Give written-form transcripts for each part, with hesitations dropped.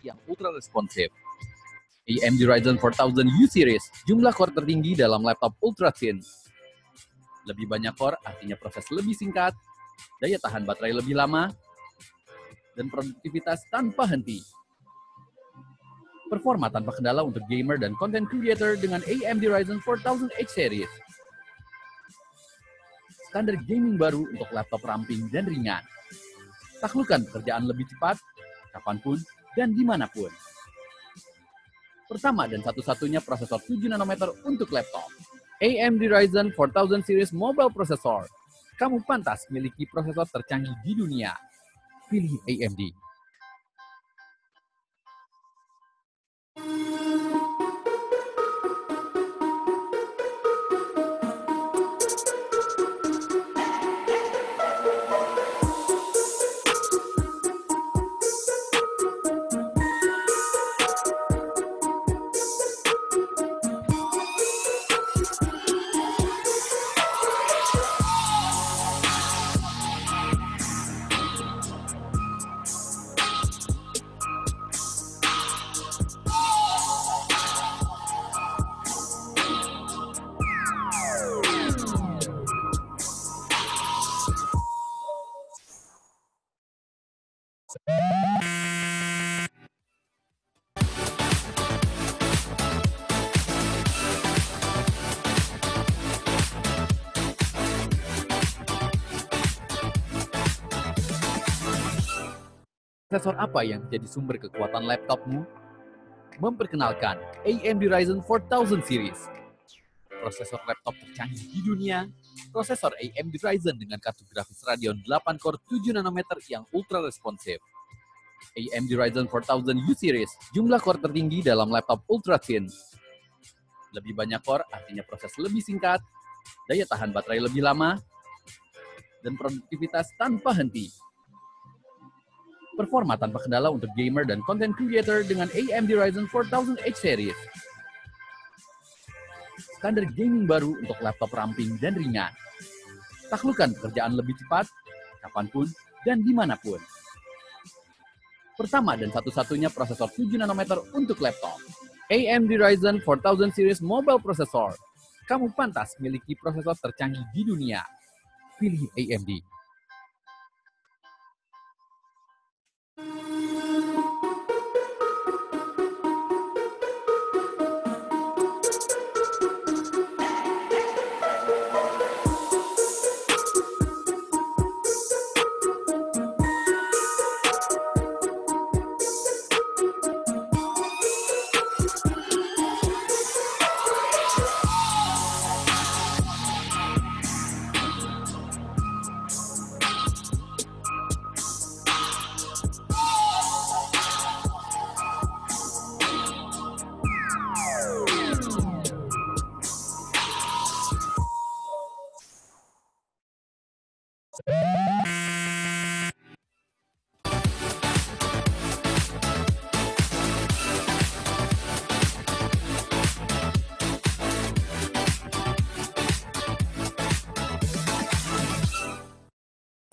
yang ultra responsif. AMD Ryzen 4000 U Series, jumlah core tertinggi dalam laptop ultra thin. Lebih banyak core artinya proses lebih singkat, daya tahan baterai lebih lama, dan produktivitas tanpa henti. Performa tanpa kendala untuk gamer dan content creator dengan AMD Ryzen 4000 H Series. Standar gaming baru untuk laptop ramping dan ringan. Taklukkan pekerjaan lebih cepat, kapanpun, dan dimanapun. Pertama dan satu-satunya prosesor 7 nanometer untuk laptop. AMD Ryzen 4000 Series Mobile Processor. Kamu pantas memiliki prosesor tercanggih di dunia. Pilih AMD. Prosesor apa yang menjadi sumber kekuatan laptopmu? Memperkenalkan AMD Ryzen 4000 Series. Prosesor laptop tercanggih di dunia, prosesor AMD Ryzen dengan kartu grafis Radeon 8 core 7 nanometer yang ultra responsif. AMD Ryzen 4000 U Series, jumlah core tertinggi dalam laptop ultra thin. Lebih banyak core artinya proses lebih singkat, daya tahan baterai lebih lama, dan produktivitas tanpa henti. Performa tanpa kendala untuk gamer dan content creator dengan AMD Ryzen 4000 H Series. Standar gaming baru untuk laptop ramping dan ringan. Taklukkan pekerjaan lebih cepat, kapanpun, dan dimanapun. Pertama dan satu-satunya prosesor 7 nanometer untuk laptop. AMD Ryzen 4000 Series Mobile Processor. Kamu pantas memiliki prosesor tercanggih di dunia. Pilih AMD.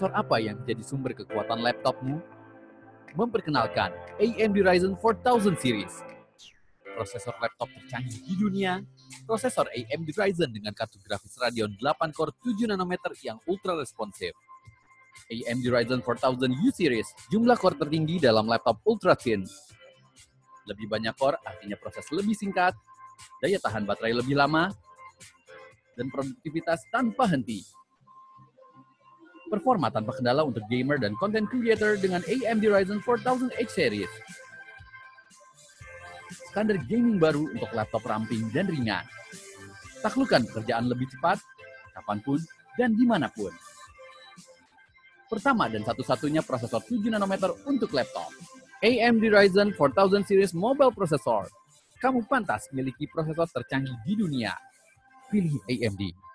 Prosesor apa yang menjadi sumber kekuatan laptopmu? Memperkenalkan AMD Ryzen 4000 Series. Prosesor laptop tercanggih di dunia, prosesor AMD Ryzen dengan kartu grafis Radeon 8 core 7 nanometer yang ultra responsif. AMD Ryzen 4000 U Series, jumlah core tertinggi dalam laptop ultra thin. Lebih banyak core artinya proses lebih singkat, daya tahan baterai lebih lama, dan produktivitas tanpa henti. Performa tanpa kendala untuk gamer dan content creator dengan AMD Ryzen 4000 H Series. Standar gaming baru untuk laptop ramping dan ringan. Taklukkan pekerjaan lebih cepat, kapanpun, dan dimanapun. Pertama dan satu-satunya prosesor 7 nanometer untuk laptop. AMD Ryzen 4000 Series Mobile Processor. Kamu pantas memiliki prosesor tercanggih di dunia. Pilih AMD.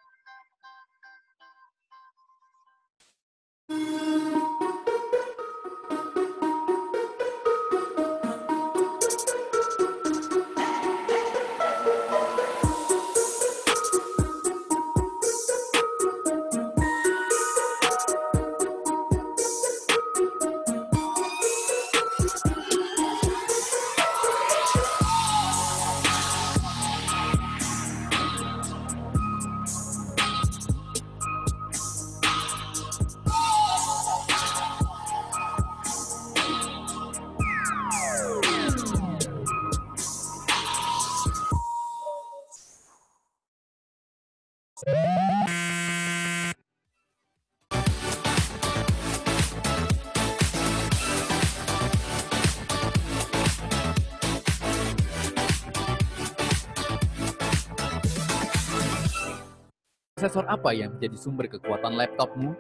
Prosesor apa yang menjadi sumber kekuatan laptopmu?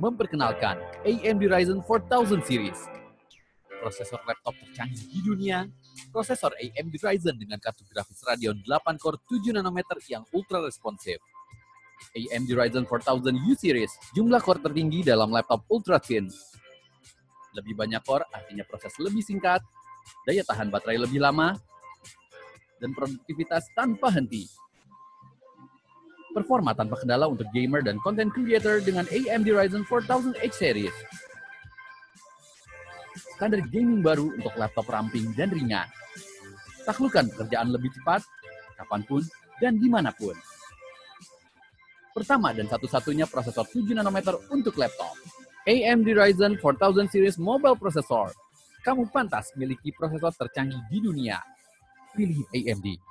Memperkenalkan AMD Ryzen 4000 series. Prosesor laptop tercanggih di dunia, prosesor AMD Ryzen dengan kartu grafis Radeon 8 core 7 nanometer yang ultra responsif. AMD Ryzen 4000 U series, jumlah core tertinggi dalam laptop ultra thin. Lebih banyak core artinya proses lebih singkat, daya tahan baterai lebih lama, dan produktivitas tanpa henti. Performa tanpa kendala untuk gamer dan content creator dengan AMD Ryzen 4000H series. Standar gaming baru untuk laptop ramping dan ringan. Taklukkan pekerjaan lebih cepat, kapanpun, dan dimanapun. Pertama dan satu-satunya prosesor 7 nanometer untuk laptop. AMD Ryzen 4000 series mobile processor. Kamu pantas miliki prosesor tercanggih di dunia. Pilih AMD.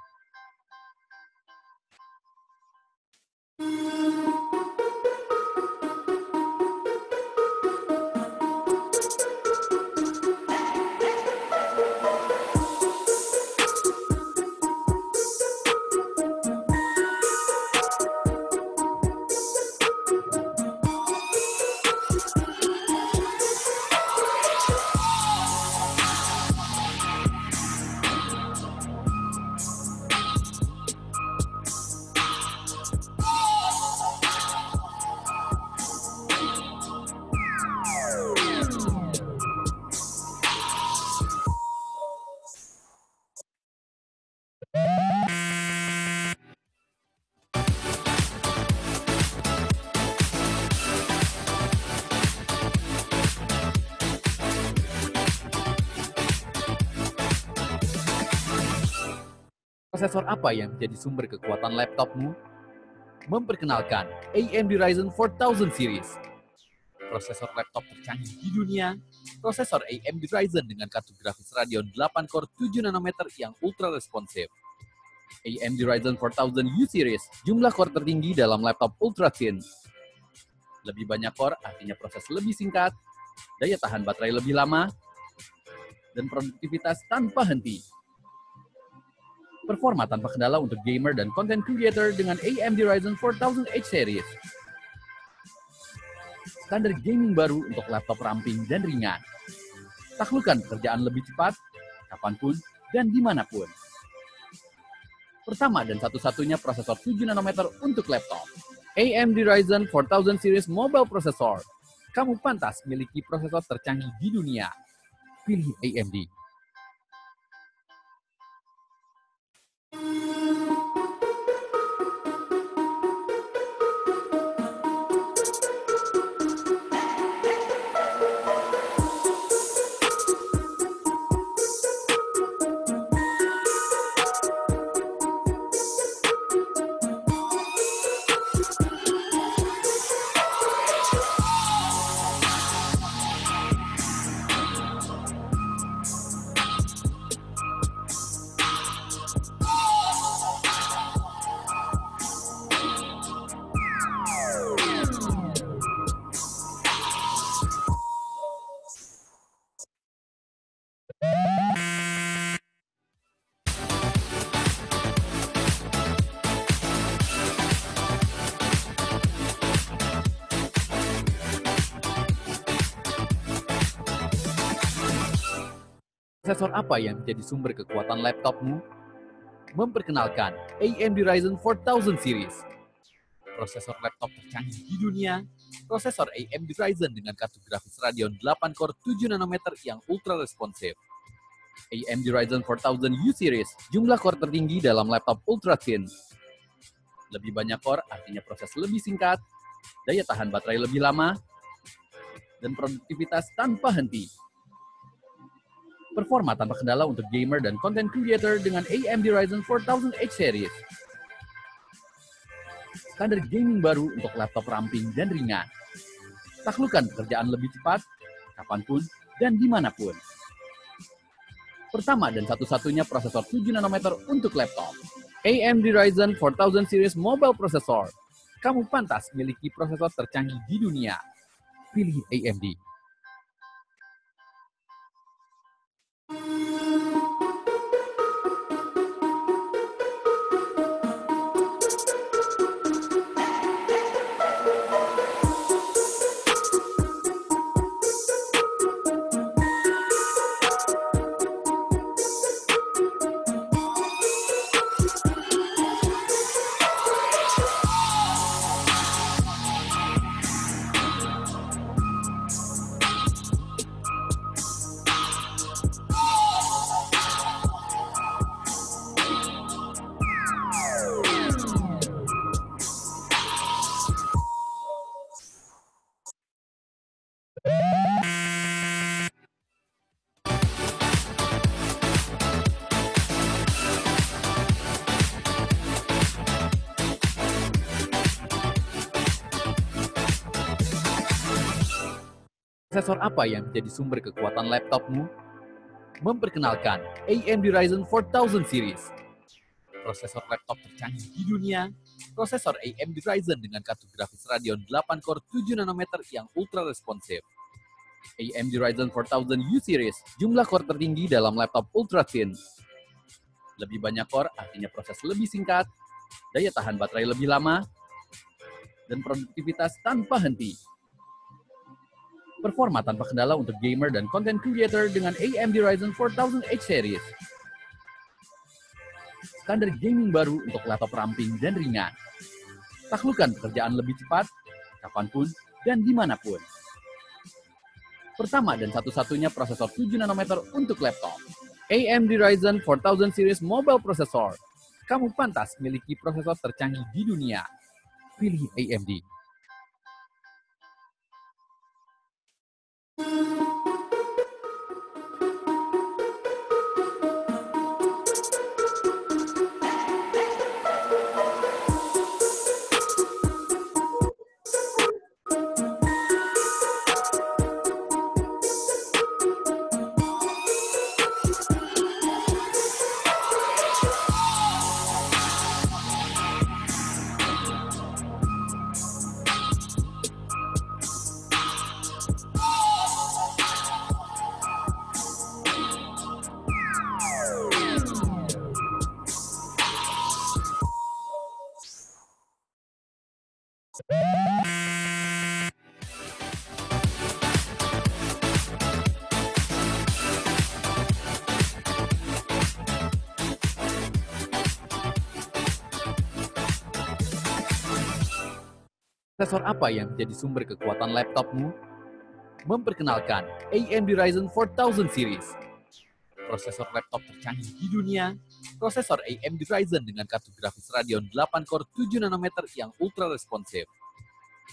Prosesor apa yang menjadi sumber kekuatan laptopmu? Memperkenalkan AMD Ryzen 4000 series. Prosesor laptop tercanggih di dunia, prosesor AMD Ryzen dengan kartu grafis Radeon 8 core 7 nanometer yang ultra responsif. AMD Ryzen 4000 U series, jumlah core tertinggi dalam laptop ultra thin. Lebih banyak core artinya proses lebih singkat, daya tahan baterai lebih lama, dan produktivitas tanpa henti. Performa tanpa kendala untuk gamer dan content creator dengan AMD Ryzen 4000H series. Standar gaming baru untuk laptop ramping dan ringan. Taklukkan pekerjaan lebih cepat, kapanpun, dan dimanapun. Pertama dan satu-satunya prosesor 7 nanometer untuk laptop. AMD Ryzen 4000 series mobile processor. Kamu pantas miliki prosesor tercanggih di dunia. Pilih AMD. Prosesor apa yang menjadi sumber kekuatan laptopmu? Memperkenalkan AMD Ryzen 4000 series. Prosesor laptop tercanggih di dunia, prosesor AMD Ryzen dengan kartu grafis Radeon 8 core 7 nanometer yang ultra responsif. AMD Ryzen 4000 U series, jumlah core tertinggi dalam laptop ultra thin. Lebih banyak core artinya proses lebih singkat, daya tahan baterai lebih lama, dan produktivitas tanpa henti. Performa tanpa kendala untuk gamer dan content creator dengan AMD Ryzen 4000H series. Standar gaming baru untuk laptop ramping dan ringan. Taklukkan pekerjaan lebih cepat, kapanpun, dan dimanapun. Pertama dan satu-satunya prosesor 7 nanometer untuk laptop. AMD Ryzen 4000 series mobile processor. Kamu pantas miliki prosesor tercanggih di dunia. Pilih AMD. Prosesor apa yang menjadi sumber kekuatan laptopmu? Memperkenalkan AMD Ryzen 4000 series. Prosesor laptop tercanggih di dunia, prosesor AMD Ryzen dengan kartu grafis Radeon 8 core 7 nanometer yang ultra responsif. AMD Ryzen 4000 U series, jumlah core tertinggi dalam laptop ultra thin. Lebih banyak core artinya proses lebih singkat, daya tahan baterai lebih lama, dan produktivitas tanpa henti. Performa tanpa kendala untuk gamer dan content creator dengan AMD Ryzen 4000 H series. Standar gaming baru untuk laptop ramping dan ringan. Taklukkan pekerjaan lebih cepat, kapanpun, dan dimanapun. Pertama dan satu-satunya prosesor 7 nanometer untuk laptop. AMD Ryzen 4000 series mobile processor. Kamu pantas memiliki prosesor tercanggih di dunia. Pilih AMD. Prosesor apa yang menjadi sumber kekuatan laptopmu? Memperkenalkan AMD Ryzen 4000 series. Prosesor laptop tercanggih di dunia, prosesor AMD Ryzen dengan kartu grafis Radeon 8 core 7 nanometer yang ultra responsif.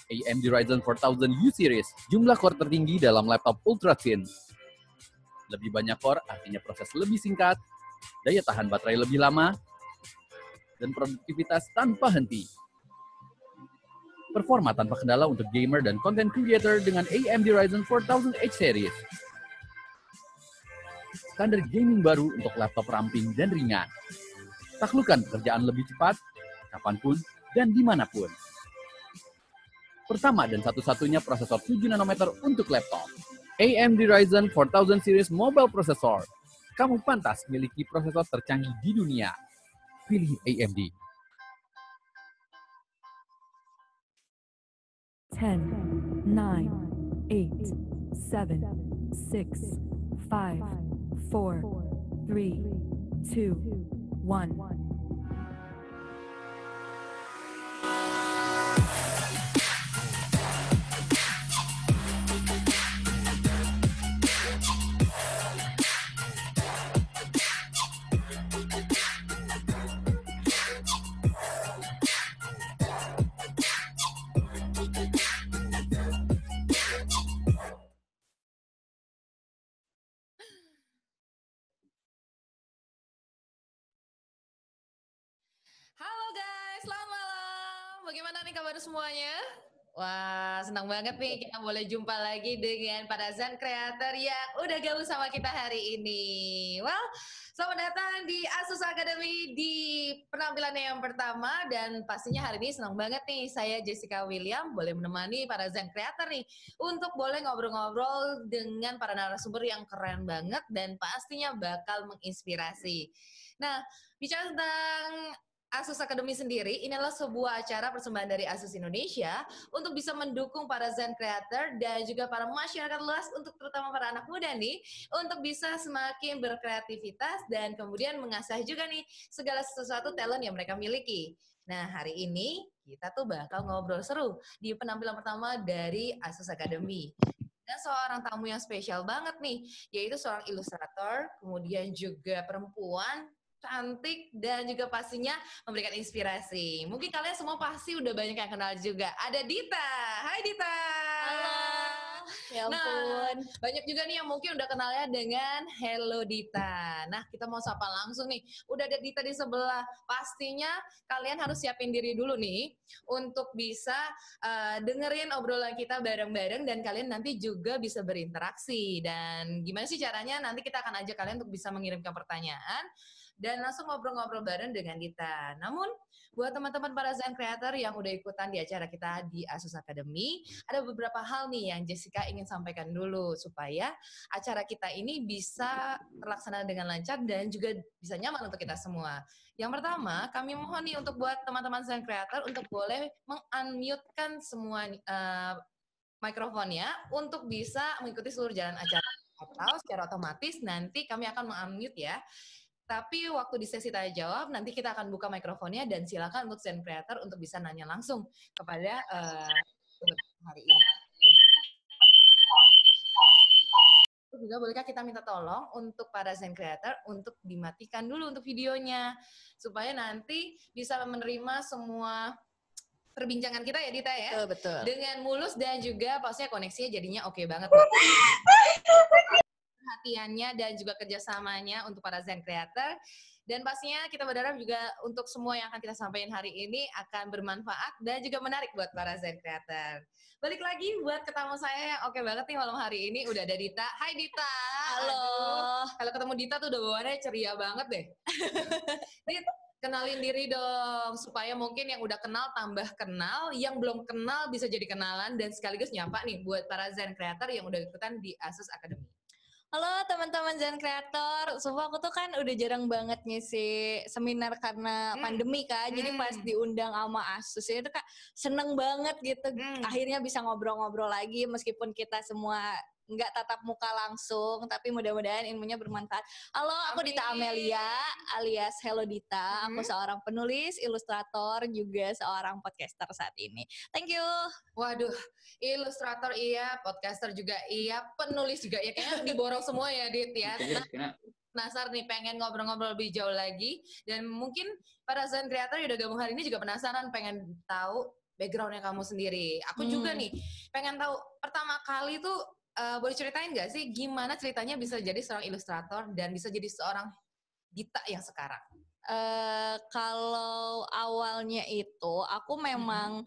AMD Ryzen 4000 U series, jumlah core tertinggi dalam laptop ultra thin. Lebih banyak core artinya proses lebih singkat, daya tahan baterai lebih lama, dan produktivitas tanpa henti. Performa tanpa kendala untuk gamer dan content creator dengan AMD Ryzen 4000 H series. Standar gaming baru untuk laptop ramping dan ringan. Taklukkan pekerjaan lebih cepat, kapanpun, dan dimanapun. Pertama dan satu-satunya prosesor 7 nanometer untuk laptop. AMD Ryzen 4000 series mobile processor. Kamu pantas memiliki prosesor tercanggih di dunia. Pilih AMD. 10, 9, 8, 7, 6, 5, 4, 3, 2, 1. Halo guys, selamat malam. Bagaimana nih kabar semuanya? Wah, senang banget nih kita boleh jumpa lagi dengan para Zen Creator yang udah gabung sama kita hari ini. Well, selamat datang di Asus Academy di penampilannya yang pertama dan pastinya hari ini senang banget nih saya Jessica William boleh menemani para Zen Creator nih untuk boleh ngobrol-ngobrol dengan para narasumber yang keren banget dan pastinya bakal menginspirasi. Nah, bicara tentang Asus Academy sendiri, ini adalah sebuah acara persembahan dari Asus Indonesia untuk bisa mendukung para Zen Creator dan juga para masyarakat luas untuk terutama para anak muda nih, untuk bisa semakin berkreativitas dan kemudian mengasah juga nih segala sesuatu talent yang mereka miliki. Nah, hari ini kita tuh bakal ngobrol seru di penampilan pertama dari Asus Academy. Dan seorang tamu yang spesial banget nih, yaitu seorang ilustrator, kemudian juga perempuan, cantik, dan juga pastinya memberikan inspirasi. Mungkin kalian semua pasti udah banyak yang kenal juga. Ada Dita. Hai Dita. Halo. Ya Nah, ampun. banyak juga nih yang mungkin udah kenalnya dengan Hello Dita. Nah, kita mau sapa langsung nih. Udah ada Dita di sebelah. Pastinya kalian harus siapin diri dulu nih untuk bisa dengerin obrolan kita bareng-bareng dan kalian nanti juga bisa berinteraksi. Dan gimana sih caranya? Nanti kita akan ajak kalian untuk bisa mengirimkan pertanyaan dan langsung ngobrol-ngobrol bareng dengan Dita. Namun, buat teman-teman para Zen Creator yang udah ikutan di acara kita di Asus Academy, ada beberapa hal nih yang Jessica ingin sampaikan dulu supaya acara kita ini bisa terlaksana dengan lancar dan juga bisa nyaman untuk kita semua. Yang pertama, kami mohon nih untuk buat teman-teman Zen Creator untuk boleh meng-unmute-kan semua mikrofonnya untuk bisa mengikuti seluruh jalan acara atau secara otomatis nanti kami akan meng-unmute ya. Tapi waktu di sesi tanya jawab nanti kita akan buka mikrofonnya dan silakan untuk Zen Creator untuk bisa nanya langsung kepada hari ini. Juga bolehkah kita minta tolong untuk para Zen Creator untuk dimatikan dulu untuk videonya supaya nanti bisa menerima semua perbincangan kita ya Dita ya. Betul. Dengan mulus dan juga pastinya koneksinya jadinya oke banget. Perhatiannya dan juga kerjasamanya untuk para Zen Creator. Dan pastinya kita berharap juga untuk semua yang akan kita sampaikan hari ini akan bermanfaat dan juga menarik buat para Zen Creator. Balik lagi buat ketemu saya yang oke banget nih malam hari ini. Udah ada Dita. Hai Dita. Halo. Aduh, kalau ketemu Dita tuh udah bawaannya ceria banget deh. Dit, kenalin diri dong supaya mungkin yang udah kenal tambah kenal, yang belum kenal bisa jadi kenalan dan sekaligus nyapa nih buat para Zen Creator yang udah ikutan di Asus Academy. Halo teman-teman Zen Creator, sumpah aku tuh kan udah jarang banget ngisi seminar karena pandemi kan, jadi pas diundang sama Asus itu kak seneng banget gitu, akhirnya bisa ngobrol-ngobrol lagi meskipun kita semua nggak tatap muka langsung, tapi mudah-mudahan ilmunya bermanfaat. Halo, aku Dita Amelia alias Hello Dita, aku seorang penulis, ilustrator, juga seorang podcaster saat ini. Thank you. Waduh, ilustrator iya, podcaster juga iya, penulis juga iya, kayaknya diborong semua ya Dit ya. Penasaran nih, pengen ngobrol-ngobrol lebih jauh lagi, dan mungkin para Zen Creator yang udah gabung hari ini juga penasaran, pengen tahu backgroundnya kamu sendiri. Aku juga nih, pengen tahu pertama kali tuh boleh ceritain nggak sih gimana ceritanya bisa jadi seorang ilustrator dan bisa jadi seorang Dita yang sekarang? Kalau awalnya itu aku memang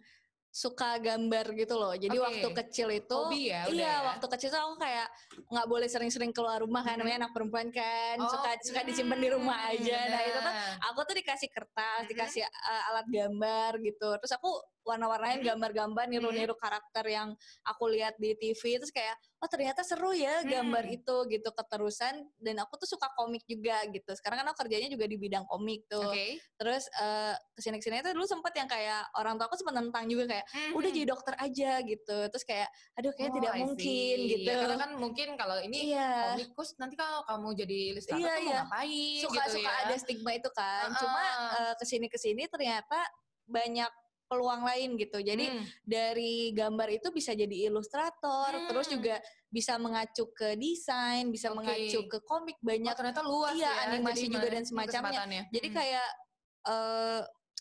suka gambar gitu loh. Jadi waktu kecil itu, hobi ya, udah iya ya? waktu kecil tuh aku kayak nggak boleh sering-sering keluar rumah kan, namanya anak perempuan kan, suka disimpan di rumah aja. Nah itu tuh aku tuh dikasih kertas, dikasih alat gambar gitu. Terus aku warna-warnain gambar-gambar, niru-niru karakter yang aku lihat di TV. Terus kayak, oh ternyata seru ya gambar itu gitu, keterusan. Dan aku tuh suka komik juga gitu. Sekarang kan aku kerjanya juga di bidang komik tuh. Terus kesini-kesini itu dulu sempet yang kayak orang tua aku sempet nentang juga kayak udah jadi dokter aja gitu. Terus kayak aduh kayak tidak mungkin gitu. Ya, karena kan mungkin kalau ini komikus nanti kalau kamu jadi ilustrator tuh mau ngapain suka gitu ya. Ada stigma itu kan. Cuma kesini ternyata banyak peluang lain gitu. Jadi dari gambar itu bisa jadi ilustrator, terus juga bisa mengacu ke desain, bisa mengacu ke komik, banyak. Ternyata luas ya. Animasi juga dan semacamnya. Jadi kayak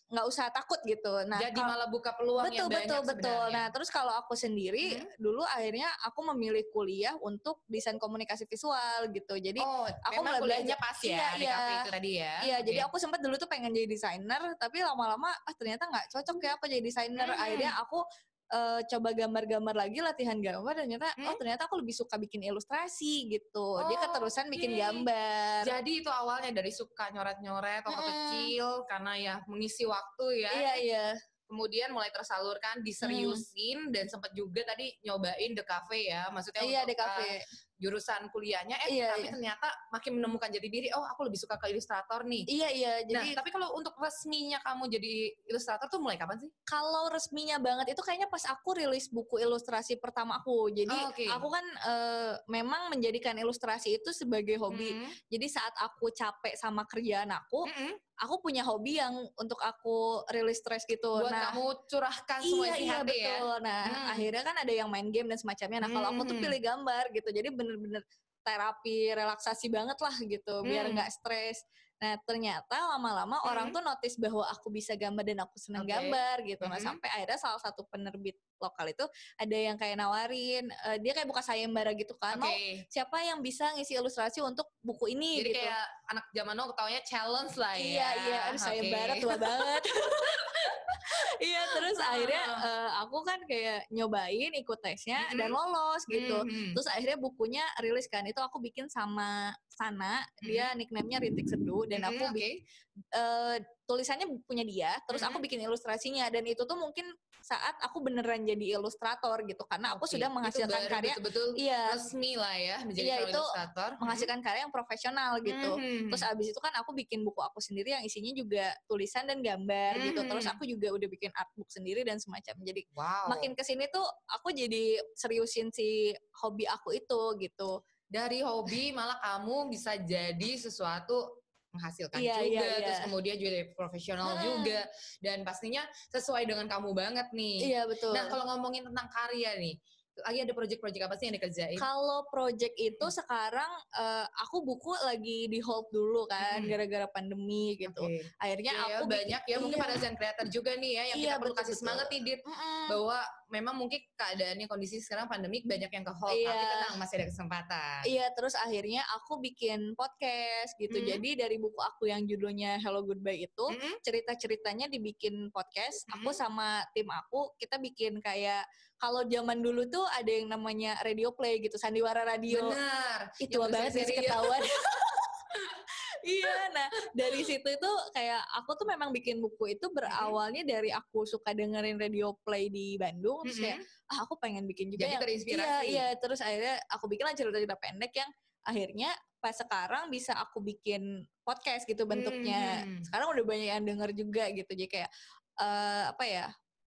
nggak usah takut gitu. Nah, jadi malah buka peluang yang banyak sebenarnya. Nah, terus kalau aku sendiri dulu akhirnya aku memilih kuliah untuk desain komunikasi visual gitu. Jadi aku mulai belajar pas ya di kafe itu tadi ya. Iya, jadi aku sempat dulu tuh pengen jadi desainer, tapi lama-lama ternyata nggak cocok ya aku jadi desainer. Akhirnya aku coba gambar-gambar lagi, latihan gambar, dan ternyata aku lebih suka bikin ilustrasi gitu. Dia keterusan bikin gambar. Jadi itu awalnya dari suka nyoret-nyoret waktu kecil karena ya mengisi waktu ya. Iya. Kemudian mulai tersalurkan, diseriusin, dan sempat juga tadi nyobain The Cafe ya, maksudnya The Cafe. Jurusan kuliahnya, tapi ternyata makin menemukan jati diri, aku lebih suka ke ilustrator nih. Iya. Nah, Jadi, tapi kalau untuk resminya kamu jadi ilustrator tuh mulai kapan sih? Kalau resminya banget itu kayaknya pas aku rilis buku ilustrasi pertama aku. Jadi aku kan memang menjadikan ilustrasi itu sebagai hobi. Jadi saat aku capek sama kerjaan aku punya hobi yang untuk aku rilis stres gitu. Buat kamu curahkan semua isi hati betul. Ya. Nah, akhirnya kan ada yang main game dan semacamnya. Nah, kalau aku tuh pilih gambar gitu. Jadi bener-bener terapi, relaksasi banget lah gitu, biar nggak stres. Nah, ternyata lama-lama orang tuh notice bahwa aku bisa gambar dan aku senang gambar gitu. Nah, sampai akhirnya salah satu penerbit lokal itu ada yang kayak nawarin, dia kayak buka sayembara gitu kan, mau siapa yang bisa ngisi ilustrasi untuk buku ini. Jadi gitu. Kayak anak zaman now ketawanya challenge lah ya. Iya, aduh sayembara tua banget. Iya, terus akhirnya aku kan kayak nyobain ikut tesnya dan lolos gitu. Terus akhirnya bukunya rilis kan, itu aku bikin sama Sana, dia nickname-nya Rintik Seduh, dan aku tulisannya punya dia, terus aku bikin ilustrasinya, dan itu tuh mungkin saat aku beneran jadi ilustrator gitu, karena aku sudah menghasilkan karya betul-betul resmi lah ya menjadi ilustrator, menghasilkan karya yang profesional gitu. Terus abis itu kan aku bikin buku aku sendiri yang isinya juga tulisan dan gambar gitu. Terus aku juga udah bikin artbook sendiri dan semacam. Jadi makin kesini tuh aku jadi seriusin si hobi aku itu gitu. Dari hobi malah kamu bisa jadi sesuatu menghasilkan juga, terus kemudian juga profesional juga, dan pastinya sesuai dengan kamu banget nih. Iya, betul. Nah, kalau ngomongin tentang karya nih, lagi ada project-project apa sih yang dikerjain? Kalau project itu sekarang aku buku lagi di hold dulu kan, gara-gara pandemi gitu. Akhirnya aku banyak ya mungkin pada Zen Creator juga nih ya yang kita perlu kasih semangat nih Dit, bahwa memang mungkin keadaannya kondisi sekarang pandemik banyak yang ke hold, tapi tenang masih ada kesempatan. Iya, terus akhirnya aku bikin podcast gitu. Jadi dari buku aku yang judulnya Hello Goodbye itu, cerita-ceritanya dibikin podcast. Aku sama tim aku, kita bikin kayak, kalau zaman dulu tuh ada yang namanya radio play gitu, sandiwara radio. Benar. Itu banget sih ketahuan. Iya, nah dari situ itu kayak aku tuh memang bikin buku itu berawalnya dari aku suka dengerin radio play di Bandung, terus kayak aku pengen bikin juga. Jadi terinspirasi. Iya, terus akhirnya aku bikinlah cerita-cerita pendek yang akhirnya pas sekarang bisa aku bikin podcast gitu bentuknya. Sekarang udah banyak yang denger juga gitu, jadi kayak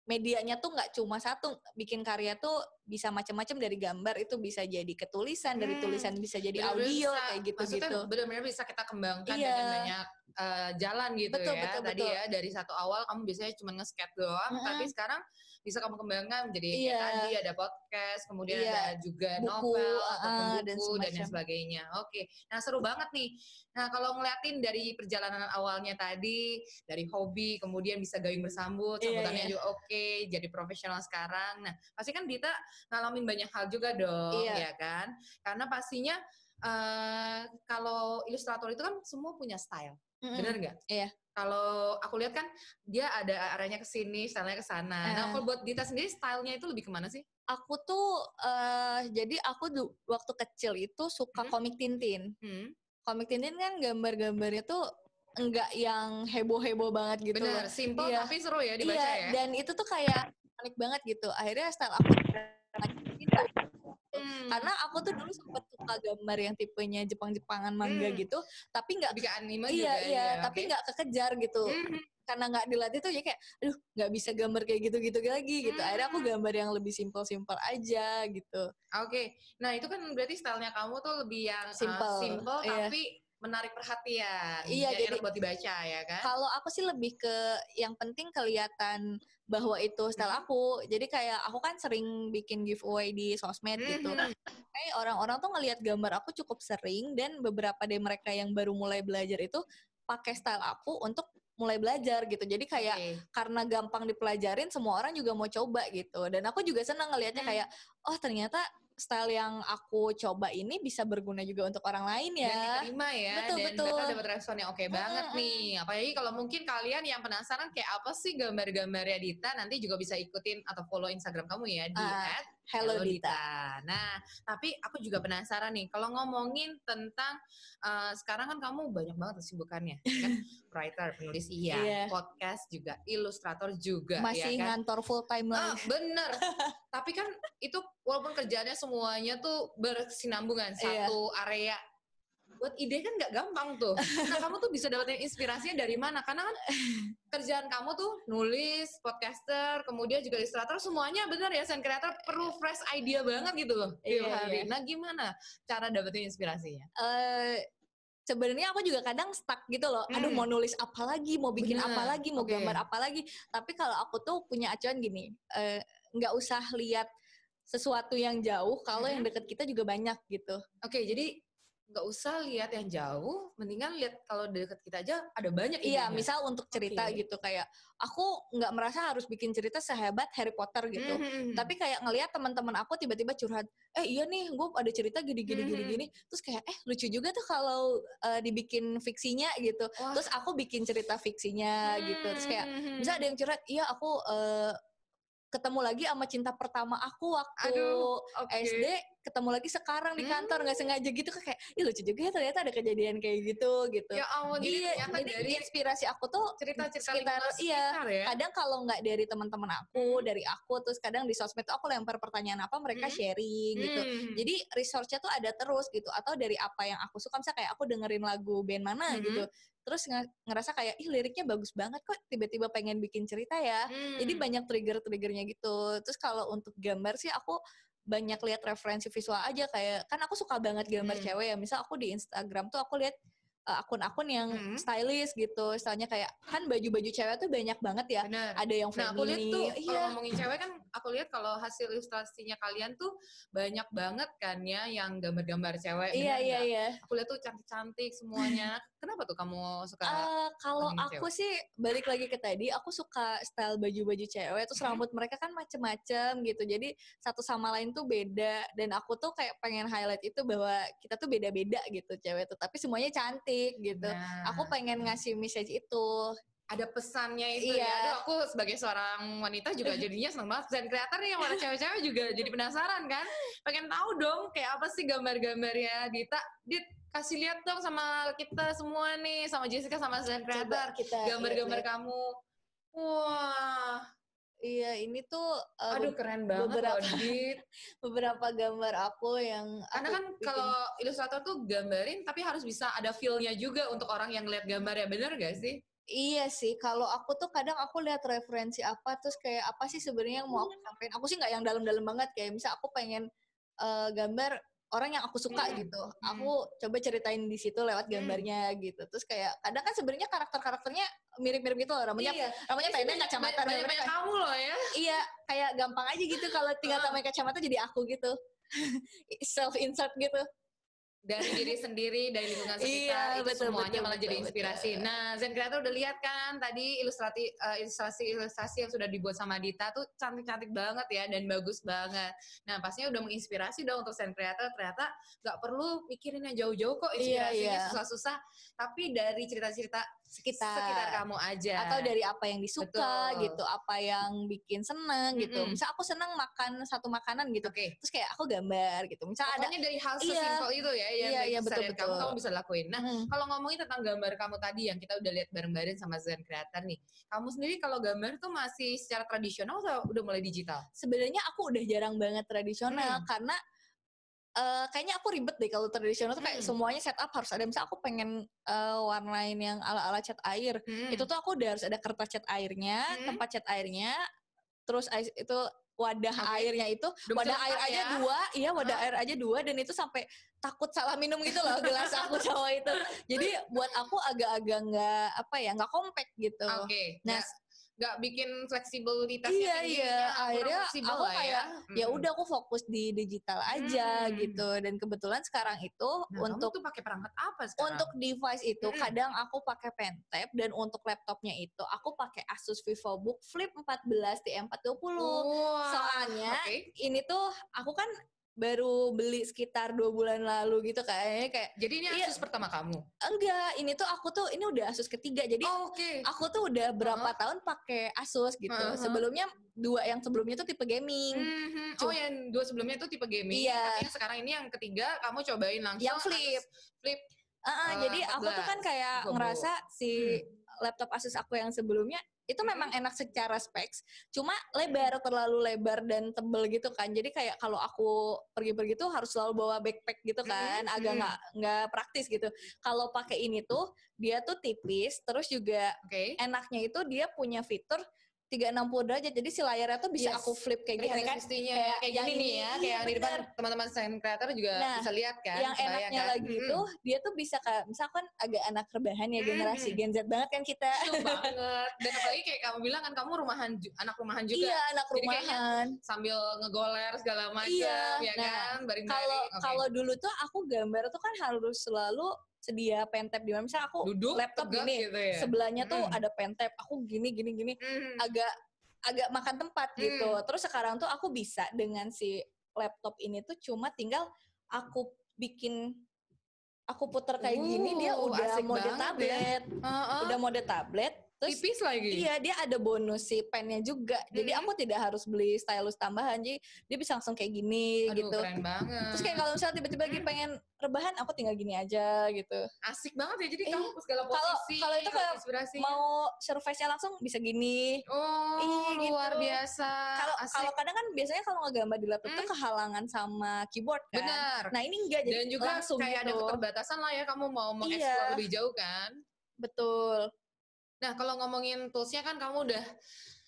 medianya tuh nggak cuma satu, bikin karya tuh bisa macam-macam, dari gambar itu bisa jadi ketulisan, dari tulisan bisa jadi audio kayak gitu-gitu. Maksudnya benar-benar bisa kita kembangkan dengan banyak jalan gitu. Tadi ya dari satu awal kamu biasanya cuma nge-sketch doang, tapi sekarang bisa kamu kembangkan menjadi tadi ada podcast, kemudian ada juga novel ataupun buku dan yang sebagainya. Oke, nah seru banget nih. Nah kalau ngeliatin dari perjalanan awalnya tadi, dari hobi kemudian bisa gayung bersambut, sambutannya juga jadi profesional sekarang. Nah pasti kan Dita ngalamin banyak hal juga dong, ya kan? Karena pastinya kalau ilustrator itu kan semua punya style, bener nggak? Iya. Kalau aku lihat kan dia ada arahnya ke sini, stylenya ke sana. Nah, kalau buat Dita sendiri stylenya itu lebih kemana sih? Aku tuh jadi aku waktu kecil itu suka komik Tintin. Komik Tintin kan gambar-gambarnya tuh enggak yang heboh-heboh banget gitu. Bener, simple tapi seru ya dibaca ya. Dan itu tuh kayak unik banget gitu. Akhirnya style aku gitu. Karena aku tuh dulu sempat suka gambar yang tipenya Jepang-Jepangan manga gitu, tapi nggak ke anime juga. Iya, tapi nggak kekejar gitu. Karena nggak dilatih tuh ya kayak, aduh nggak bisa gambar kayak gitu-gitu lagi gitu. Akhirnya aku gambar yang lebih simpel-simpel aja gitu. Oke, nah itu kan berarti stylenya kamu tuh lebih yang simple tapi menarik perhatian. Iya, jadi enak buat dibaca ya kan. Kalau aku sih lebih ke yang penting kelihatan bahwa itu style aku. Jadi kayak aku kan sering bikin giveaway di sosmed gitu. Kayak orang-orang tuh ngelihat gambar aku cukup sering, dan beberapa dari mereka yang baru mulai belajar itu pakai style aku untuk mulai belajar gitu. Jadi kayak karena gampang dipelajarin, semua orang juga mau coba gitu. Dan aku juga senang ngelihatnya kayak, oh ternyata style yang aku coba ini bisa berguna juga untuk orang lain ya. Dan diterima ya. Betul. Mereka dapat respon yang oke banget nih. Apalagi kalau mungkin kalian yang penasaran kayak apa sih gambar-gambarnya Dita, nanti juga bisa ikutin atau follow Instagram kamu ya di @hellodita. Nah, tapi aku juga penasaran nih, kalau ngomongin tentang sekarang kan kamu banyak banget kesibukannya, kan? Writer, penulis podcast juga, ilustrator juga, masih ya kan? ngantor full time lagi. Bener. Tapi kan itu walaupun kerjaannya semuanya tuh berkesinambungan satu area. Buat ide kan nggak gampang tuh. Nah kamu tuh bisa dapetin inspirasinya dari mana? Karena kan kerjaan kamu tuh nulis, podcaster, kemudian juga ilustrator, semuanya bener ya, Zen Creator perlu fresh idea banget gitu loh tiap hari. Nah gimana cara dapetin inspirasinya? Sebenarnya aku juga kadang stuck gitu loh. Aduh mau nulis apa lagi, mau bikin apa lagi, mau gambar apa lagi. Tapi kalau aku tuh punya acuan gini, nggak usah lihat sesuatu yang jauh kalau yang deket kita juga banyak gitu. Oke, jadi nggak usah lihat yang jauh, mendingan lihat kalau deket kita aja ada banyak Iya, idenya. misal untuk cerita gitu, kayak aku nggak merasa harus bikin cerita sehebat Harry Potter gitu. Tapi kayak ngelihat teman-teman aku tiba-tiba curhat, iya nih gue ada cerita gini. Terus kayak lucu juga tuh kalau dibikin fiksinya gitu. Wah. Terus aku bikin cerita fiksinya gitu. Terus kayak bisa ada yang curhat, iya aku ketemu lagi sama cinta pertama aku waktu SD, ketemu lagi sekarang di kantor nggak sengaja gitu, kayak lucu juga ya ternyata ada kejadian kayak gitu. Ya ampun, Iya, jadi dari inspirasi aku tuh cerita-cerita sekitar ya. Kadang kalau nggak dari teman-teman aku, dari aku, terus kadang di sosmed tuh aku lempar pertanyaan apa mereka sharing gitu. Jadi research-nya tuh ada terus gitu, atau dari apa yang aku suka, misalnya kayak aku dengerin lagu band mana gitu. Terus ngerasa kayak liriknya bagus banget kok, tiba-tiba pengen bikin cerita ya. Jadi banyak trigger-triggernya gitu. Terus kalau untuk gambar sih aku banyak lihat referensi visual aja, kayak kan aku suka banget gambar cewek ya. Misal aku di Instagram tuh aku lihat akun-akun yang stylish gitu, misalnya kayak kan baju-baju cewek tuh banyak banget ya. Bener. Ada yang Nah, aku lihat tuh kalau iya. ngomongin cewek kan, aku lihat kalau hasil ilustrasinya kalian tuh banyak banget kan ya yang gambar-gambar cewek. Iya. Aku lihat tuh cantik-cantik semuanya. Kenapa tuh kamu suka? Kalau ngomongin aku cewek? sih balik lagi ke tadi, aku suka style baju-baju cewek, terus rambut mereka kan macem-macem gitu, jadi satu sama lain tuh beda, dan aku tuh kayak pengen highlight itu bahwa kita tuh beda-beda gitu cewek tuh, tapi semuanya cantik gitu. Nah, Aku pengen ngasih message itu. ada pesannya itu Iya. ya. Aduh, aku sebagai seorang wanita juga jadinya seneng banget. Dan kreator nih yang warna cewek-cewek juga jadi penasaran kan. Pengen tahu dong kayak apa sih gambar-gambarnya Dita. Dit, kasih lihat dong sama kita semua nih, sama Jessica sama Zen Creator. Gambar-gambar kamu. Wah. Iya, ini tuh Aduh, keren banget loh, Dit. beberapa gambar aku yang Karena kan kalau ilustrator tuh gambarin tapi harus bisa ada feel-nya juga untuk orang yang lihat gambarnya, bener gak sih? Iya sih, kalau aku tuh kadang aku lihat referensi apa, terus kayak apa sih sebenarnya yang mau aku sampaikan. Aku sih nggak yang dalam-dalam banget, kayak misal aku pengen gambar orang yang aku suka gitu. Aku coba ceritain di situ lewat gambarnya gitu. Terus kayak kadang kan sebenarnya karakternya mirip-mirip gitu loh. Rambutnya pendek, kacamata. Banyak kamu loh ya. Iya, kayak gampang aja gitu kalau tinggal tambahin kacamata jadi aku gitu. Self insert gitu. Dari diri sendiri, dari lingkungan sekitar, itu semuanya malah jadi inspirasi. Nah, Zen Creator udah lihat kan tadi ilustrasi yang sudah dibuat sama Dita tuh cantik-cantik banget ya, dan bagus banget. Nah, pastinya udah menginspirasi dong untuk Zen Creator. Ternyata nggak perlu mikirin yang jauh-jauh kok, inspirasinya susah-susah, tapi dari cerita-cerita sekitar kamu aja. Atau dari apa yang disuka gitu, apa yang bikin seneng gitu. Misal aku seneng makan satu makanan gitu, terus kayak aku gambar gitu. Misal pokoknya dari hal sesimpel itu ya, yang keseharian kamu bisa lakuin. Nah, kalau ngomongin tentang gambar kamu tadi yang kita udah lihat bareng-bareng sama Zen Creator nih, kamu sendiri kalau gambar tuh masih secara tradisional atau udah mulai digital? Sebenarnya aku udah jarang banget tradisional karena kayaknya aku ribet deh kalau tradisional tuh kayak semuanya setup harus ada. Misal aku pengen warnain yang ala-ala cat air, itu tuh aku udah harus ada kertas cat airnya, tempat cat airnya, terus itu wadah airnya itu, wadah air aja wadah air aja 2, dan itu sampai takut salah minum gitu loh gelas aku sama itu. Jadi buat aku agak-agak nggak compact gitu. Nah, nggak bikin fleksibilitasnya tinggi. Akhirnya aku kayak ya udah aku fokus di digital aja gitu. Dan kebetulan sekarang itu untuk kamu tuh pakai perangkat apa sekarang? Untuk device itu kadang aku pakai Pentab, dan untuk laptopnya itu aku pakai Asus VivoBook Flip 14 TM420. Soalnya ini tuh aku kan baru beli sekitar 2 bulan lalu gitu kayaknya, kayak jadi ini Asus pertama kamu? Enggak, ini tuh ini udah Asus ketiga. Jadi aku tuh udah berapa tahun pakai Asus gitu. Sebelumnya 2 yang sebelumnya tuh tipe gaming. Yang 2 sebelumnya tuh tipe gaming. Iya. Tapi yang sekarang ini yang ketiga kamu cobain langsung yang flip. Jadi aku tuh kan kayak ngerasa si laptop Asus aku yang sebelumnya itu memang enak secara specs, cuma terlalu lebar dan tebel gitu kan. Jadi kayak kalau aku pergi-pergi tuh harus selalu bawa backpack gitu kan, agak nggak praktis gitu. Kalau pakai ini tuh dia tuh tipis, terus juga enaknya itu dia punya fitur 360 derajat. Jadi si layarnya tuh bisa aku flip kayak gini kan. Kayak gini nih ya, kayak yang di depan teman-teman content creator juga bisa lihat kan. Yang enaknya lagi itu dia tuh bisa kayak misalkan agak anak rebahan ya, generasi Gen Z banget kan kita. Banget. Dan apalagi kayak kamu bilang kan kamu anak rumahan juga. Iya, anak rumahan. Sambil ngegoler segala macam ya kan, baring-baring. Kalau dulu tuh aku gambar tuh kan harus selalu sedia pentap di mana, misalnya aku duduk laptop gini gitu ya? sebelahnya tuh ada pentap, aku gini agak makan tempat gitu. Terus sekarang tuh aku bisa dengan si laptop ini tuh cuma tinggal aku puter kayak gini, dia udah mode tablet udah mode tablet. Terus tipis lagi. Iya, dia ada bonus si pennya juga. Jadi aku tidak harus beli stylus tambahan. Jadi dia bisa langsung kayak gini. Aduh, gitu. Keren banget. Terus kayak kalau misalnya tiba-tiba lagi pengen rebahan, aku tinggal gini aja gitu. Asik banget ya. Jadi kamu segala posisi. Kalau itu kayak mau surface-nya langsung bisa gini. Luar biasa. Kalau kadang kan biasanya kalau ngegambar di laptop tuh kehalangan sama keyboard kan. Benar. Nah ini enggak, jadi dan juga langsung kayak gitu. Ada keterbatasan lah ya, kamu mau mengeksplor lebih jauh kan. Betul. Nah, kalau ngomongin toolsnya kan kamu udah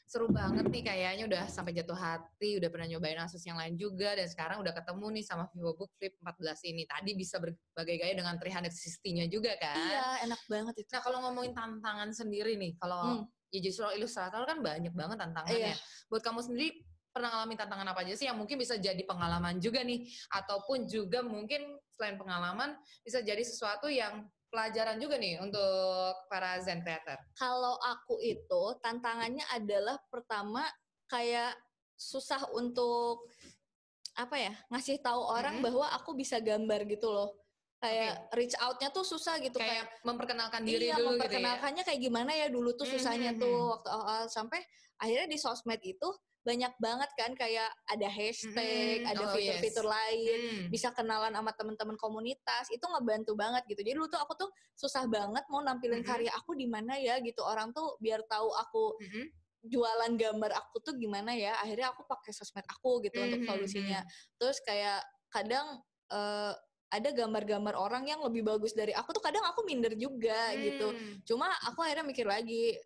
seru banget nih, kayaknya udah sampai jatuh hati, udah pernah nyobain Asus yang lain juga, dan sekarang udah ketemu nih sama VivoBook Flip 14 ini. Tadi bisa berbagai gaya dengan 360-nya juga kan? Iya, enak banget itu. Nah, kalau ngomongin tantangan sendiri nih, kalau ya justru ilustrator kan banyak banget tantangannya. Buat kamu sendiri, pernah ngalamin tantangan apa aja sih yang mungkin bisa jadi pengalaman juga nih, ataupun juga mungkin selain pengalaman, bisa jadi sesuatu yang pelajaran juga nih untuk para Zen creator? Kalau aku itu tantangannya adalah pertama kayak susah untuk ngasih tahu orang bahwa aku bisa gambar gitu loh. Kayak reach out-nya tuh susah gitu, kayak memperkenalkan diri dulu gitu ya. Memperkenalkannya kayak gimana ya dulu tuh susahnya tuh waktu awal, sampai akhirnya di sosmed itu banyak banget kan, kayak ada hashtag, ada fitur-fitur lain, bisa kenalan sama teman-teman komunitas, itu ngebantu banget gitu. Jadi dulu tuh aku tuh susah banget mau nampilin karya aku di mana ya gitu, orang tuh biar tahu aku jualan gambar aku tuh gimana ya. Akhirnya aku pakai sosmed aku gitu untuk solusinya. Terus kayak kadang ada gambar-gambar orang yang lebih bagus dari aku tuh kadang aku minder juga gitu. Cuma aku akhirnya mikir lagi,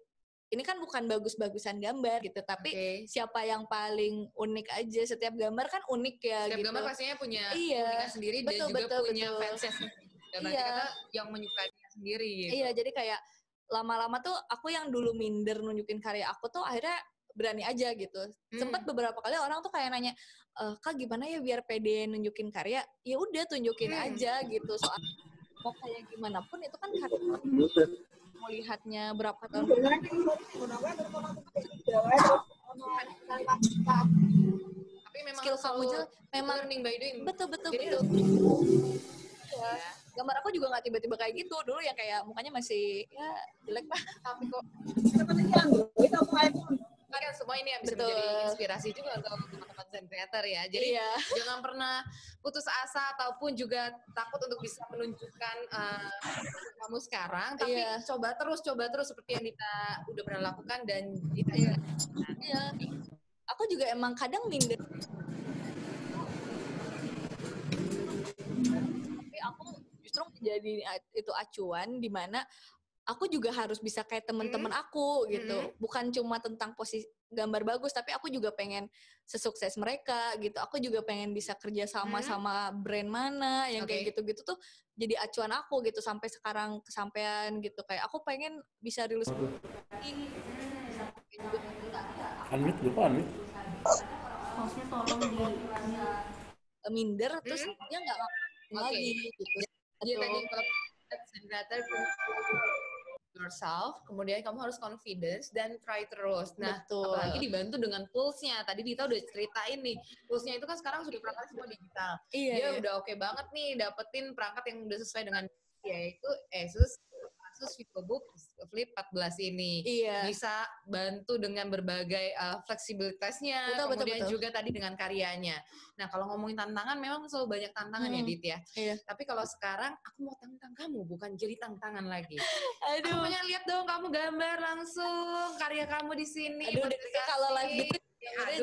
ini kan bukan bagus-bagusan gambar gitu, tapi siapa yang paling unik aja. Setiap gambar kan unik ya. Setiap gitu. gambar pastinya punya keunikan sendiri, dan juga punya fansnya sendiri. Dan nanti kata yang menyukainya sendiri gitu. Iya, jadi kayak lama-lama tuh aku yang dulu minder nunjukin karya aku tuh akhirnya berani aja gitu. Sempat beberapa kali orang tuh kayak nanya, Kak gimana ya biar pede nunjukin karya? Ya udah tunjukin aja gitu. Soal mau kayak gimana pun itu kan karya. Mau lihatnya berapa tahun. Tapi memang skill kamu aja memang learning by doing. Betul. Ya. Gambar aku juga nggak tiba-tiba kayak gitu. Dulu ya kayak mukanya masih ya jelek lah. Tapi kok kan semua ini bisa menjadi inspirasi juga untuk teman-teman Zen creator ya. Jadi jangan pernah putus asa ataupun juga takut untuk bisa menunjukkan kamu sekarang. Tapi coba terus seperti yang Dita udah pernah lakukan dan Dita Aku juga emang kadang minder. Tapi aku justru menjadi itu acuan di mana aku juga harus bisa kayak teman-teman aku gitu. Bukan cuma tentang posisi gambar bagus, tapi aku juga pengen sesukses mereka gitu. Aku juga pengen bisa kerja sama sama brand mana yang kayak gitu-gitu tuh jadi acuan aku gitu sampai sekarang kesampaian gitu. Kayak aku pengen bisa rilis Unmute lupa unmute. Maksudnya tolong di minder terus dia nggak lagi gitu. Jadi tadi kalau creator yourself, kemudian kamu harus confidence dan try terus. Nah, apalagi dibantu dengan tools-nya. Tadi Dita udah ceritain nih, tools-nya itu kan sekarang sudah perangkat semua digital. Dia udah oke banget nih dapetin perangkat yang udah sesuai dengan yaitu Asus VivoBook Flip 14 ini. Bisa bantu dengan berbagai fleksibilitasnya, kemudian juga tadi dengan karyanya. Nah, kalau ngomongin tantangan, memang selalu banyak tantangan ya, Dit ya. Tapi kalau sekarang, aku mau tantang kamu, bukan jadi tantangan lagi. Aku pengen lihat dong kamu gambar langsung karya kamu di sini. Kalau live gitu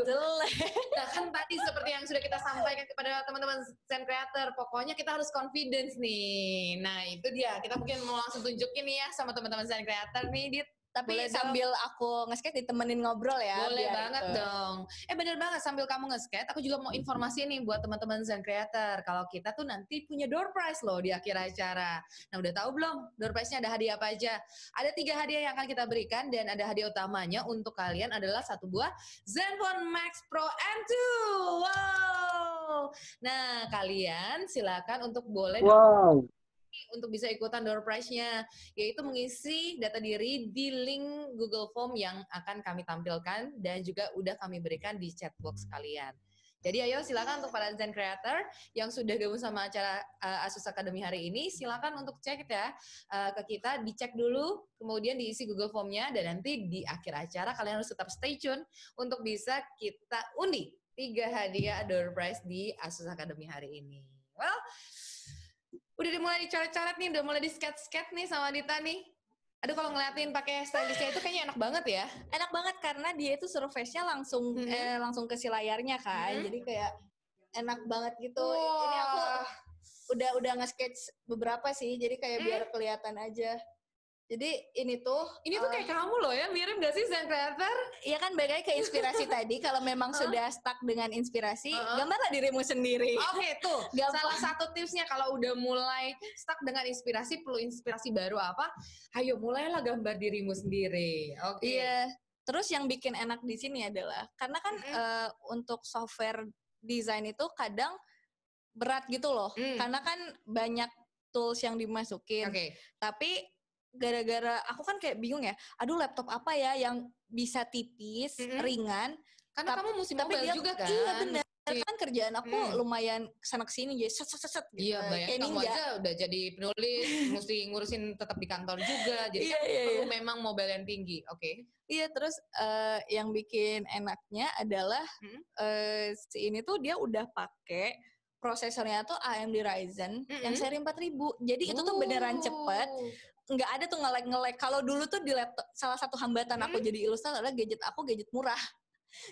jelek. Nah kan tadi seperti yang sudah kita sampaikan kepada teman-teman Zen creator, pokoknya kita harus confidence nih. Nah itu dia, kita mungkin mau langsung tunjukin nih ya sama teman-teman Zen creator nih, Dit. Tapi Boleh dong. sambil aku nge-skate ditemenin ngobrol ya. Boleh biar banget itu. dong. Bener banget, sambil kamu nge-skate, aku juga mau informasi nih buat teman-teman Zen Creator. Kalau kita tuh nanti punya door prize loh di akhir acara. Nah udah tahu belum door prize-nya ada hadiah apa aja? Ada 3 hadiah yang akan kita berikan dan ada hadiah utamanya untuk kalian adalah 1 buah Zenfone Max Pro M2. Wow. Nah kalian silakan untuk boleh untuk bisa ikutan door prize-nya, yaitu mengisi data diri di link Google Form yang akan kami tampilkan dan juga udah kami berikan di chat box kalian. Jadi ayo silakan untuk para Zen Creator yang sudah gabung sama acara Asus Academy hari ini, silakan untuk cek ya ke kita, dicek dulu, kemudian diisi Google Form-nya dan nanti di akhir acara kalian harus tetap stay tune untuk bisa kita undi 3 hadiah door prize di Asus Academy hari ini. Well, udah mulai dicoret-coret nih, udah mulai di-sket nih sama Dita nih. Aduh kalau ngeliatin pakai stylishnya itu kayaknya enak banget ya. Enak banget karena dia itu surface-nya langsung langsung ke si layarnya kan. Jadi kayak enak banget gitu. Wah. Ini aku udah nge-sketch beberapa sih. Jadi kayak biar kelihatan aja. Jadi ini tuh kayak kamu loh ya, mirip gak sih Zen Creator? Iya kan balik lagi ke inspirasi tadi. Kalau memang sudah stuck dengan inspirasi, gambarlah dirimu sendiri. Oke, tuh. Salah satu tipsnya kalau udah mulai stuck dengan inspirasi, perlu inspirasi baru apa? Ayo mulailah gambar dirimu sendiri. Oke. Iya. Terus yang bikin enak di sini adalah karena kan untuk software design itu kadang berat gitu loh. Karena kan banyak tools yang dimasukin. Oke. Tapi gara-gara aku kan kayak bingung ya, aduh laptop apa ya yang bisa tipis, ringan. Karena kamu mesti tapi mobile dia, juga kan? Iya benar. Kan kerjaan aku lumayan kesana kesini jadi set gitu. Iya, bayang kamu aja udah jadi penulis, mesti ngurusin tetap di kantor juga. Jadi kan perlu memang mobile yang tinggi. Oke. Iya, terus yang bikin enaknya adalah si ini tuh dia udah pakai prosesornya tuh AMD Ryzen yang seri 4000. Jadi itu tuh beneran cepet. Nggak ada tuh nge-lag. Kalau dulu tuh di laptop, salah satu hambatan aku jadi ilustrator adalah gadget murah.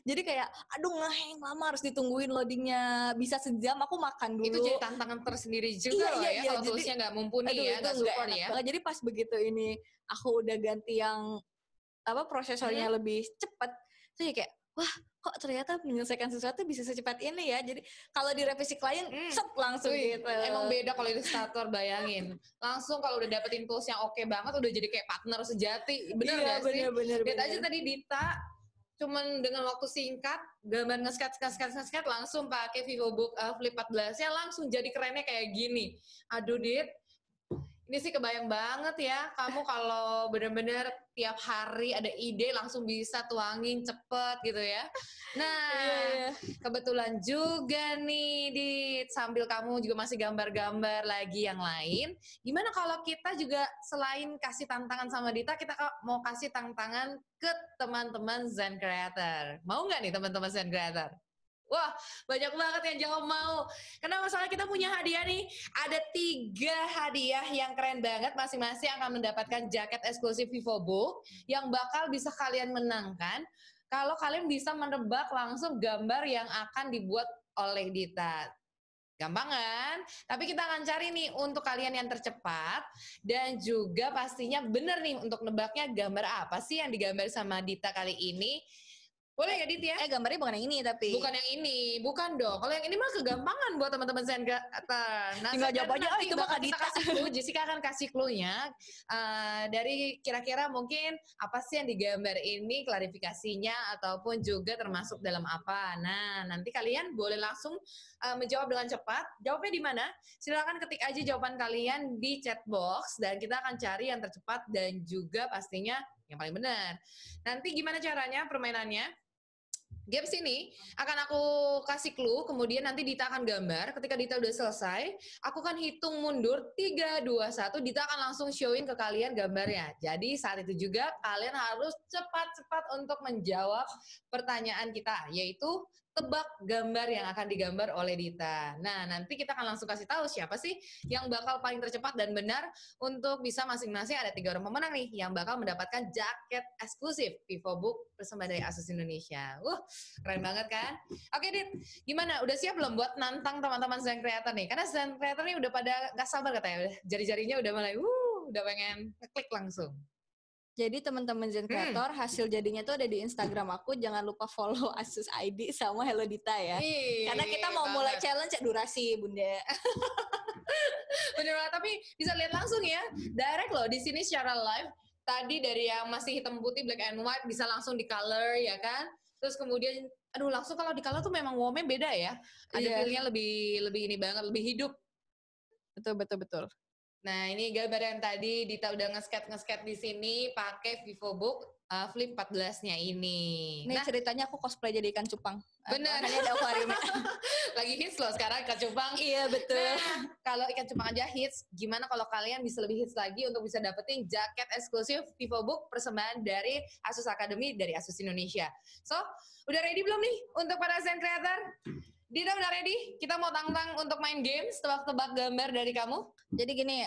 Jadi kayak, aduh ngeheng lama harus ditungguin loadingnya, bisa sejam aku makan dulu. Itu jadi tantangan tersendiri juga loh ya, kalau toolsnya nggak mumpuni ya, nggak support ya. Jadi pas begitu ini aku udah ganti yang prosesornya lebih cepat, tuh ya kayak, wah kok ternyata menyelesaikan sesuatu bisa secepat ini ya. Jadi kalau di revisi klien, langsung gitu. Emang beda kalau ilustrator, bayangin. Langsung kalau udah dapetin tools yang oke banget, udah jadi kayak partner sejati. Bener gak sih? Lihat aja tadi Dita, cuman dengan waktu singkat, gambar nge-sketch langsung pakai VivoBook Flip 14-nya langsung jadi kerennya kayak gini. Aduh Dit, ini sih kebayang banget ya, kamu kalau bener-bener tiap hari ada ide langsung bisa tuangin cepet gitu ya. Nah, kebetulan juga nih Dit, sambil kamu juga masih gambar-gambar lagi yang lain, gimana kalau kita juga selain kasih tantangan sama Dita, kita mau kasih tantangan ke teman-teman Zen Creator. Mau nggak nih teman-teman Zen Creator? Wah, banyak banget yang jawab mau. Karena masalah kita punya hadiah nih. Ada 3 hadiah yang keren banget. Masing-masing akan mendapatkan jaket eksklusif VivoBook yang bakal bisa kalian menangkan kalau kalian bisa menebak langsung gambar yang akan dibuat oleh Dita. Gampang kan? Tapi kita akan cari nih untuk kalian yang tercepat dan juga pastinya bener nih untuk nebaknya gambar apa sih yang digambar sama Dita kali ini. Boleh ya Dit ya? Gambarnya bukan yang ini tapi. Bukan yang ini, bukan dong. Kalau yang ini mah kegampangan buat teman-teman Zen Creator. Nah, tinggal jawab aja, itu mah kita kasih clue. Jessica akan kasih clue-nya dari kira-kira mungkin apa sih yang digambar ini, klarifikasinya ataupun juga termasuk dalam apa. Nah, nanti kalian boleh langsung menjawab dengan cepat. Jawabnya di mana? Silakan ketik aja jawaban kalian di chat box dan kita akan cari yang tercepat dan juga pastinya yang paling benar. Nanti gimana caranya permainannya? Games ini akan aku kasih clue, kemudian nanti Dita akan gambar. Ketika Dita udah selesai, aku akan hitung mundur 3, 2, 1. Dita akan langsung showing ke kalian gambarnya. Jadi saat itu juga kalian harus cepat-cepat untuk menjawab pertanyaan kita, yaitu tebak gambar yang akan digambar oleh Dita. Nah, nanti kita akan langsung kasih tahu siapa sih yang bakal paling tercepat dan benar untuk bisa masing-masing ada 3 orang pemenang nih yang bakal mendapatkan jaket eksklusif VivoBook persembahan dari Asus Indonesia. Keren banget kan? Oke Dit, gimana? Udah siap belum buat nantang teman-teman Zen Creator nih? Karena Zen Creator nih udah pada gak sabar katanya. Jari-jarinya udah mulai, udah pengen ngeklik langsung. Jadi teman-teman Zen Creator, hasil jadinya tuh ada di Instagram aku. Jangan lupa follow Asus ID sama Hello Dita ya. Karena kita mau mulai challenge durasi, Bunda. Bener banget, tapi bisa lihat langsung ya. Direct loh di sini secara live. Tadi dari yang masih hitam putih, black and white, bisa langsung di color ya kan. Terus kemudian, aduh langsung kalau di color tuh memang warmnya beda ya. Ada feel-nya lebih ini banget, lebih hidup. Betul. Nah ini gambar yang tadi Dita udah nge-skate di sini pakai VivoBook Flip 14-nya ini. Ini ceritanya aku cosplay jadi ikan cupang. Benar. Hanya ada akuariumnya. Lagi hits loh sekarang ikan cupang. Iya betul. Nah, kalau ikan cupang aja hits, gimana kalau kalian bisa lebih hits lagi untuk bisa dapetin jaket eksklusif VivoBook persembahan dari Asus Academy dari Asus Indonesia. So, udah ready belum nih untuk para Zen Creator? Dita udah ready? Kita mau tantang untuk main games, tebak-tebak gambar dari kamu. Jadi gini,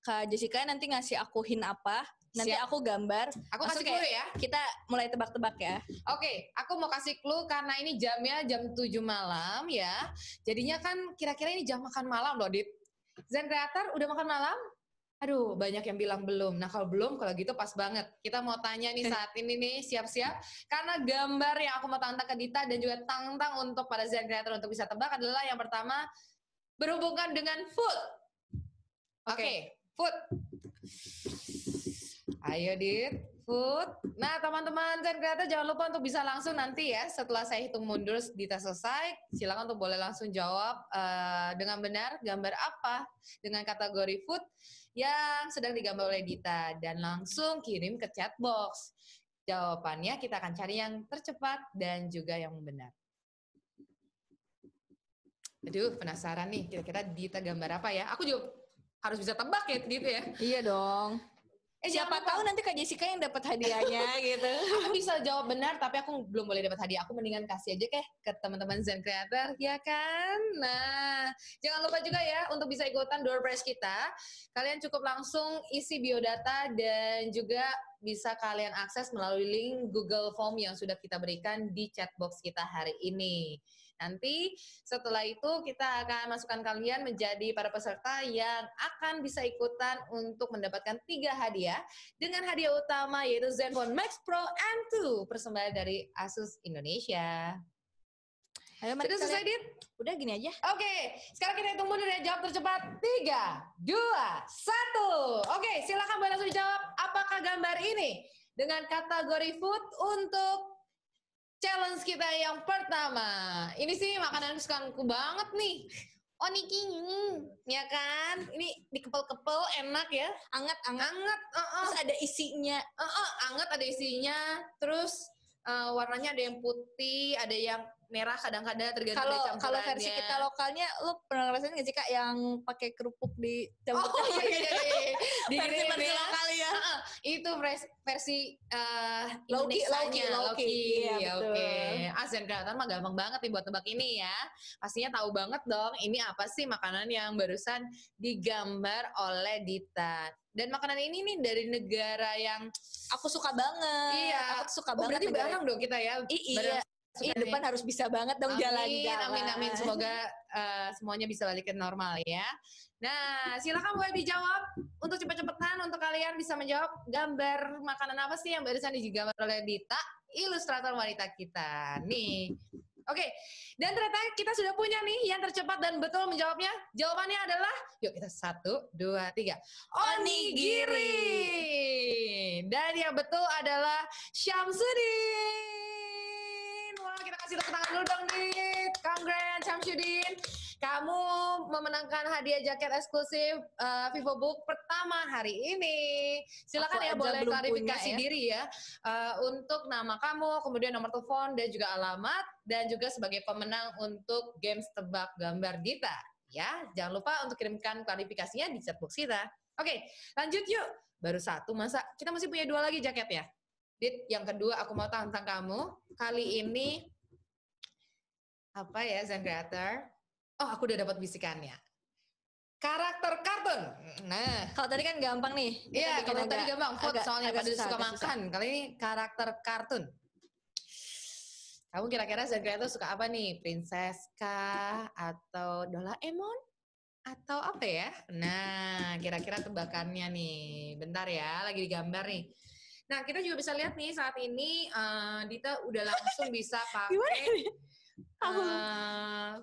Kak Jessica nanti ngasih aku hint apa, nanti aku gambar. Aku kasih clue ya. Kita mulai tebak-tebak ya. Oke, aku mau kasih clue karena ini jamnya jam 7 malam ya. Jadinya kan kira-kira ini jam makan malam loh, Dit. Zen Creator udah makan malam? Aduh, banyak yang bilang belum. Nah, kalau belum, kalau gitu pas banget. Kita mau tanya nih saat ini nih, siap-siap. Karena gambar yang aku mau tantang ke Dita dan juga tantang untuk para Zen Creator untuk bisa tebak adalah yang pertama, berhubungan dengan food. Oke, food. Ayo, Dit. Food. Nah, teman-teman Zen Creator jangan lupa untuk bisa langsung nanti ya, setelah saya hitung mundur Dita selesai, silakan untuk boleh langsung jawab dengan benar gambar apa dengan kategori food yang sedang digambar oleh Dita dan langsung kirim ke chat box. Jawabannya kita akan cari yang tercepat dan juga yang benar. Aduh, penasaran nih kira-kira Dita gambar apa ya? Aku juga harus bisa tebak ya gitu ya. Iya dong. Siapa tahu nanti Kak Jessica yang dapat hadiahnya gitu. Aku bisa jawab benar tapi aku belum boleh dapat hadiah. Aku mendingan kasih aja ke teman-teman Zen Creator ya kan. Nah, jangan lupa juga ya untuk bisa ikutan door prize kita. Kalian cukup langsung isi biodata dan juga bisa kalian akses melalui link Google Form yang sudah kita berikan di chat box kita hari ini. Nanti setelah itu kita akan masukkan kalian menjadi para peserta yang akan bisa ikutan untuk mendapatkan 3 hadiah dengan hadiah utama yaitu Zenfone Max Pro M2 persembahan dari Asus Indonesia. Ayo mari. Sudah selesai, Dit? Udah gini aja. Oke, sekarang kita hitung mundur ya, jawab tercepat. 3, 2, 1. Oke, silakan boleh langsung dijawab. Apakah gambar ini dengan kategori food untuk challenge kita yang pertama? Ini sih makanan kesukaanku banget nih. Oniki, ya kan? Ini dikepel-kepel, enak ya. Anget. Terus ada isinya. Anget ada isinya. Terus warnanya ada yang putih, ada yang merah kadang-kadang tergantung dari campurannya. Kalau versi kita lokalnya, lu pernah ngerasain nggak sih Kak yang pakai kerupuk di campur? Oh iya. Versi lokal ya. Itu versi Loki. Iya, oke. Zen Creator mah gampang banget nih buat tebak ini ya. Pastinya tahu banget dong ini apa sih makanan yang barusan digambar oleh Dita. Dan makanan ini nih dari negara yang aku suka banget. Iya, aku suka banget. Berarti bareng dong kita ya. Iya. Depan harus bisa banget dong jalan-jalan. Amin. Semoga semuanya bisa balik ke normal ya. Nah, silakan boleh dijawab untuk cepet-cepetan untuk kalian bisa menjawab gambar makanan apa sih yang barusan digambar oleh Dita, ilustrator wanita kita. Nih. Oke, dan ternyata kita sudah punya nih yang tercepat dan betul menjawabnya. Jawabannya adalah, yuk kita 1, 2, 3. Onigiri. Dan yang betul adalah Syamsuddin. Wah, kita kasih tepuk tangan dulu dong, Dit. Congrats, Syamsuddin. Kamu memenangkan hadiah jaket eksklusif VivoBook pertama hari ini. Silakan ya boleh klarifikasi diri ya untuk nama kamu, kemudian nomor telepon dan juga alamat dan juga sebagai pemenang untuk games tebak gambar Dita. Ya, jangan lupa untuk kirimkan klarifikasinya di chatbox kita. Oke, lanjut yuk. Baru 1, masa kita masih punya 2 lagi jaket ya? Dit, yang kedua aku mau tantang kamu. Kali ini apa ya, Zen Creator? Oh, aku udah dapat bisikannya. Karakter kartun. Nah, kalau tadi kan gampang nih. Iya, kalau tadi gampang food soalnya pada suka makan. Kali ini karakter kartun. Kamu kira-kira Zen Creator suka apa nih? Princess kah? Atau Doraemon? Atau apa ya? Nah, kira-kira tebakannya nih. Bentar ya, lagi digambar nih. Nah, kita juga bisa lihat nih saat ini Dita udah langsung bisa Gimana pakai nih?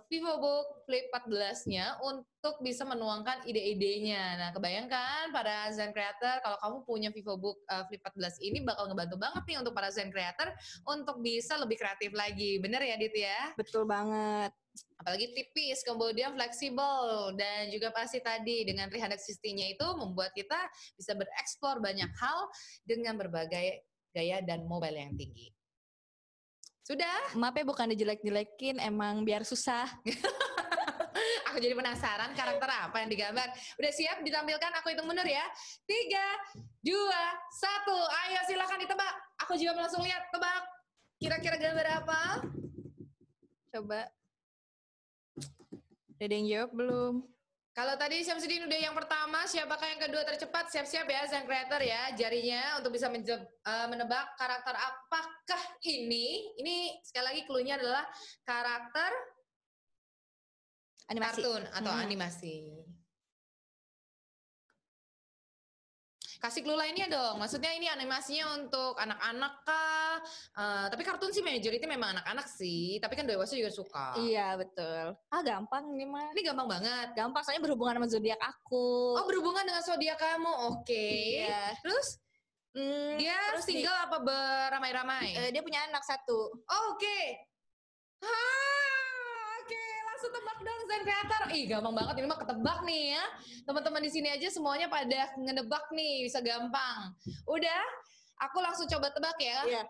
VivoBook Flip 14-nya untuk bisa menuangkan ide-idenya. Nah, kebayangkan para Zen Creator kalau kamu punya VivoBook Flip 14 ini bakal ngebantu banget nih untuk para Zen Creator untuk bisa lebih kreatif lagi. Bener ya, Dit ya? Betul banget. Apalagi tipis, kemudian fleksibel, dan juga pasti tadi dengan 360-nya itu membuat kita bisa bereksplor banyak hal dengan berbagai gaya dan mobile yang tinggi. Sudah? Maaf ya bukan dijelek-jelekin, emang biar susah. Aku jadi penasaran karakter apa yang digambar. Udah siap ditampilkan? Aku hitung mundur ya. 3, 2, 1. Ayo silakan ditebak. Aku juga langsung lihat, tebak. Kira-kira gambar apa? Coba. Udah ada yang jawab belum? Kalau tadi Syamsuddin udah yang pertama, siapakah yang kedua tercepat? Siap-siap ya Zen Creator ya jarinya untuk bisa menebak karakter apakah ini. Ini sekali lagi clue-nya adalah karakter Animasi. kartun atau animasi. Kasih clue lainnya dong. Maksudnya ini animasinya untuk anak-anak kah? Tapi kartun sih majority memang anak-anak sih. Tapi kan dewasa juga suka. Iya betul. Gampang ini mah. Ini gampang banget. Gampang soalnya berhubungan sama zodiak aku. Oh, berhubungan dengan zodiak kamu. Oke. Iya. Terus dia terus single apa beramai-ramai? dia punya anak 1. Oke. Oke, langsung tebak dong Zen Creator. Ih, gampang banget ini mah ketebak nih ya. Teman-teman di sini aja semuanya pada ngedebak nih, bisa gampang. Udah, aku langsung coba tebak ya. Iya.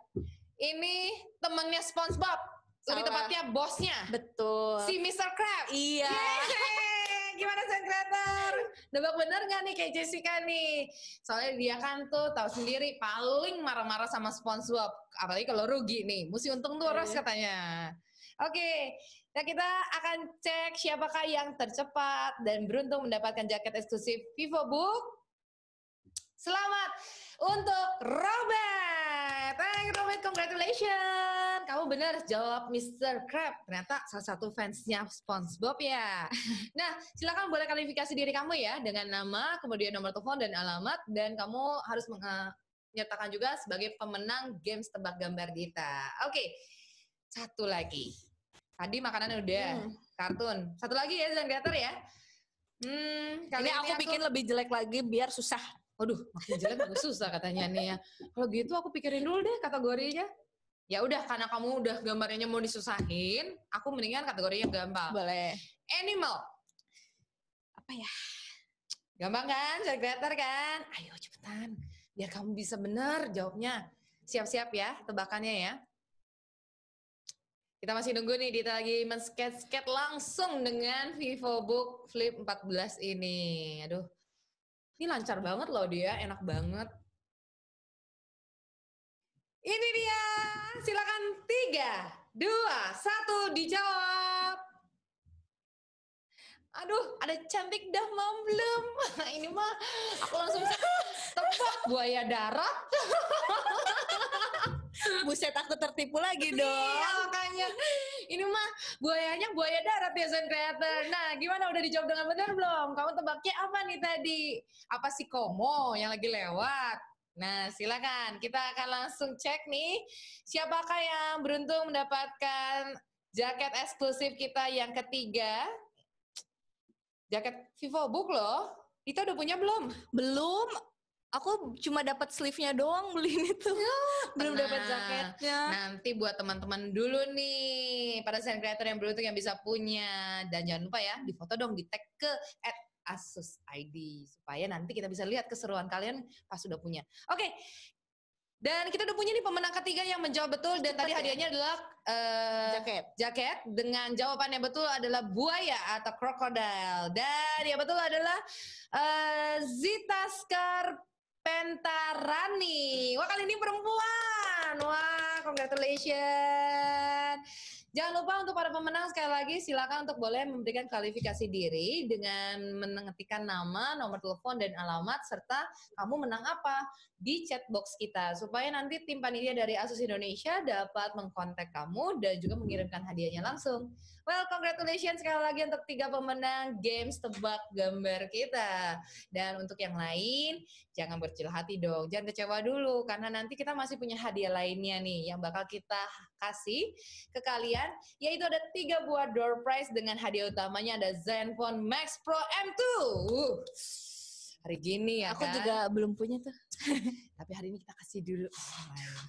Ini temennya SpongeBob. Lebih Salah. tepatnya bosnya. Betul. Si Mr. Krabs. Iya. Yeay, gimana Zen Creator? Nebak bener gak nih kayak Jessica nih? Soalnya dia kan tuh tahu sendiri paling marah-marah sama SpongeBob. Apalagi kalau rugi nih, mesti untung terus katanya. Oke, nah kita akan cek siapakah yang tercepat dan beruntung mendapatkan jaket eksklusif VivoBook. Selamat untuk Robert. Thank you, Robert, congratulations. Kamu benar jawab Mr. Krabs. Ternyata salah satu fansnya SpongeBob ya. Nah, silakan boleh klarifikasi diri kamu ya dengan nama, kemudian nomor telepon dan alamat, dan kamu harus menyertakan juga sebagai pemenang games tebak gambar Dita. Oke, satu lagi. Tadi makanannya udah, kartun. Satu lagi ya, Zen Creator ya. Kali Ini aku bikin lebih jelek lagi biar susah. Waduh, makin jelek makin susah katanya nih ya. Kalau gitu aku pikirin dulu deh kategorinya. Ya udah, karena kamu udah gambarnya mau disusahin, aku mendingan kategorinya gampang. Boleh. Animal. Apa ya? Gampang kan, Zen Creator kan? Ayo cepetan, biar kamu bisa bener jawabnya. Siap-siap ya tebakannya ya. Kita masih nunggu nih, Dita lagi men-skate langsung dengan VivoBook Flip 14 ini. Aduh, ini lancar banget loh dia, enak banget. Ini dia, silakan 3, 2, 1 dijawab. Aduh, ada cantik dah belum? Ini mah aku langsung tebak buaya darat. Buset, aku tertipu lagi dong. Iya, makanya ini mah buayanya buaya darat ya Zen Creator. Nah, gimana udah dijawab dengan benar belum? Kamu tebaknya apa nih tadi? Apa si Komo yang lagi lewat? Nah, silakan. Kita akan langsung cek nih siapakah yang beruntung mendapatkan jaket eksklusif kita yang ketiga. Jaket VivoBook loh. Kita udah punya belum? Belum. Aku cuma dapat sleeve-nya doang beli itu. Belum dapat jaketnya. Nanti buat teman-teman dulu nih, para Zen Creator yang beruntung yang bisa punya. Dan jangan lupa ya, di foto dong, di tag ke @AsusID supaya nanti kita bisa lihat keseruan kalian pas sudah punya. Oke. Dan kita udah punya nih pemenang ketiga yang menjawab betul dan tadi hadiahnya adalah jaket dengan jawaban yang betul adalah buaya atau krokodil. Dan yang betul adalah Zita Skarpentarani. Wah, kali ini perempuan. Wah, congratulations. Jangan lupa untuk para pemenang sekali lagi silakan untuk boleh memberikan klarifikasi diri dengan mengetikkan nama, nomor telepon dan alamat serta kamu menang apa di chat box kita supaya nanti tim panitia dari Asus Indonesia dapat mengkontak kamu dan juga mengirimkan hadiahnya langsung. Well, congratulations sekali lagi untuk 3 pemenang games tebak gambar kita. Dan untuk yang lain, jangan berkecil hati dong, jangan kecewa dulu karena nanti kita masih punya hadiah lainnya nih yang bakal kita kasih ke kalian, yaitu ada 3 buah door prize dengan hadiah utamanya ada Zenfone Max Pro M2. Hari gini ya Aku kan? juga belum punya tuh. Tapi hari ini kita kasih dulu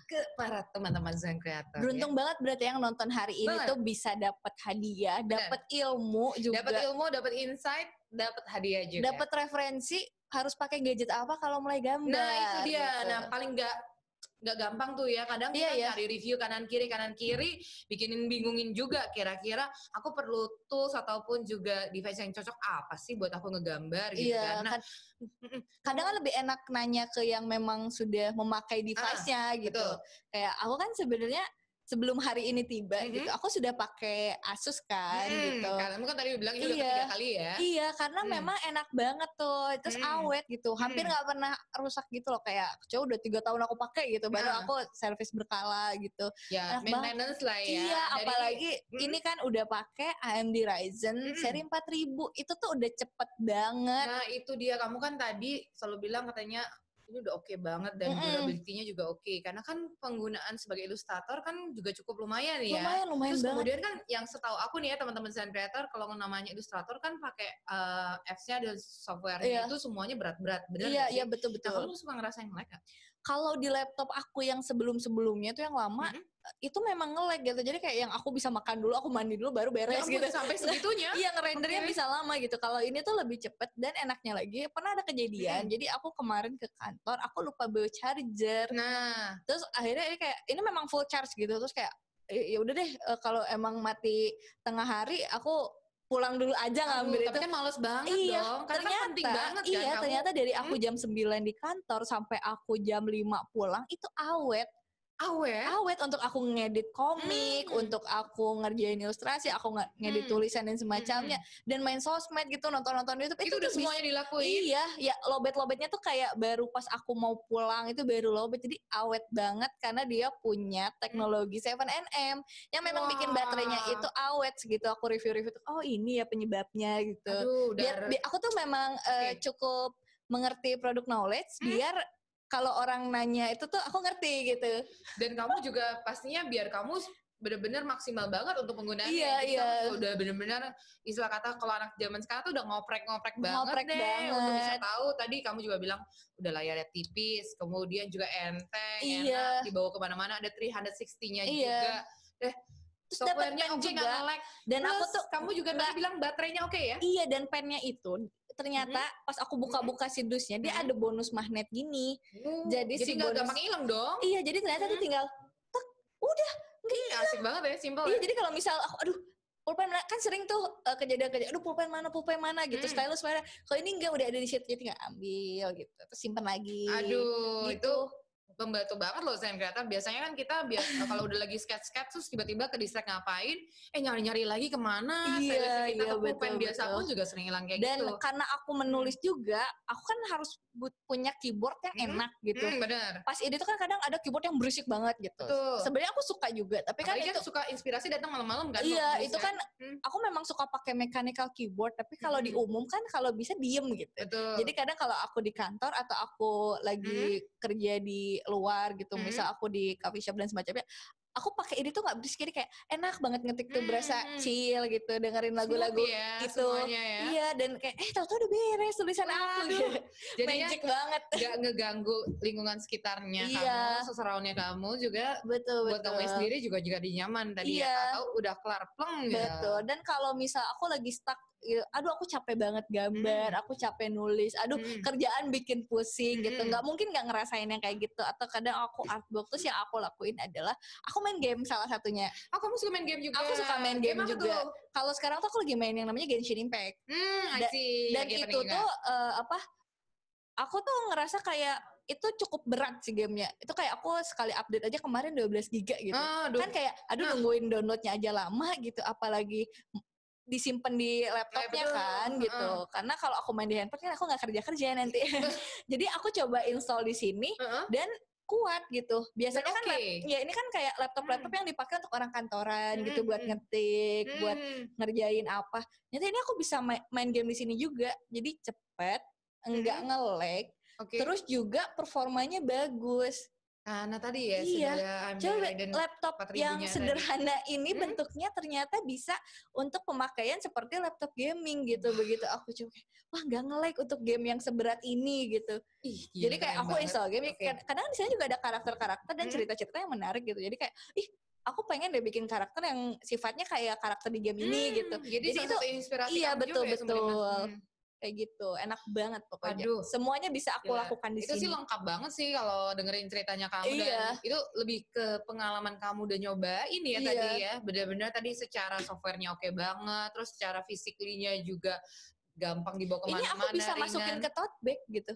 ke para teman-teman Zen Creator. Beruntung banget berarti yang nonton hari ini Banget. tuh bisa dapat hadiah, dapat ilmu juga. Dapat ilmu, dapat insight, dapat hadiah juga. Dapat referensi harus pakai gadget apa kalau mulai gambar. Nah itu dia. gitu. Nah paling nggak gampang tuh ya. Kadang kita Iya. nyari review kanan kiri, bikinin bingungin juga. Kira-kira aku perlu tools ataupun juga device yang cocok apa sih buat aku ngegambar gitu Iya, kan. Nah, kadang kan lebih enak nanya ke yang memang sudah memakai device-nya gitu. betul. Kayak aku kan sebenarnya sebelum hari ini tiba gitu, aku sudah pakai Asus kan gitu. Kamu kan tadi bilang ini udah Iya. ketiga kali ya. Iya, karena memang enak banget tuh, terus awet gitu, hampir nggak pernah rusak gitu loh, kayak coba udah 3 tahun aku pakai gitu, baru Nah. aku servis berkala gitu. Ya, Enak banget. maintenance lah ya. Iya, Dari- apalagi ini kan udah pakai AMD Ryzen seri 4000, itu tuh udah cepet banget. Nah itu dia, kamu kan tadi selalu bilang katanya ini udah oke banget dan durability-nya juga oke. Karena kan penggunaan sebagai ilustrator kan juga cukup lumayan ya. Lumayan Terus banget. kemudian kan yang setahu aku nih ya teman-teman design creator kalau namanya ilustrator kan pakai apps-nya dan software-nya Iya. itu semuanya berat-berat. Bener Iya, nggak sih? iya betul. Nah kamu suka ngerasain lag nggak? Kalau di laptop aku yang sebelum-sebelumnya tuh yang lama, itu memang nge-lag gitu. Jadi kayak yang aku bisa makan dulu, aku mandi dulu baru Ya beres ampun, gitu. sampai segitunya? Iya, ngerendernya Oke. bisa lama gitu. Kalau ini tuh lebih cepet dan enaknya lagi, pernah ada kejadian. Jadi aku kemarin ke kantor, aku lupa bawa charger. Nah, Terus akhirnya ini kayak ini memang full charge gitu. Terus kayak ya udah deh, kalau emang mati tengah hari aku pulang dulu aja ngambil tapi itu. kan males banget Iya, dong. Karena kan penting banget kan iya, kamu. ternyata dari aku jam 9 di kantor sampai aku jam 5 pulang itu awet. Awet. Awet untuk aku ngedit komik, untuk aku ngerjain ilustrasi, aku ngedit tulisan dan semacamnya, dan main sosmed gitu, nonton-nonton YouTube Itu tuh udah semuanya dilakuin. Iya, ya lobet-lobetnya tuh kayak baru pas aku mau pulang itu baru lobet, jadi awet banget karena dia punya teknologi 7nm yang memang bikin baterainya itu awet segitu. Aku review-review tuh, oh ini ya penyebabnya gitu. Aduh, Biar aku tuh memang cukup mengerti produk knowledge biar kalau orang nanya itu tuh aku ngerti gitu. Dan kamu juga pastinya biar kamu benar-benar maksimal banget untuk penggunaannya. Iya, Jadi iya. kamu udah benar-benar istilah kata kalau anak zaman sekarang tuh udah ngoprek-ngoprek banget Ngoprek deh banget. untuk bisa tahu. Tadi kamu juga bilang udah layarnya tipis, kemudian juga enteng, Iya. enak dibawa kemana-mana. Ada 360-nya Iya. juga. Terus dapat Software-nya pen oke juga. nggak nge-lag. Dan Plus, aku tuh kamu juga tadi bilang baterainya oke ya? iya, dan pennya itu ternyata pas aku buka-buka sidusnya dia ada bonus magnet gini. Jadi si nggak bonus- gampang hilang dong. Iya, jadi ternyata tuh tinggal tek, udah. Iya, asik banget ya, simple. Iya, jadi kalau misal aku aduh pulpen mana, kan sering tuh kejadian-kejadian aduh pulpen mana gitu, stylus mana. Kalau ini enggak udah ada di situ, jadi tinggal ambil gitu. Terus simpen lagi. Aduh, gitu. itu membantu banget loh desain kreatif. Biasanya kan kita kalau udah lagi sketch terus tiba-tiba ke distract ngapain, nyari-nyari lagi kemana. Iya, Stylus kita iya, ke pulpen betul, biasa betul. pun juga sering hilang kayak Dan gitu. karena aku menulis juga, aku kan harus punya keyboard yang enak gitu. Bener. Pas ini tuh kan kadang ada keyboard yang berisik banget gitu. Betul. Sebenarnya aku suka juga, tapi kan Apalagi itu kan suka inspirasi datang malam-malam kan. iya, waktu itu nulis kan aku memang suka pakai mechanical keyboard, tapi kalau di Hmm. umum kan kalau bisa diem gitu. Betul. Jadi kadang kalau aku di kantor atau aku lagi kerja di luar gitu, misal aku di coffee shop dan semacamnya, aku pakai ini tuh nggak berisik, jadi kayak enak banget ngetik tuh, berasa chill gitu, dengerin lagu-lagu Smooth ya, itu. semuanya ya. Iya, dan kayak tahu-tahu udah beres tulisan aku. Waduh, jadinya Magic banget. Gak ngeganggu lingkungan sekitarnya Iya. kamu, surround-nya kamu juga. Betul, Buat kamu sendiri juga nyaman tadi Iya. ya. Atau udah kelar pleng gitu. Betul. Dan kalau misal aku lagi stuck, aduh aku capek banget gambar, aku capek nulis, aduh kerjaan bikin pusing gitu. Nggak mungkin nggak ngerasain yang kayak gitu. Atau kadang aku artwork, terus yang aku lakuin adalah aku main game salah satunya. Oh, kamu suka main game juga? Aku suka main game apa juga. tuh? Kalau sekarang tuh aku lagi main yang namanya Genshin Impact. I see. Dan Lagi itu penting juga. tuh aku tuh ngerasa kayak itu cukup berat sih gamenya. Itu kayak aku sekali update aja kemarin 12 giga gitu. Kan kayak nungguin downloadnya aja lama gitu, apalagi disimpan di laptopnya kan gitu. Karena kalau aku main di handphone kan aku nggak kerja nanti. Jadi aku coba install di sini dan kuat gitu. Biasanya kan ya ini kan kayak laptop yang dipakai untuk orang kantoran gitu buat ngetik, buat ngerjain apa. Ternyata ini aku bisa main game di sini juga. Jadi cepet, enggak nge-lag. Terus juga performanya bagus. Nah tadi ya iya. Coba laptop yang sederhana ini bentuknya ternyata bisa untuk pemakaian seperti laptop gaming gitu. Begitu aku coba, wah nggak nge-lag untuk game yang seberat ini gitu. Jadi kayak aku install game, kadang di sana juga ada karakter-karakter dan cerita-cerita yang menarik gitu. Jadi kayak, aku pengen deh bikin karakter yang sifatnya kayak karakter di game ini gitu. Jadi itu inspirasi. Iya betul. Kayak gitu, enak banget pokoknya. Semuanya bisa aku lakukan di sini. Itu sih lengkap banget sih kalau dengerin ceritanya kamu dan itu lebih ke pengalaman kamu udah nyobain ya tadi ya. Benar-benar tadi secara softwarenya oke banget, terus secara fisiklinya juga gampang dibawa kemana-mana. Ini aku bisa masukin ke tote bag gitu.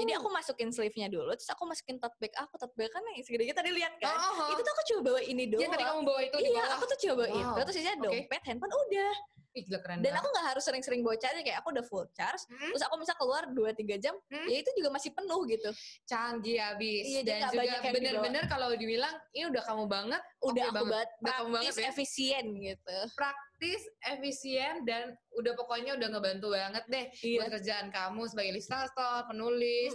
Jadi aku masukin sleeve-nya dulu, terus aku masukin tote bag aku. Tote bag kan yang segede tadi lihat kan. Itu tuh aku coba bawa ini doang. Iya tadi kamu bawa itu di bawah. Iya, aku tuh coba itu. Terus isinya dompet, handphone udah. Dan aku gak harus sering-sering bawa charge, kayak aku udah full charge, terus aku bisa keluar 2-3 jam, ya itu juga masih penuh gitu. Canggih abis. Iya, dan juga bener-bener kalau dibilang, ini udah kamu banget, udah aku banget, praktis, efisien gitu. Praktis, efisien, dan udah pokoknya udah ngebantu banget deh buat kerjaan kamu sebagai ilustrator, penulis,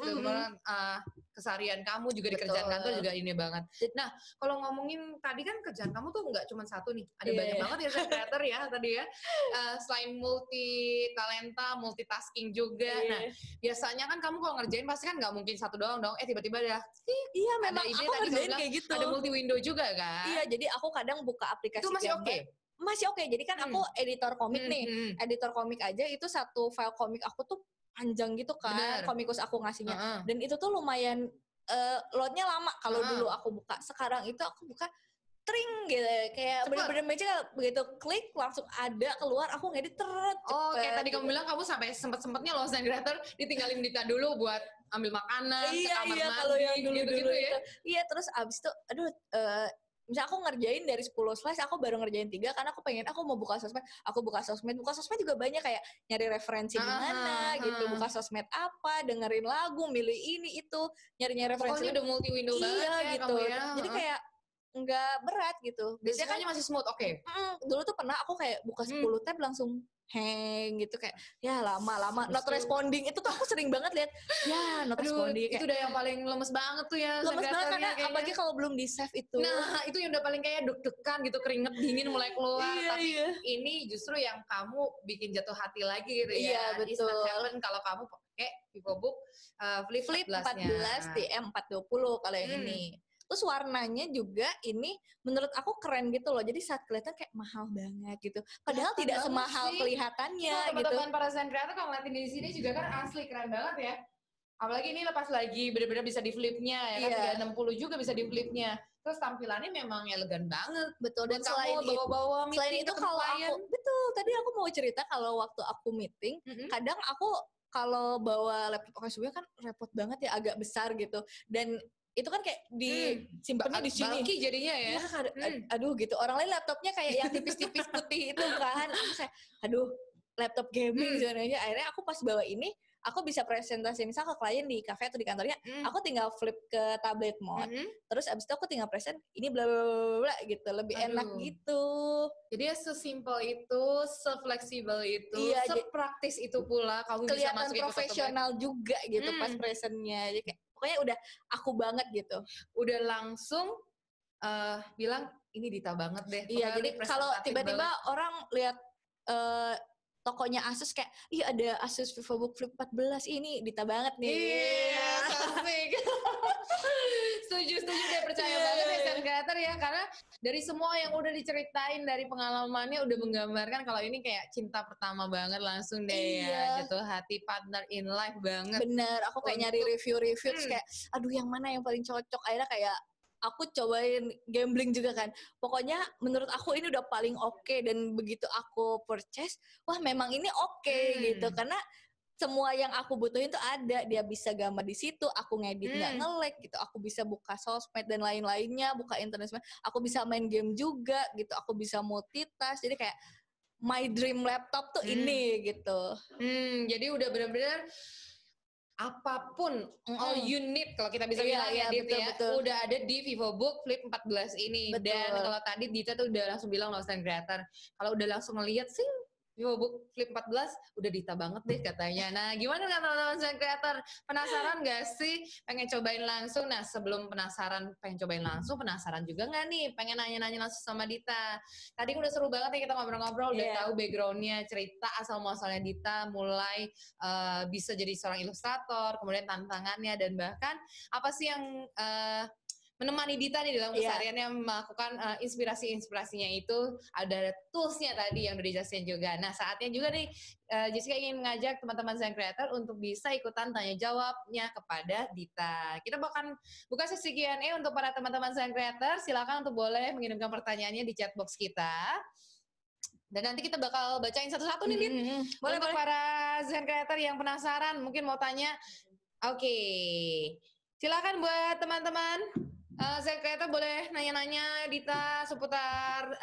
keseharian kamu juga di kerjaan kantor juga ini banget. Nah, kalau ngomongin tadi kan kerjaan kamu tuh nggak cuma satu nih, ada banyak banget ya creator ya tadi ya. Selain multi talenta, multitasking juga. Nah, biasanya kan kamu kalau ngerjain pasti kan nggak mungkin satu doang dong. Tiba-tiba ada. Iya, memang aku ngerjain kayak gitu. Ada multi window juga kan? Iya, jadi aku kadang buka aplikasi. Itu masih oke? Masih oke. Jadi kan aku editor komik nih. Editor komik aja itu satu file komik aku tuh panjang gitu kan. Komikus aku ngasihnya. Dan itu tuh lumayan loadnya lama kalau dulu aku buka. Sekarang itu aku buka tring gitu, kayak bener-bener magic, begitu klik langsung ada keluar, aku ngedit cepet. Kayak tadi kamu bilang kamu sampai sempet-sempetnya loh creator ditinggalin Dita dulu buat ambil makanan, ke kamar mandi, kalau yang dulu-dulu ya. Iya, terus abis itu misalnya aku ngerjain dari 10 slide, aku baru ngerjain 3 karena aku mau buka sosmed. Aku buka sosmed juga banyak kayak nyari referensi di mana gitu, buka sosmed apa, dengerin lagu, milih ini itu, nyari referensi. Pokoknya udah multi window banget ya gitu. Kamu ya. Jadi kayak nggak berat gitu. Biasanya kan masih smooth, oke. Dulu tuh pernah aku kayak buka 10 tab langsung hang gitu, kayak ya lama-lama not responding itu tuh aku sering banget lihat not responding. Itu udah yang paling lemes banget tuh ya. Lemes banget karena apalagi kalau belum di save itu. Nah itu yang udah paling kayak deg-degan gitu, keringet dingin mulai keluar. Tapi ini justru yang kamu bikin jatuh hati lagi gitu ya. Iya betul. Kalau kamu pakai VivoBook Flip 14 DM420 kalau yang ini. Terus warnanya juga ini menurut aku keren gitu loh. Jadi saat kelihatan kayak mahal banget gitu. Padahal tidak semahal kelihatannya gitu. Teman-teman para desain kreator kalau ngeliatin di sini juga kan asli keren banget ya. Apalagi ini lepas lagi benar-benar bisa di flipnya ya kan. 360 juga bisa di flipnya. Terus tampilannya memang elegan banget. Betul. Dan selain bawa-bawa meeting, selain itu kalau aku, betul. Tadi aku mau cerita kalau waktu aku meeting, kadang aku kalau bawa laptop Asus kan repot banget ya, agak besar gitu. Dan itu kan kayak disimpannya di sini. Bulky jadinya ya. Aduh gitu. Orang lain laptopnya kayak yang tipis-tipis putih itu kan. Aku kayak, aduh laptop gaming sebenarnya. Akhirnya aku pas bawa ini, aku bisa presentasi misal ke klien di cafe atau di kantornya, aku tinggal flip ke tablet mode. Terus abis itu aku tinggal present, ini bla bla bla gitu. Lebih enak gitu. Jadi ya sesimpel itu, sefleksibel itu, sepraktis itu pula. Kamu bisa masukin ke profesional juga gitu pas presentnya. Jadi kayak pokoknya udah aku banget gitu. Udah langsung bilang ini Dita banget deh. Iya, jadi kalau tiba-tiba orang lihat tokonya Asus kayak, ih ada Asus VivoBook Flip 14, ini Dita banget nih. Iya, asik. Setuju deh, percaya banget ya desain kreator ya, karena dari semua yang udah diceritain dari pengalamannya udah menggambarkan kalau ini kayak cinta pertama banget langsung deh ya, jatuh hati, partner in life banget. Bener, aku kayak nyari review terus kayak aduh yang mana yang paling cocok, akhirnya kayak aku cobain gambling juga kan. Pokoknya menurut aku ini udah paling oke, dan begitu aku purchase, wah memang ini oke gitu. Karena semua yang aku butuhin tuh ada. Dia bisa gambar di situ, aku ngedit nggak nge-lag gitu, aku bisa buka sosmed dan lain-lainnya, buka internet, aku bisa main game juga gitu, aku bisa multitask. Jadi kayak my dream laptop tuh ini gitu. Jadi udah benar-benar apapun all you need kalau kita bisa bilang ya Dit ya, udah ada di VivoBook Flip 14 ini. Dan kalau tadi Dita tuh udah langsung bilang loh content creator, kalau udah langsung ngeliat sih VivoBook Flip 14 udah Dita banget deh katanya. Nah gimana nggak teman-teman content creator, penasaran gak sih pengen cobain langsung? Nah sebelum penasaran pengen cobain langsung, penasaran juga nggak nih pengen nanya-nanya langsung sama Dita? Tadi udah seru banget ya kita ngobrol-ngobrol, udah tahu backgroundnya, cerita asal muasalnya Dita, mulai bisa jadi seorang ilustrator, kemudian tantangannya, dan bahkan apa sih yang menemani Dita nih dalam kesehariannya melakukan inspirasi-inspirasinya itu. Ada toolsnya tadi yang udah dijelasin juga. Nah saatnya juga nih Jessica ingin mengajak teman-teman Zen Creator untuk bisa ikutan tanya jawabnya kepada Dita. Kita bakal buka sesi Q&A untuk para teman-teman Zen Creator. Silakan untuk boleh mengirimkan pertanyaannya di chat box kita. Dan nanti kita bakal bacain satu-satu nih, Dit. Boleh, untuk para Zen Creator yang penasaran, mungkin mau tanya. Oke. Silakan buat teman-teman Zen Creator boleh nanya-nanya Dita seputar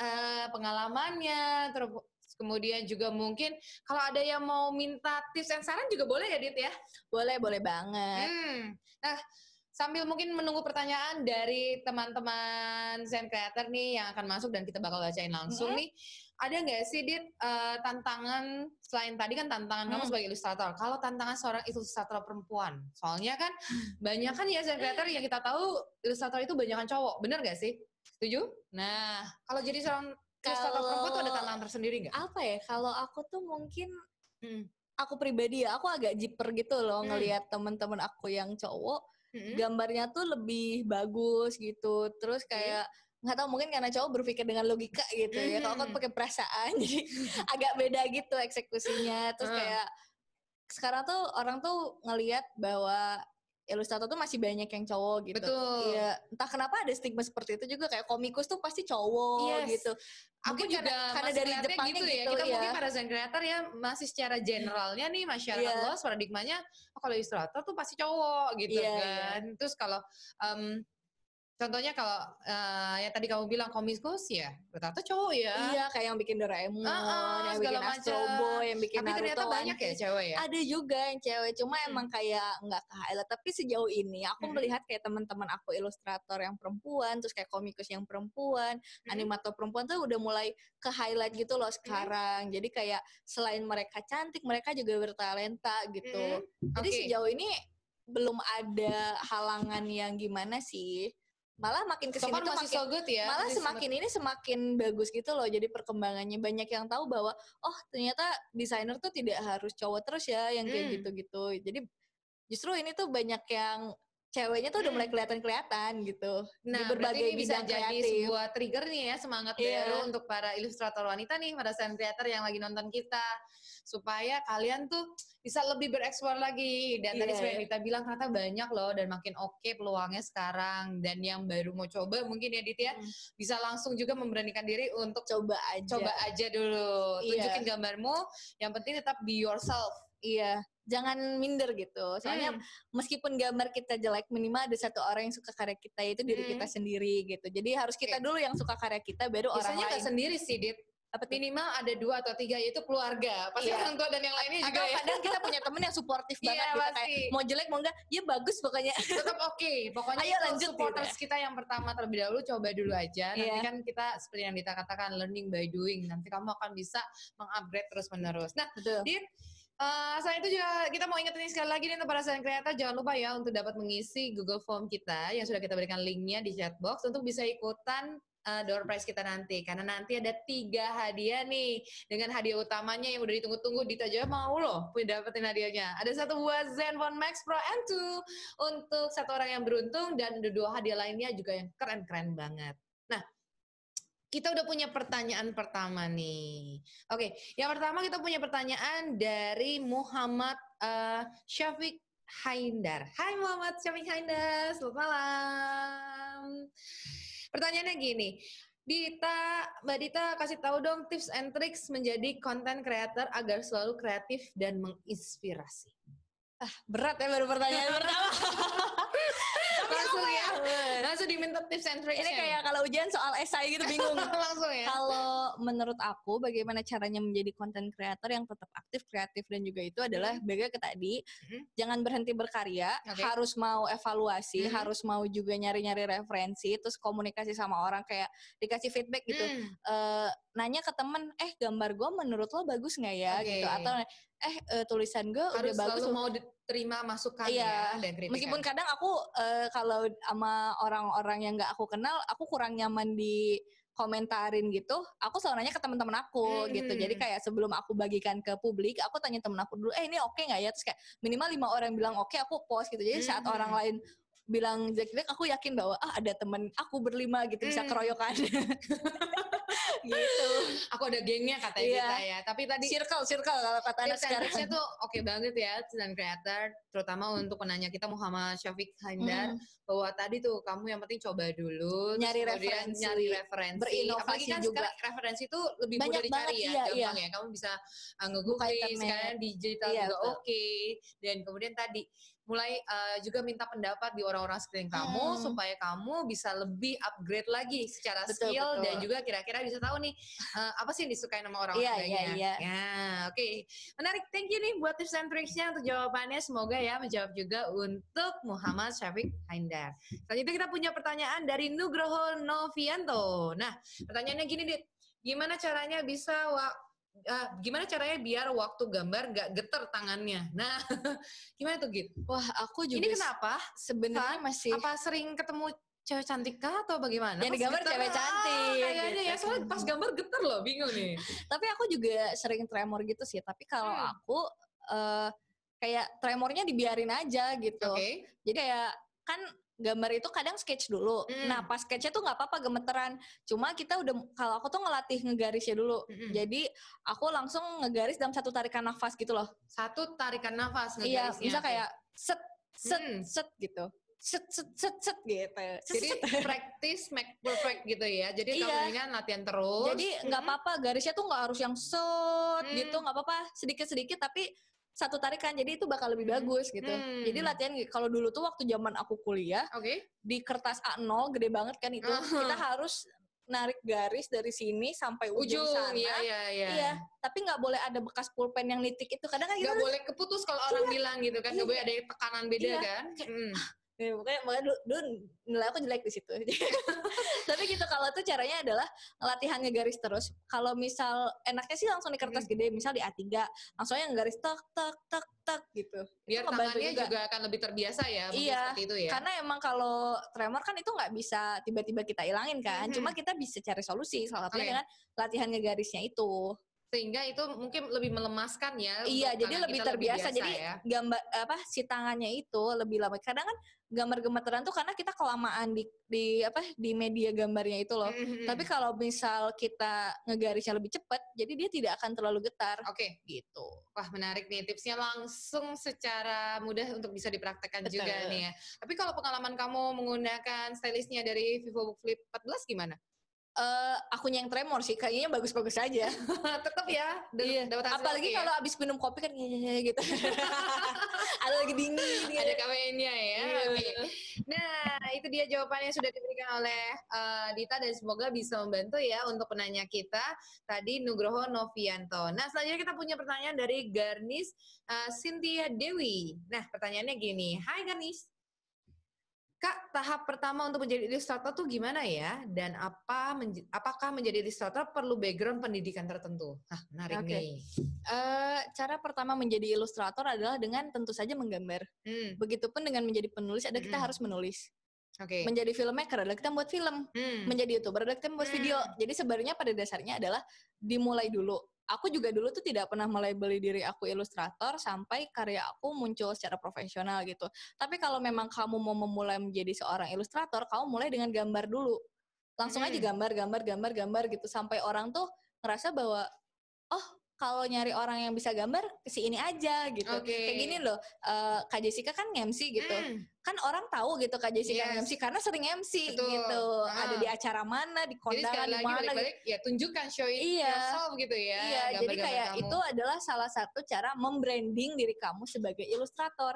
pengalamannya, terus kemudian juga mungkin kalau ada yang mau minta tips dan saran juga boleh ya Dit ya? Boleh banget. Nah, sambil mungkin menunggu pertanyaan dari teman-teman Zen Creator nih yang akan masuk dan kita bakal bacain langsung nih. Ada nggak sih Dit tantangan, selain tadi kan tantangan kamu sebagai ilustrator, kalau tantangan seorang ilustrator perempuan? Soalnya kan banyak kan ya Zen Creator yang kita tahu ilustrator itu banyak kan cowok, bener nggak sih? Setuju? Nah, kalau jadi seorang ilustrator perempuan tuh ada tantangan tersendiri nggak? Apa ya, kalau aku tuh mungkin aku pribadi ya, aku agak jiper gitu loh ngelihat teman-teman aku yang cowok, gambarnya tuh lebih bagus gitu, terus kayak nggak tahu mungkin karena cowok berpikir dengan logika gitu ya, kalau aku pakai perasaan jadi agak beda gitu eksekusinya. Terus kayak sekarang tuh orang tuh ngelihat bahwa ilustrator tuh masih banyak yang cowok gitu. Betul. Iya, entah kenapa ada stigma seperti itu juga, kayak komikus tuh pasti cowok gitu. Mungkin juga karena dari Jepangnya gitu ya. Kita mungkin para Zen Creator ya masih secara generalnya nih masyarakat luas paradigmanya kalau ilustrator tuh pasti cowok gitu kan. Terus kalau contohnya kalau yang tadi kamu bilang komikus ya, rata-rata cowok ya. Iya, kayak yang bikin Doraemon, yang bikin Astro Boy, yang bikin Naruto. Tapi ternyata banyak ya cewek ya? Ada juga yang cewek, cuma emang kayak nggak ke-highlight. Tapi sejauh ini aku melihat kayak teman-teman aku ilustrator yang perempuan, terus kayak komikus yang perempuan, animator perempuan tuh udah mulai ke-highlight gitu loh sekarang. Jadi kayak selain mereka cantik, mereka juga bertalenta gitu. Jadi sejauh ini belum ada halangan yang gimana sih. Malah makin kesini tuh makin so good ya. Malah semakin ini semakin bagus gitu loh. Jadi perkembangannya banyak yang tahu bahwa oh ternyata desainer tuh tidak harus cowok terus ya yang kayak gitu-gitu. Jadi justru ini tuh banyak yang ceweknya tuh udah mulai kelihatan gitu. Nah, di berbagai ini bisa jadi sebuah trigger nih ya, semangat baru untuk para ilustrator wanita nih, para Zen Creator yang lagi nonton kita, supaya kalian tuh bisa lebih bereksplor lagi. Dan tadi seperti Dita bilang ternyata banyak loh dan makin oke peluangnya sekarang. Dan yang baru mau coba mungkin ya Dit ya, bisa langsung juga memberanikan diri untuk coba aja dulu. Tunjukin gambarmu, yang penting tetap be yourself. Iya, jangan minder gitu. Soalnya meskipun gambar kita jelek, minimal ada satu orang yang suka karya kita, yaitu diri kita sendiri gitu. Jadi harus kita dulu yang suka karya kita, baru orang lain. Biasanya nggak sendiri sih, Dit. Minimal ada 2 atau 3, yaitu keluarga. Pasti orang tua dan yang lainnya juga ya. Kadang kita punya temen yang suportif banget gitu. Kayak mau jelek mau enggak, ya bagus pokoknya. Tetap oke. Pokoknya ayo lanjut, supporters gitu. Kita yang pertama terlebih dahulu, coba dulu aja. Nanti kan kita seperti yang Dita katakan, learning by doing. Nanti kamu akan bisa mengupgrade terus menerus. Nah, Dit, selain itu juga kita mau ingetin sekali lagi nih untuk para Zen Creator, jangan lupa ya untuk dapat mengisi Google Form kita yang sudah kita berikan linknya di chat box untuk bisa ikutan door prize kita nanti, karena nanti ada 3 hadiah nih dengan hadiah utamanya yang udah ditunggu-tunggu. Dita aja mau loh punya dapetin hadiahnya. Ada 1 buah Zenfone Max Pro M2 untuk 1 orang yang beruntung, dan ada 2 hadiah lainnya juga yang keren-keren banget. Nah, kita udah punya pertanyaan pertama nih. Oke, yang pertama kita punya pertanyaan dari Muhammad Syafiq Haindar. Hai Muhammad Syafiq Haindar, selamat malam. Pertanyaannya gini, Mbak Dita kasih tahu dong tips and tricks menjadi content creator agar selalu kreatif dan menginspirasi. Berat ya baru pertanyaan pertama. Langsung ya, langsung diminta tips and tricks. Ini kayak kalau ujian soal esai gitu bingung. Langsung ya. Kalau menurut aku bagaimana caranya menjadi content creator yang tetap aktif, kreatif dan juga itu adalah balik ke tadi, jangan berhenti berkarya, harus mau evaluasi, harus mau juga nyari-nyari referensi, terus komunikasi sama orang kayak dikasih feedback gitu. Nanya ke temen, gambar gue menurut lo bagus nggak ya gitu, atau tulisan gue udah bagus. Harus selalu mau diterima masukan ya dan kritikan. Meskipun kadang aku kalau sama orang-orang yang nggak aku kenal, aku kurang nyaman di komentarin gitu, aku selalu nanya ke teman-teman aku gitu. Jadi kayak sebelum aku bagikan ke publik, aku tanya temen aku dulu, ini oke nggak ya? Terus kayak minimal 5 orang bilang oke, aku post gitu. Jadi saat orang lain bilang jelek-jelek, aku yakin bahwa ada temen aku berlima gitu bisa keroyokan. Gitu. Aku ada gengnya katanya kita ya. Tapi tadi circle kalau kata anak sekarang tuh oke banget ya dan creator, terutama untuk penanya kita Muhammad Syafiq Haindar, bahwa tadi tuh kamu yang penting coba dulu nyari referensi, berinovasi apalagi kan juga. Sekarang referensi itu lebih banyak mudah dicari banget, gampang ya. Kamu bisa nge-google sekarang digital juga oke. Dan kemudian tadi mulai juga minta pendapat di orang-orang sekeliling kamu supaya kamu bisa lebih upgrade lagi secara skill dan juga kira-kira bisa tahu nih apa sih yang disukai sama orang-orang banyak. Ya, oke. Menarik, thank you nih buat tips and tricksnya untuk jawabannya. Semoga ya menjawab juga untuk Muhammad Syafiq Haindar. Selanjutnya kita punya pertanyaan dari Nugroho Novianto. Nah, pertanyaannya gini, Dit. Gimana caranya biar waktu gambar nggak geter tangannya? Nah, gimana tuh Git? Wah, aku juga. Ini kenapa? Sebenarnya masih. Apa sering ketemu cewek cantik kah atau bagaimana? Yang digambar cewek cantik. Kayaknya gitu. Ya, soalnya pas gambar geter loh, bingung nih. Tapi aku juga sering tremor gitu sih. Tapi kalau aku kayak tremornya dibiarin aja gitu. Jadi kayak kan gambar itu kadang sketch dulu. Nah pas sketchnya tuh nggak apa-apa gemeteran. Cuma kita udah, kalau aku tuh ngelatih ngegarisnya dulu. Jadi aku langsung ngegaris dalam satu tarikan nafas gitu loh. Satu tarikan nafas ngegarisnya. Iya, bisa kayak set gitu. Set gitu. Jadi practice make perfect gitu ya. Jadi kamu kan latihan terus. Jadi nggak apa-apa garisnya tuh nggak harus yang set gitu, nggak apa-apa sedikit-sedikit tapi satu tarikan, jadi itu bakal lebih bagus gitu. Jadi latihan kalau dulu tuh waktu zaman aku kuliah di kertas A0 gede banget kan itu, kita harus narik garis dari sini sampai ujung sana. Iya. Tapi nggak boleh ada bekas pulpen yang nitik itu. Kadang kan nggak boleh keputus kalau orang bilang gitu kan, nggak boleh ada tekanan beda kan. Makanya dulu nilai aku jelek di situ. Tapi gitu, kalau tuh caranya adalah latihan ngegaris terus. Kalau misal enaknya sih langsung di kertas gede, misal di A3, langsung aja ngegaris tak gitu. Biar tangannya juga akan lebih terbiasa ya. Iya, seperti itu ya. karena emang kalau tremor kan itu nggak bisa tiba-tiba kita ilangin kan. Cuma kita bisa cari solusi, salah satunya dengan latihan ngegarisnya itu. Sehingga itu mungkin lebih melemaskan ya. Iya, jadi lebih terbiasa. Jadi gambar si tangannya itu lebih lama. Kadang kan gambar gemeteran tuh karena kita kelamaan di media gambarnya itu loh. Tapi kalau misal kita ngegarisnya lebih cepat, jadi dia tidak akan terlalu getar. Gitu. Wah, menarik nih tipsnya, langsung secara mudah untuk bisa dipraktekkan juga nih ya. Tapi kalau pengalaman kamu menggunakan stylistnya dari VivoBook Flip 14 gimana? Akunya yang tremor sih, kayaknya bagus-bagus aja. Tetap ya. Apalagi kalau abis minum kopi kan gitu. Ada lagi dingin. Ada kafeinnya ya. Nah, itu dia jawabannya sudah diberikan oleh Dita dan semoga bisa membantu ya untuk penanya kita tadi, Nugroho Novianto. Nah, selanjutnya kita punya pertanyaan dari Garnis Cynthia Dewi. Nah, pertanyaannya gini. Hai Garnis. Kak, tahap pertama untuk menjadi ilustrator tuh gimana ya? Dan apakah menjadi ilustrator perlu background pendidikan tertentu? Menarik nih. Cara pertama menjadi ilustrator adalah dengan tentu saja menggambar. Begitupun dengan menjadi penulis, kita harus menulis. Menjadi filmmaker adalah kita buat film. Menjadi YouTuber adalah kita buat video. Jadi sebenarnya pada dasarnya adalah dimulai dulu. Aku juga dulu tuh tidak pernah melabeli diri aku ilustrator sampai karya aku muncul secara profesional gitu. Tapi kalau memang kamu mau memulai menjadi seorang ilustrator, kamu mulai dengan gambar dulu. Langsung aja gambar gitu. Sampai orang tuh ngerasa bahwa, oh kalau nyari orang yang bisa gambar si ini aja gitu. Kayak gini loh, Kak Jessica kan MC gitu. Kan orang tahu gitu Kak Jessica MC karena sering MC gitu. Ada di acara mana, di kondangan di mana. Balik ya tunjukkan show yourself gitu ya. Iya, jadi kayak kamu. Itu adalah salah satu cara membranding diri kamu sebagai ilustrator.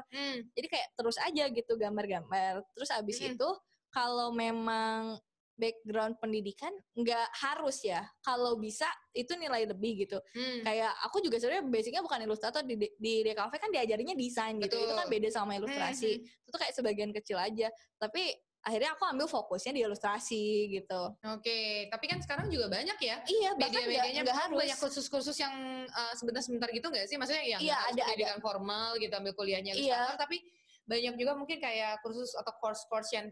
Jadi kayak terus aja gitu gambar-gambar. Terus abis itu kalau memang background pendidikan nggak harus ya, kalau bisa itu nilai lebih gitu. Kayak aku juga sebenarnya basicnya bukan ilustrator, di DKV kan diajarinya desain gitu. Itu kan beda sama ilustrasi. Itu tuh kayak sebagian kecil aja, tapi akhirnya aku ambil fokusnya di ilustrasi gitu. Oke, tapi kan sekarang juga banyak ya. Iya, bahkan media-medianya nggak harus. Banyak kursus-kursus yang sebentar-sebentar gitu nggak sih? Maksudnya yang ada pendidikan formal gitu, ambil kuliahnya ilustrator, tapi banyak juga mungkin kayak kursus atau course yang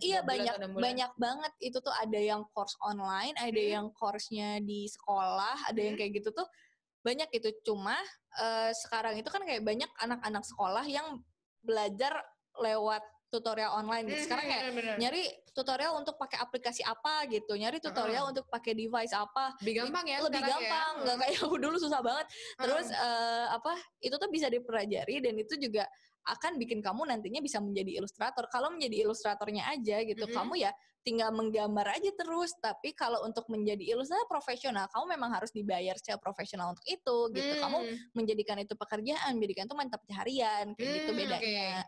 banyak banget. Itu tuh ada yang course online, ada yang course-nya di sekolah, ada yang kayak gitu tuh banyak itu. Cuma sekarang itu kan kayak banyak anak-anak sekolah yang belajar lewat tutorial online gitu. Sekarang kayak nyari tutorial untuk pakai aplikasi apa gitu, nyari tutorial untuk pakai device apa. Lebih gampang ya. Lebih gampang, nggak kayak dulu susah banget. Terus itu tuh bisa dipelajari dan itu juga akan bikin kamu nantinya bisa menjadi ilustrator. Kalau menjadi ilustratornya aja gitu, kamu ya tinggal menggambar aja terus. Tapi kalau untuk menjadi ilustrator profesional, kamu memang harus dibayar secara profesional untuk itu gitu. Kamu menjadikan itu pekerjaan, menjadikan itu mata pencaharian, kayak gitu bedanya.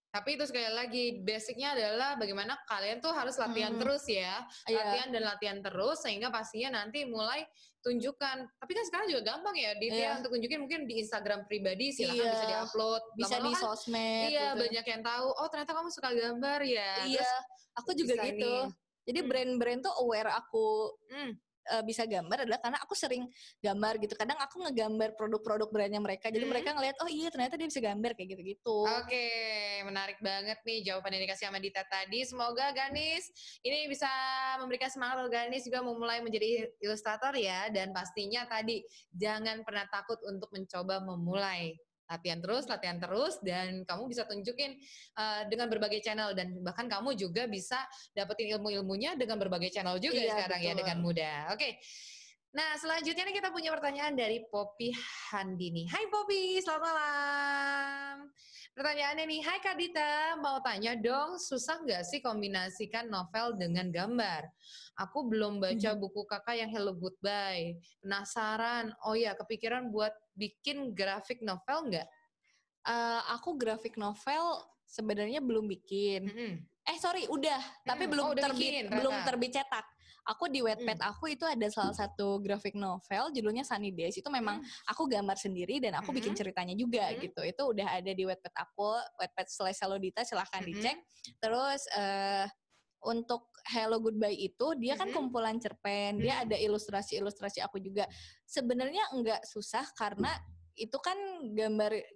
Tapi itu sekali lagi basicnya adalah bagaimana kalian tuh harus latihan terus ya. Latihan dan latihan terus sehingga pastinya nanti mulai tunjukkan. Tapi kan sekarang juga gampang ya Ditya untuk tunjukin, mungkin di Instagram pribadi silahkan bisa diupload. Bisa di sosmed. Iya gitu. Banyak yang tahu, oh ternyata kamu suka gambar ya. Iya, terus aku juga gitu. Jadi brand-brand tuh aware aku bisa gambar adalah karena aku sering gambar gitu. Kadang aku ngegambar produk-produk brandnya mereka. Jadi mereka ngeliat, oh iya ternyata dia bisa gambar kayak gitu-gitu. Oke, menarik banget nih jawaban yang dikasih sama Dita tadi. Semoga Ganis ini bisa memberikan semangat untuk Ganis juga memulai menjadi ilustrator ya. Dan pastinya tadi jangan pernah takut untuk mencoba memulai. Latihan terus, dan kamu bisa tunjukin dengan berbagai channel, dan bahkan kamu juga bisa dapetin ilmu-ilmunya dengan berbagai channel juga sekarang ya dengan mudah. Oke. Nah selanjutnya nih kita punya pertanyaan dari Poppy Handini. Hai Poppy, selamat malam. Pertanyaannya nih, hai Kak Dita, mau tanya dong, susah nggak sih kombinasikan novel dengan gambar? Aku belum baca buku kakak yang Hello Goodbye. Penasaran, oh ya kepikiran buat bikin grafik novel nggak? Aku grafik novel sebenarnya belum bikin. Udah, tapi belum terbit cetak. Aku di Wattpad aku itu ada salah satu grafik novel judulnya Sunny Days. Itu memang aku gambar sendiri dan aku bikin ceritanya juga gitu. Itu udah ada di Wattpad aku, Wattpad/Salodita, silahkan dicek. Terus untuk Hello Goodbye itu dia kan kumpulan cerpen, dia ada ilustrasi aku juga. Sebenarnya enggak susah karena itu kan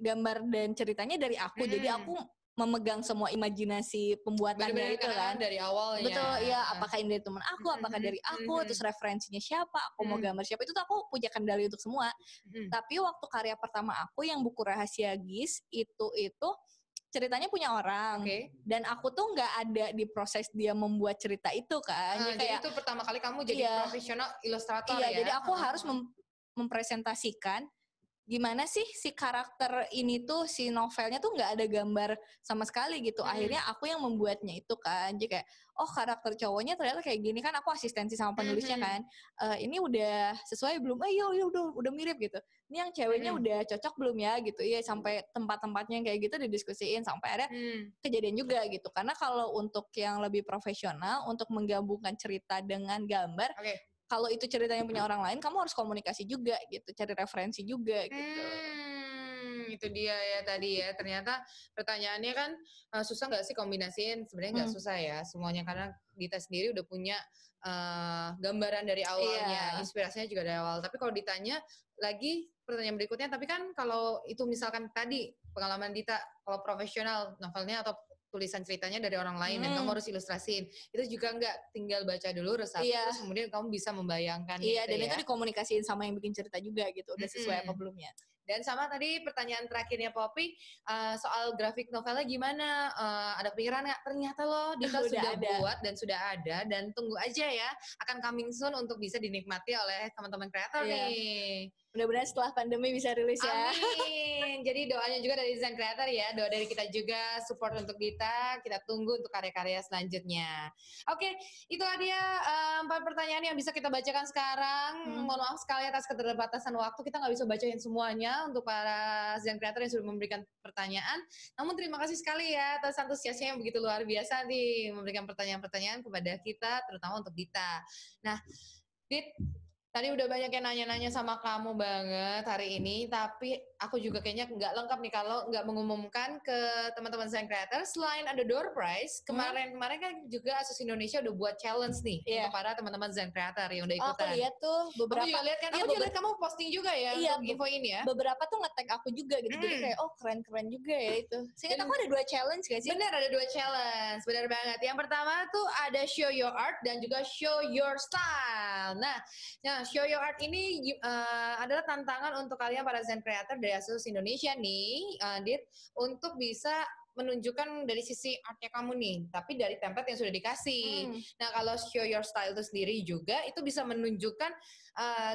gambar dan ceritanya dari aku, jadi aku memegang semua imajinasi pembuatannya itu kan dari awalnya. Betul, ya, apakah ini dari teman aku, apakah dari aku, terus referensinya siapa, aku mau gambar siapa, itu tuh aku punya kendali untuk semua. Tapi waktu karya pertama aku yang buku Rahasia Gis itu ceritanya punya orang, dan aku tuh nggak ada di proses dia membuat cerita itu kan. Jadi itu pertama kali kamu jadi profesional ilustrator ya? Iya, jadi aku harus mempresentasikan gimana sih si karakter ini tuh, si novelnya tuh nggak ada gambar sama sekali gitu. Akhirnya aku yang membuatnya itu kan. Jadi kayak, oh karakter cowoknya ternyata kayak gini kan. Aku asistensi sama penulisnya kan. Ini udah sesuai belum? Iya udah mirip gitu. Ini yang ceweknya udah cocok belum ya gitu. Iya, sampai tempat-tempatnya kayak gitu didiskusiin sampai akhirnya kejadian juga gitu. Karena kalau untuk yang lebih profesional, untuk menggabungkan cerita dengan gambar, kalau itu ceritanya punya orang lain, kamu harus komunikasi juga gitu, cari referensi juga gitu. Itu dia ya tadi ya. Ternyata pertanyaannya kan susah nggak sih kombinasiin? Sebenarnya nggak susah ya semuanya, karena Dita sendiri udah punya gambaran dari awalnya, inspirasinya juga dari awal. Tapi kalau ditanya lagi pertanyaan berikutnya, tapi kan kalau itu misalkan tadi pengalaman Dita, kalau profesional novelnya atau tulisan ceritanya dari orang lain dan kamu harus ilustrasiin, itu juga nggak tinggal baca dulu resapi terus kemudian kamu bisa membayangkan dan itu dikomunikasiin sama yang bikin cerita juga gitu, udah sesuai apa belumnya. Dan sama tadi pertanyaan terakhirnya Poppy, soal grafik novelnya gimana, ada pikiran nggak? Ternyata loh Dita sudah buat dan sudah ada, dan tunggu aja ya, akan coming soon untuk bisa dinikmati oleh teman-teman kreator nih. Mudah-mudahan setelah pandemi bisa rilis ya. Amin. Jadi doanya juga dari Zen Creator ya, doa dari kita juga, support untuk Dita, kita tunggu untuk karya-karya selanjutnya. Oke, itulah dia 4 pertanyaan yang bisa kita bacakan sekarang. Mohon maaf sekali atas keterbatasan waktu, kita nggak bisa bacain semuanya untuk para Zen Creator yang sudah memberikan pertanyaan. Namun terima kasih sekali ya atas antusiasnya yang begitu luar biasa nih, memberikan pertanyaan-pertanyaan kepada kita, terutama untuk Dita. Nah, Dit, tadi udah banyak yang nanya-nanya sama kamu banget hari ini, tapi aku juga kayaknya nggak lengkap nih kalau nggak mengumumkan ke teman-teman Zen Creator. Selain ada door prize, kemarin kan juga Asus Indonesia udah buat challenge nih untuk para teman-teman Zen Creator yang udah ikutan. Aku lihat tuh beberapa. Kamu juga lihat kan? Aku juga lihat kamu posting juga ya untuk info ini ya. Beberapa tuh nge-tag aku juga gitu, jadi kayak keren-keren juga ya itu. Seingat aku ada 2 challenge gak sih? Benar, ada 2 challenge, benar banget. Yang pertama tuh ada show your art dan juga show your style. Nah, show your art ini adalah tantangan untuk kalian para Zen Creator dari Asus Indonesia nih, Dit, untuk bisa menunjukkan dari sisi artnya kamu nih, tapi dari template yang sudah dikasih. Nah, kalau show your style itu sendiri juga, itu bisa menunjukkan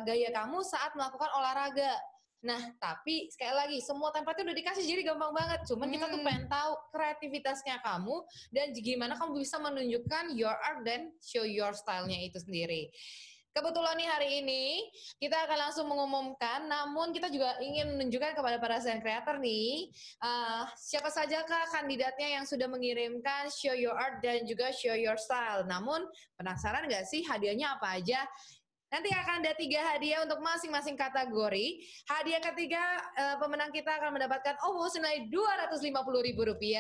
gaya kamu saat melakukan olahraga. Nah, tapi sekali lagi, semua template udah dikasih, jadi gampang banget. Cuman kita tuh pengen tahu kreativitasnya kamu, dan gimana kamu bisa menunjukkan your art dan show your style-nya itu sendiri. Kebetulan nih hari ini kita akan langsung mengumumkan, namun kita juga ingin menunjukkan kepada para Zen Creator nih, siapa sajakah kandidatnya yang sudah mengirimkan show your art dan juga show your style. Namun penasaran nggak sih hadiahnya apa aja? Nanti akan ada 3 hadiah untuk masing-masing kategori. Hadiah ketiga, pemenang kita akan mendapatkan OVO senilai Rp250.000.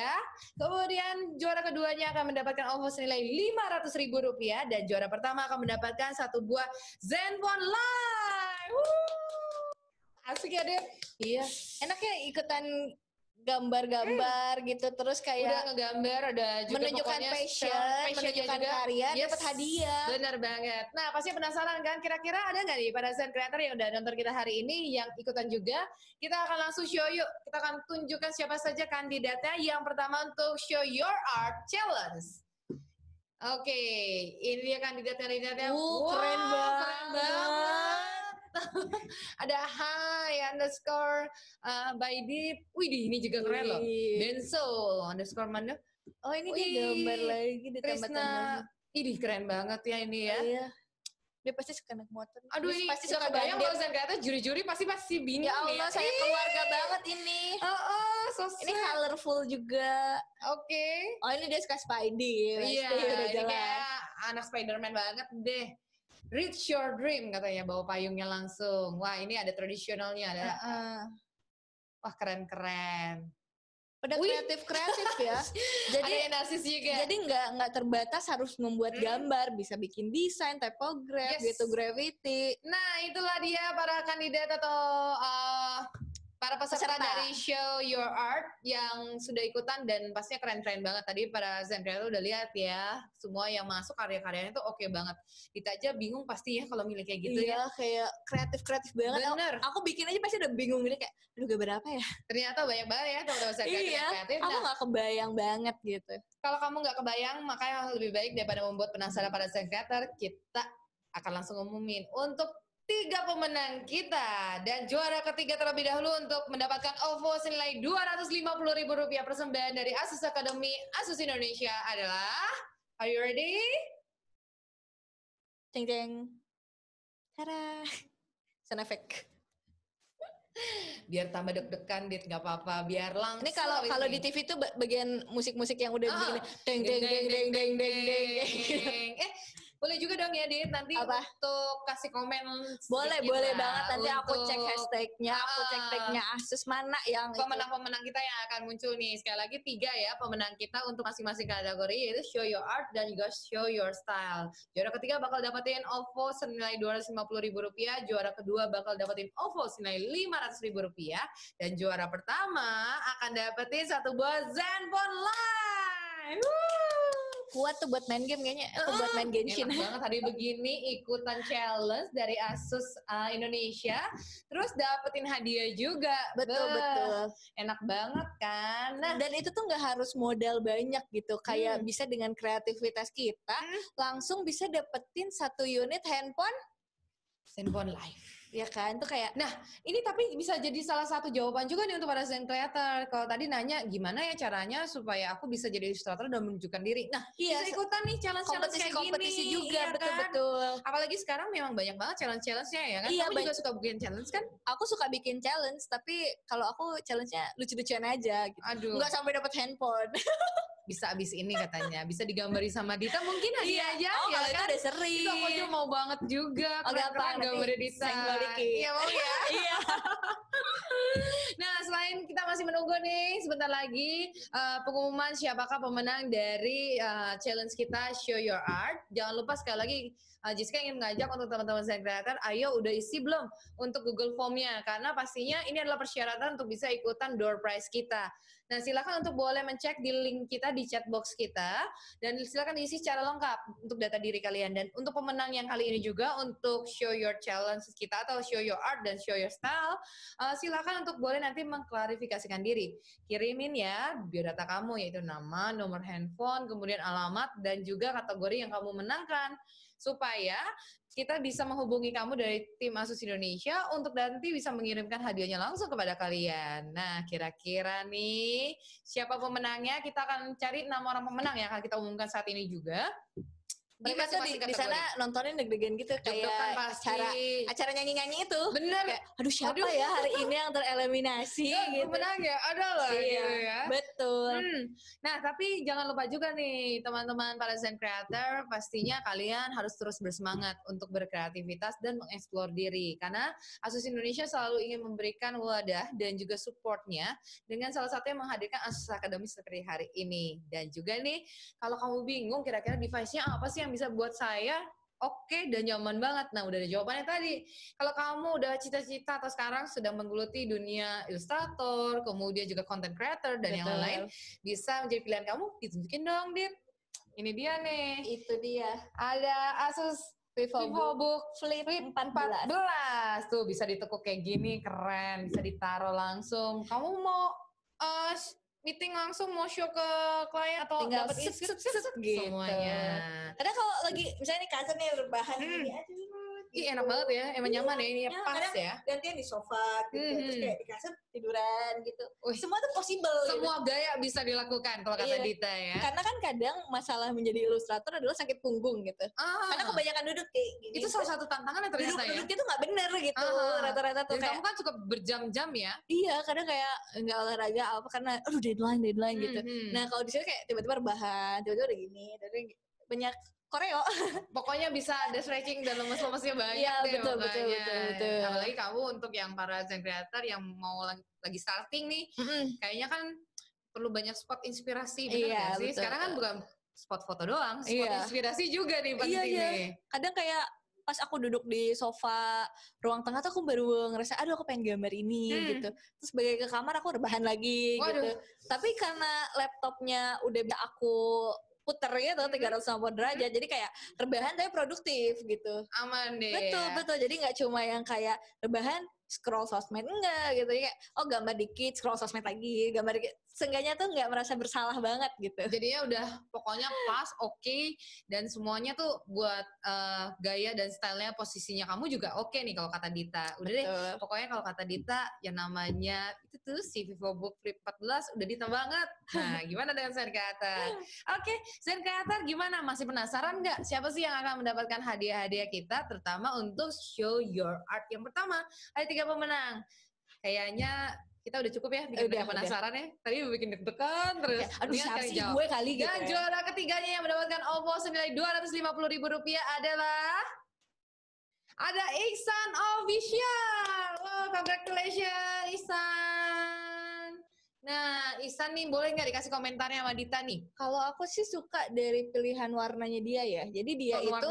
Kemudian juara keduanya akan mendapatkan OVO senilai Rp500.000. Dan juara pertama akan mendapatkan 1 buah Zenfone Live. Asik ya, Dep? Iya. Enak ya ikutan gambar-gambar gitu, terus kayak udah ngegambar, ada juga menunjukkan passion menunjukkan juga, karya, dapat hadiah. Bener banget. Nah, pasti penasaran kan, kira-kira ada nggak nih para Zen Creator yang udah nonton kita hari ini yang ikutan juga? Kita akan langsung show yuk, kita akan tunjukkan siapa saja kandidatnya. Yang pertama untuk Show Your Art Challenge. Oke, ini dia kandidatnya. Keren banget. Keren banget. Ada __ by Deep. Wih, ini juga keren loh. Benso _ Manda. Oh, ini dia gambar lagi di Krisna. Ini keren banget ya ini ya. Iya. Dia pasti suka naik motor. Aduh, ini pasti suka bayang kalau Zen Creator juri-juri pasti bingung. Ya Allah, saya keluarga banget ini. Ini colorful juga. Oke. Oh, ini dia suka Spidey. Iya, ini kayak anak Spider-Man banget deh. Reach your dream katanya, bawa payungnya langsung. Wah, ini ada tradisionalnya, ada. Wah, keren-keren. Udah kreatif ya. Jadi ada narsis juga. Jadi nggak terbatas harus membuat gambar, bisa bikin desain, typograph, gitu, gravity. Nah, itulah dia para kandidat atau para peserta dari Show Your Art yang sudah ikutan, dan pastinya keren-keren banget. Tadi para Zen Creator udah lihat ya, semua yang masuk karya-karyanya itu oke banget. Kita aja bingung pasti ya kalau milih kayak gitu. Iya, kayak kreatif banget. Bener. Aku bikin aja pasti udah bingung milih kayak, aduh gambar apa ya? Ternyata banyak banget ya teman-teman Zen Creator yang kreatif. Aku nggak kebayang banget gitu. Kalau kamu nggak kebayang, makanya lebih baik daripada membuat penasaran pada Zen Creator, kita akan langsung ngumumin untuk 3 pemenang kita. Dan juara ketiga terlebih dahulu untuk mendapatkan OVO senilai Rp250.000 persembahan dari Asus Academy Asus Indonesia adalah, are you ready? Ceng. Tada. Sound effect. Biar tambah deg-degan, Dit, nggak apa-apa. Biar langsung. Ini kalau di TV tuh bagian musik-musik yang udah bikin deng. Boleh juga dong ya, Dit, nanti untuk kasih komen. Boleh banget. Nanti aku cek hashtagnya, aku cek tagnya Asus mana yang pemenang-pemenang kita yang akan muncul nih. Sekali lagi 3 ya pemenang kita untuk masing-masing kategori, yaitu Show Your Art dan juga Show Your Style. Juara ketiga bakal dapetin OVO senilai Rp250.000, juara kedua bakal dapetin OVO senilai Rp500.000, dan juara pertama akan dapetin 1 buah Zenfone Live. Kuat tuh buat main game kayaknya, buat main Genshin. Enak banget hari begini ikutan challenge dari Asus Indonesia, terus dapetin hadiah juga. Betul. Enak banget kan. Nah, dan itu tuh nggak harus modal banyak gitu, kayak bisa dengan kreativitas kita langsung bisa dapetin 1 unit handphone Zenfone Live. ya kan? Tuh kayak Nah, ini tapi bisa jadi salah satu jawaban juga nih untuk para Zen creator. Kalau tadi nanya gimana ya caranya supaya aku bisa jadi ilustrator dan menunjukkan diri. Nah, iya, bisa ikutan nih challenge-challenge kayak kompetisi gini. juga, Iya kan? betul-betul. Apalagi sekarang memang banyak banget challenge-challenge-nya ya kan? Iya, Kamu juga suka bikin challenge kan? aku suka bikin challenge, tapi kalau aku challenge-nya lucu-lucuan aja gitu. Aduh. Nggak sampai dapat handphone. Bisa abis ini katanya. Bisa digambari sama Dita mungkin hadiah aja. Oh, ya kalau itu kan? udah sering. Itu aku juga mau banget juga. Oh, gampang, nanti gambar Dita. senggol dikit. Iya mau ya? Iya. Nah, selain kita masih menunggu nih, sebentar lagi pengumuman siapakah pemenang dari challenge kita Show Your Art. Jangan lupa sekali lagi, Jessica ingin mengajak untuk teman-teman Zen Creator, ayo udah isi belum untuk Google Form-nya? Karena pastinya ini adalah persyaratan untuk bisa ikutan door prize kita. Nah, silakan untuk boleh mencek di link kita di chat box kita dan silakan diisi secara lengkap untuk data diri kalian. Dan untuk pemenang yang kali ini juga untuk show your challenge kita atau show your art dan show your style, silakan untuk boleh nanti mengklarifikasikan diri. Kirimin ya biodata kamu yaitu nama, nomor handphone, kemudian alamat dan juga kategori yang kamu menangkan supaya kita bisa menghubungi kamu dari tim Asus Indonesia untuk nanti bisa mengirimkan hadiahnya langsung kepada kalian. Nah, kira-kira nih siapa pemenangnya? Kita akan cari 6 orang pemenang yang akan kita umumkan saat ini juga. Mereka tuh di sana nontonin deg-degan gitu kayak acara nyanyi-nyanyi itu. Bener. Kayak, aduh siapa ya hari ini yang tereliminasi gitu. Pemenang ya, ada lah iya, gitu ya. Betul. Nah, tapi jangan lupa juga nih teman-teman para Zen Creator, pastinya kalian harus terus bersemangat untuk berkreativitas dan mengeksplor diri. Karena Asus Indonesia selalu ingin memberikan wadah dan juga supportnya dengan salah satunya menghadirkan Asus Academy seperti hari ini. Dan juga nih, kalau kamu bingung kira-kira device-nya apa sih yang bisa buat saya oke dan nyaman banget. Nah, udah ada jawabannya tadi. Kalau kamu udah cita-cita atau sekarang sedang menggeluti dunia ilustrator, kemudian juga content creator dan yang lain, bisa menjadi pilihan kamu, ditunjukin dong, Dit. Ini dia nih. Itu dia. Ada Asus VivoBook Flip 14. Tuh bisa ditekuk kayak gini, keren. Bisa ditaruh langsung. Kamu mau meeting langsung mau show ke klien atau tinggal dapat gitu semuanya. Kadang kalau lagi misalnya nih cousin nih rebahan gini aduh. Ih, enak banget ya, emang nyaman ya ini ya, pas ya. Gantian di sofa gitu, terus kayak di kasur tiduran gitu. Semua tuh possible. Semua gitu. Gaya bisa dilakukan kalau kata Dita ya. Karena kan kadang masalah menjadi ilustrator adalah sakit punggung gitu. Karena kebanyakan duduk kayak gini. Itu salah satu tantangan ya ternyata ya. Duduknya tuh nggak bener gitu. Rata-rata tuh kayak. Kamu kan suka berjam-jam ya. Iya, kadang kayak nggak olahraga apa karena aduh deadline gitu. Nah kalau di sini kayak tiba-tiba rebahan, tiba-tiba udah gini, banyak koreo. Pokoknya bisa ada stretching dan lemes-lemesnya banyak deh betul. Apalagi kamu untuk yang para Zen creator yang mau lagi starting nih, kayaknya kan perlu banyak spot inspirasi, bener gak sih? Betul. Sekarang kan bukan spot foto doang, spot inspirasi juga nih penting nih. Kadang kayak pas aku duduk di sofa ruang tengah tuh aku baru ngerasa aduh aku pengen gambar ini gitu. Terus balik ke kamar aku rebahan lagi gitu. Tapi karena laptopnya udah bisa aku puter gitu 360 derajat jadi kayak rebahan tapi produktif gitu. Aman deh. Betul. Jadi nggak cuma yang kayak rebahan scroll sosmed enggak gitu kayak gambar dikit scroll sosmed lagi gambar dikit seenggaknya tuh nggak merasa bersalah banget gitu. Jadinya udah pokoknya pas oke, dan semuanya tuh buat gaya dan stylenya posisinya kamu juga oke nih kalau kata Dita. Udah deh pokoknya kalau kata Dita yang namanya itu tuh si VivoBook Flip 14 udah Dita banget. Nah gimana dengan Zen Creator? Oke, Zen Creator gimana? Masih penasaran nggak siapa sih yang akan mendapatkan hadiah-hadiah kita terutama untuk Show Your Art yang pertama? Ada 3 pemenang. Kayaknya kita udah cukup ya bikin mereka penasaran ya. Tadi bikin deg-degan terus. Aduh siapa sih gue kali gitu. Dan juara ketiganya yang mendapatkan OVO senilai Rp250.000 adalah ada Ihsan Official. Oh, congratulations Ihsan. Nah, Ihsan nih boleh nggak dikasih komentarnya sama Dita nih? Kalau aku sih suka dari pilihan warnanya dia ya. Jadi dia itu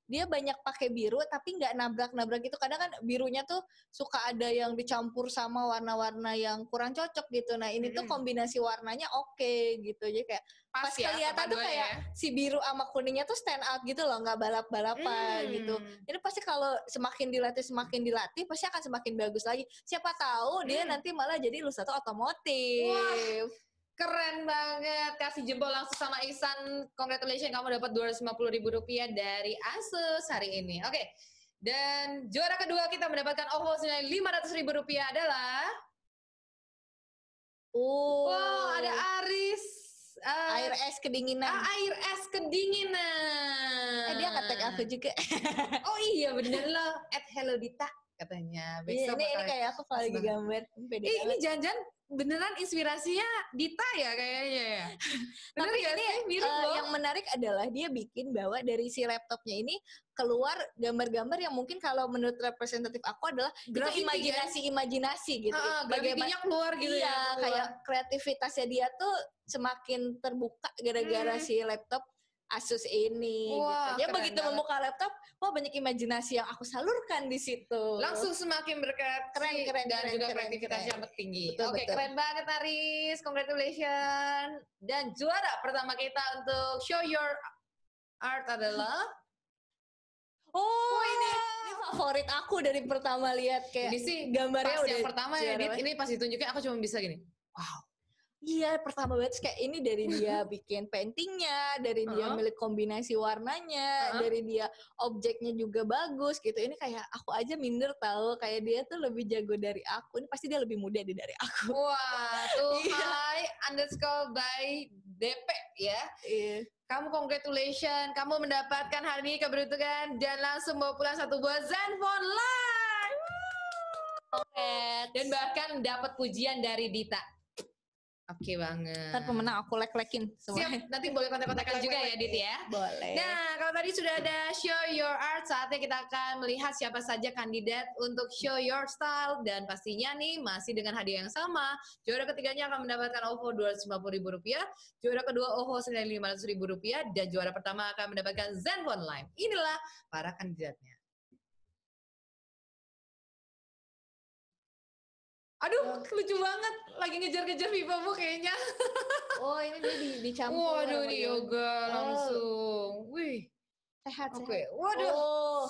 dia banyak pakai biru tapi nggak nabrak-nabrak gitu. Kadang kan birunya tuh suka ada yang dicampur sama warna-warna yang kurang cocok gitu. Nah ini tuh kombinasi warnanya oke gitu. Jadi kayak pas kelihatan tuh kayak si biru sama kuningnya tuh stand out gitu loh, nggak balap-balapan gitu. Jadi pasti kalau semakin dilatih pasti akan semakin bagus lagi. Siapa tahu dia nanti malah jadi ilustrator otomotif. Wah. Keren banget, kasih jempol langsung sama Ihsan. Congratulations, kamu dapat Rp250.000 dari Asus hari ini. Oke, Dan juara kedua kita mendapatkan OVO senilai Rp500.000 adalah wow, ada Aris. Air es kedinginan. Air es kedinginan. Dia nge-tag aku juga. Oh iya bener loh. @hellodita katanya. Iya, ini kayak aku kalau lagi gambar. Ini jangan-jangan beneran inspirasinya Dita ya kayaknya ya. Bener Tapi gak ini sih? Mirip loh. yang menarik adalah dia bikin bahwa dari si laptopnya ini keluar gambar-gambar yang mungkin kalau menurut representatif aku adalah Graffiti, itu imajinasi gitu. Grafitinya keluar gitu iya, ya. kayak kreativitasnya dia tuh semakin terbuka gara-gara si laptop Asus ini. Wah, gitu. Dia keren begitu banget. membuka laptop, wah banyak imajinasi yang aku salurkan di situ. Langsung semakin berkreasi dan juga kreativitasnya tinggi. Betul, Oke, betul. keren banget Aris. Congratulations. Dan juara pertama kita untuk show your art adalah ini favorit aku dari pertama lihat kayak ini sih gambarnya pas udah yang pertama ya, juara Dit, banget. ini pas ditunjukin aku cuma bisa gini. Wow. Iya, pertama banget kayak ini dari dia bikin paintingnya, dari dia milik kombinasi warnanya, dari dia objeknya juga bagus gitu. Ini kayak aku aja minder tahu kayak dia tuh lebih jago dari aku. Ini pasti dia lebih muda dari aku. Wah, tuh _by DP ya. Iya. Kamu congratulations, kamu mendapatkan hari ini keberuntungan dan langsung bawa pulang satu buah Zenfone Live. Dan bahkan dapat pujian dari Dita. Oke banget. Ntar pemenang aku lek-lekin semua. Siap, nanti boleh kontak-kontakan juga ya Dit ya. Boleh. Nah, kalau tadi sudah ada show your art, saatnya kita akan melihat siapa saja kandidat untuk show your style. Dan pastinya nih masih dengan hadiah yang sama. Juara ketiganya akan mendapatkan OVO Rp250.000, juara kedua OVO senilai Rp500.000, dan juara pertama akan mendapatkan Zenfone Live. Inilah para kandidatnya. Aduh, lucu banget. Lagi ngejar-ngejar Vivamu kayaknya. Oh, ini dia dicampur. Waduh, ini yoga langsung. Wih. Sehat. Oke, waduh.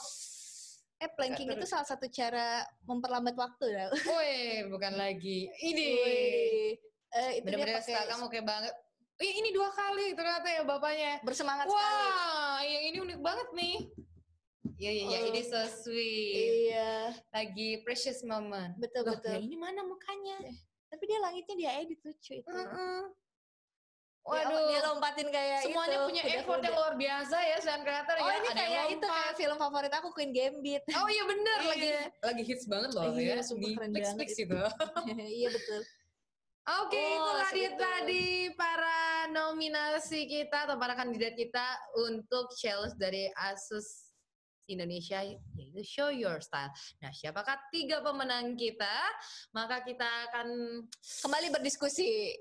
Planking itu salah satu cara memperlambat waktu ya. Wih, bukan lagi. Ini. Itu Bener-bener dia pakai style kamu kayak banget. Ini 2 kali ternyata ya bapaknya. bersemangat sekali. Wah, yang ini unik banget nih. Iya, ini so sweet. Iya. Lagi precious moment. Betul. Yang ini mana mukanya? Tapi dia langitnya dia edit lucu itu. Waduh. Dia lompatin kayak semuanya itu. punya effort yang luar biasa ya Desain Creator ya. Ini Ada kayak yang itu kayak film favorit aku Queen Gambit. Oh iya bener, lagi hits banget loh ya. Sumpah keren Di banget Netflix itu. Iya betul. Oke, itulah dia segitu. tadi para nominasi kita atau para kandidat kita untuk challenge dari Asus Indonesia, yaitu Show Your Style. Nah, siapakah 3 pemenang kita? Maka kita akan Kembali berdiskusi.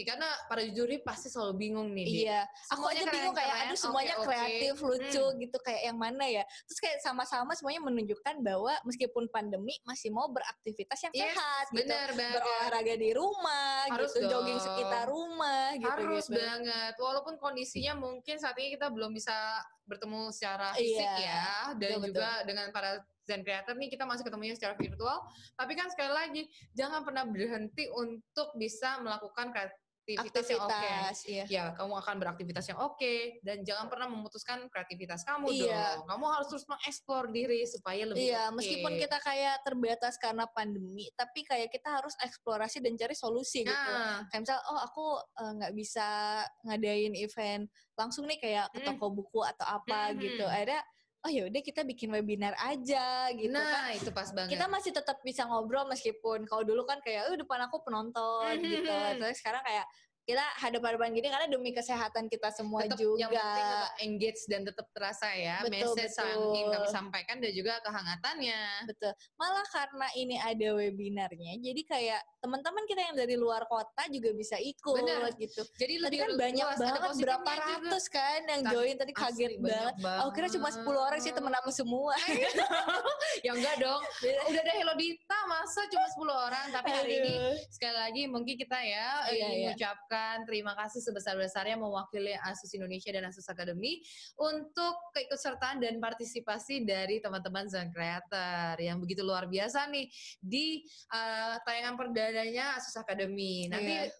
karena para juri pasti selalu bingung nih. Dit. Iya, aku Semuanya aja bingung kayak keren-keren, aduh semuanya oke. kreatif, lucu gitu kayak yang mana ya. Terus kayak sama-sama semuanya menunjukkan bahwa meskipun pandemi masih mau beraktivitas yang Yes, sehat gitu. bener banget. Berolahraga di rumah Harus gitu, dong. jogging sekitar rumah gitu. Harus banget. Walaupun kondisinya mungkin saat ini kita belum bisa bertemu secara fisik Iya, ya. Dan betul, juga dengan para Zen Creator nih kita masih ketemunya secara virtual. Tapi kan sekali lagi jangan pernah berhenti untuk bisa melakukan kreativitas yang oke. Iya. Ya, kamu akan beraktivitas yang oke. Dan jangan pernah memutuskan kreativitas kamu Iya. dong. Kamu harus terus mengeksplor diri supaya lebih Iya, oke. meskipun kita kayak terbatas karena pandemi, tapi kayak kita harus eksplorasi dan cari solusi gitu. Nah, Kayak misal, aku nggak bisa ngadain event langsung nih kayak ke toko buku atau apa gitu. Akhirnya, ya udah kita bikin webinar aja gitu kan. nah itu pas banget. Kita masih tetap bisa ngobrol meskipun kalau dulu kan kayak, depan aku penonton gitu. Terus sekarang kayak kita hadap-hadapan gini karena demi kesehatan kita semua tetap juga. yang penting tetap engage dan tetap terasa ya Betul, message yang betul. ingin kami sampaikan dan juga kehangatannya. Betul. Malah karena ini ada webinarnya, jadi kayak teman-teman kita yang dari luar kota juga bisa ikut Bener. gitu. Jadi Tadi lebih kan banyak luas, ada banget, positifnya berapa juga. ratus kan yang Tadi join tadi asli, kaget banyak banget. Aku kira cuma 10 orang sih temen aku semua. Ya enggak dong. Udah ada Hello Dita masa cuma 10 orang. Tapi hari ini Aduh. sekali lagi mungkin kita ya Iya, ingin iya. mengucapkan terima kasih sebesar-besarnya mewakili Asus Indonesia dan Asus Academy untuk keikutsertaan dan partisipasi dari teman-teman Zen Creator yang begitu luar biasa nih di tayangan perdananya Asus Academy. Nanti Iya.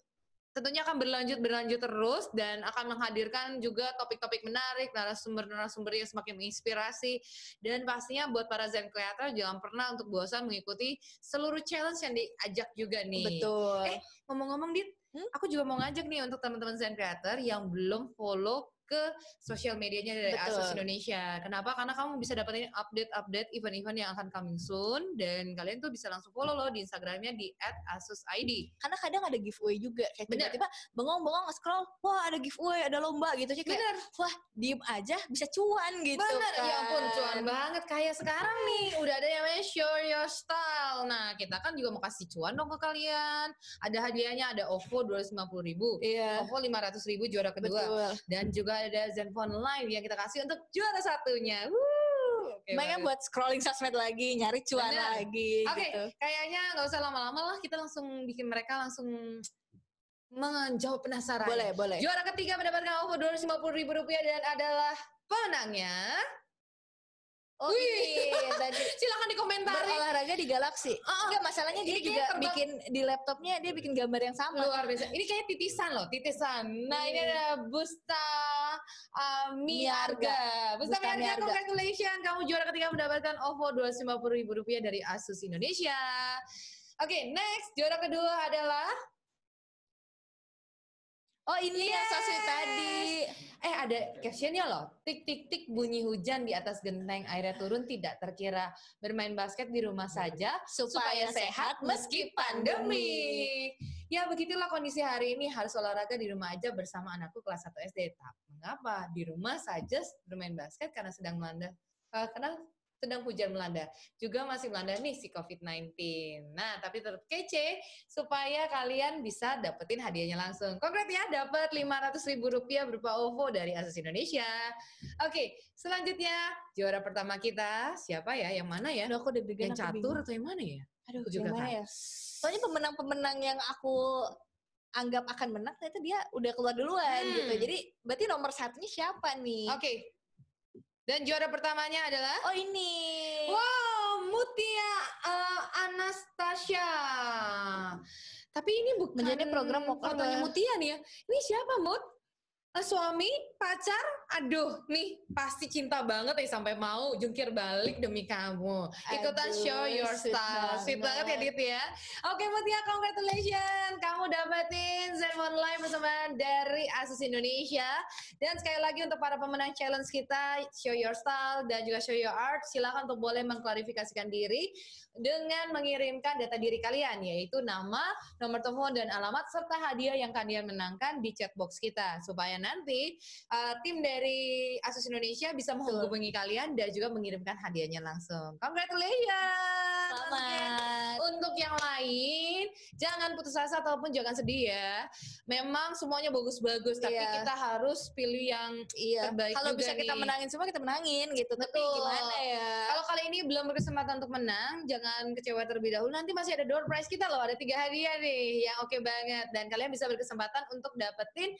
tentunya akan berlanjut terus dan akan menghadirkan juga topik-topik menarik, narasumber-narasumber yang semakin menginspirasi, dan pastinya buat para Zen Creator jangan pernah untuk bosan mengikuti seluruh challenge yang diajak juga nih. Betul. Ngomong-ngomong Dit, aku juga mau ngajak nih untuk teman-teman Zen Creator yang belum follow ke sosial medianya dari Betul. Asus Indonesia. Kenapa? Karena kamu bisa dapetin update event-event yang akan coming soon, dan kalian tuh bisa langsung follow loh di Instagramnya di @asusid. Karena kadang ada giveaway juga, kayak Bener. tiba-tiba bengong-bengong nge-scroll, wah ada giveaway, ada lomba gitu sih, kayak Bener. wah diem aja bisa cuan gitu. Bener, kan. ya ampun cuan banget. Kayak sekarang nih, udah ada yang namanya Show Your Style. Nah, kita kan juga mau kasih cuan dong ke kalian. Ada hadiahnya, ada OVO 250.000, Iya. OVO 500.000 juara kedua. Betul. Dan juga ada Zenfone Live yang kita kasih untuk juara satunya. Oke, Makanya banget. buat scrolling sosmed lagi, nyari cuan Bener. lagi Oke, gitu. kayaknya nggak usah lama-lama lah, kita langsung bikin mereka langsung menjawab penasaran. Boleh. Juara ketiga mendapatkan OVO 250.000 rupiah dan adalah pemenangnya. Oh ini tadi Silakan dikomentari. berolahraga di Galaxy. Enggak, masalahnya dia Ini juga kayaknya terbang. bikin di laptopnya dia bikin gambar yang sama. Luar biasa. Ini kayak titisan loh, titisan. Nah, ini ada Busta Miarga. Busta Busta Miarga, Miarga. congratulations. Kamu juara ketiga mendapatkan OVO 250.000 rupiah dari Asus Indonesia. Oke, next. Juara kedua adalah Oh ini yang sosmed tadi. ada captionnya loh. Tik tik tik bunyi hujan di atas genteng, airnya turun tidak terkira. Bermain basket di rumah saja supaya sehat meski pandemi. Ya begitulah kondisi hari ini, harus olahraga di rumah aja bersama anakku kelas 1 SD. Tapi mengapa di rumah saja bermain basket? Karena sedang sedang hujan melanda. Juga masih melanda nih si COVID-19. Nah, tapi tetap kece supaya kalian bisa dapetin hadiahnya langsung. Kongres ya, dapat 500.000 rupiah berupa OVO dari Asus Indonesia. Oke, selanjutnya juara pertama kita siapa ya? Yang mana ya? Aduh, aku deg-degan, Yang aku catur bingung. atau yang mana ya? Aduh, Aku juga gimana kan. ya? Soalnya pemenang-pemenang yang aku anggap akan menang ternyata dia udah keluar duluan gitu. Jadi berarti nomor satunya siapa nih? Oke. Dan juara pertamanya adalah Oh ini. wow, Mutia Anastasia. Tapi ini bukan Menjadi program mau fotonya Mutia nih ya. Ini siapa, Mut? Suami, pacar, aduh, nih pasti cinta banget ya sampai mau jungkir balik demi kamu. Ikutan Aduh, show your sweet style, sweet banget ya banget. Dit ya. Oke Mutia, congratulations, kamu dapetin Zenfone Live bersama dari Asus Indonesia. Dan sekali lagi untuk para pemenang challenge kita, show your style dan juga show your art, silakan untuk boleh mengklarifikasikan diri dengan mengirimkan data diri kalian, yaitu nama, nomor telepon dan alamat serta hadiah yang kalian menangkan di chat box kita, supaya nanti tim dari Asus Indonesia bisa menghubungi kalian dan juga mengirimkan hadiahnya langsung. Congratulations. Selamat. Untuk yang lain, jangan putus asa ataupun jangan sedih ya. Memang semuanya bagus-bagus, tapi Iya. kita harus pilih yang terbaik Kalau juga bisa kita nih. menangin semua kita menangin gitu. Tapi Betul. gimana ya? Kalau kali ini belum berkesempatan untuk menang, jangan kecewa terlebih dahulu. Nanti masih ada door prize kita loh, ada 3 hadiah nih yang oke banget. Dan kalian bisa berkesempatan untuk dapetin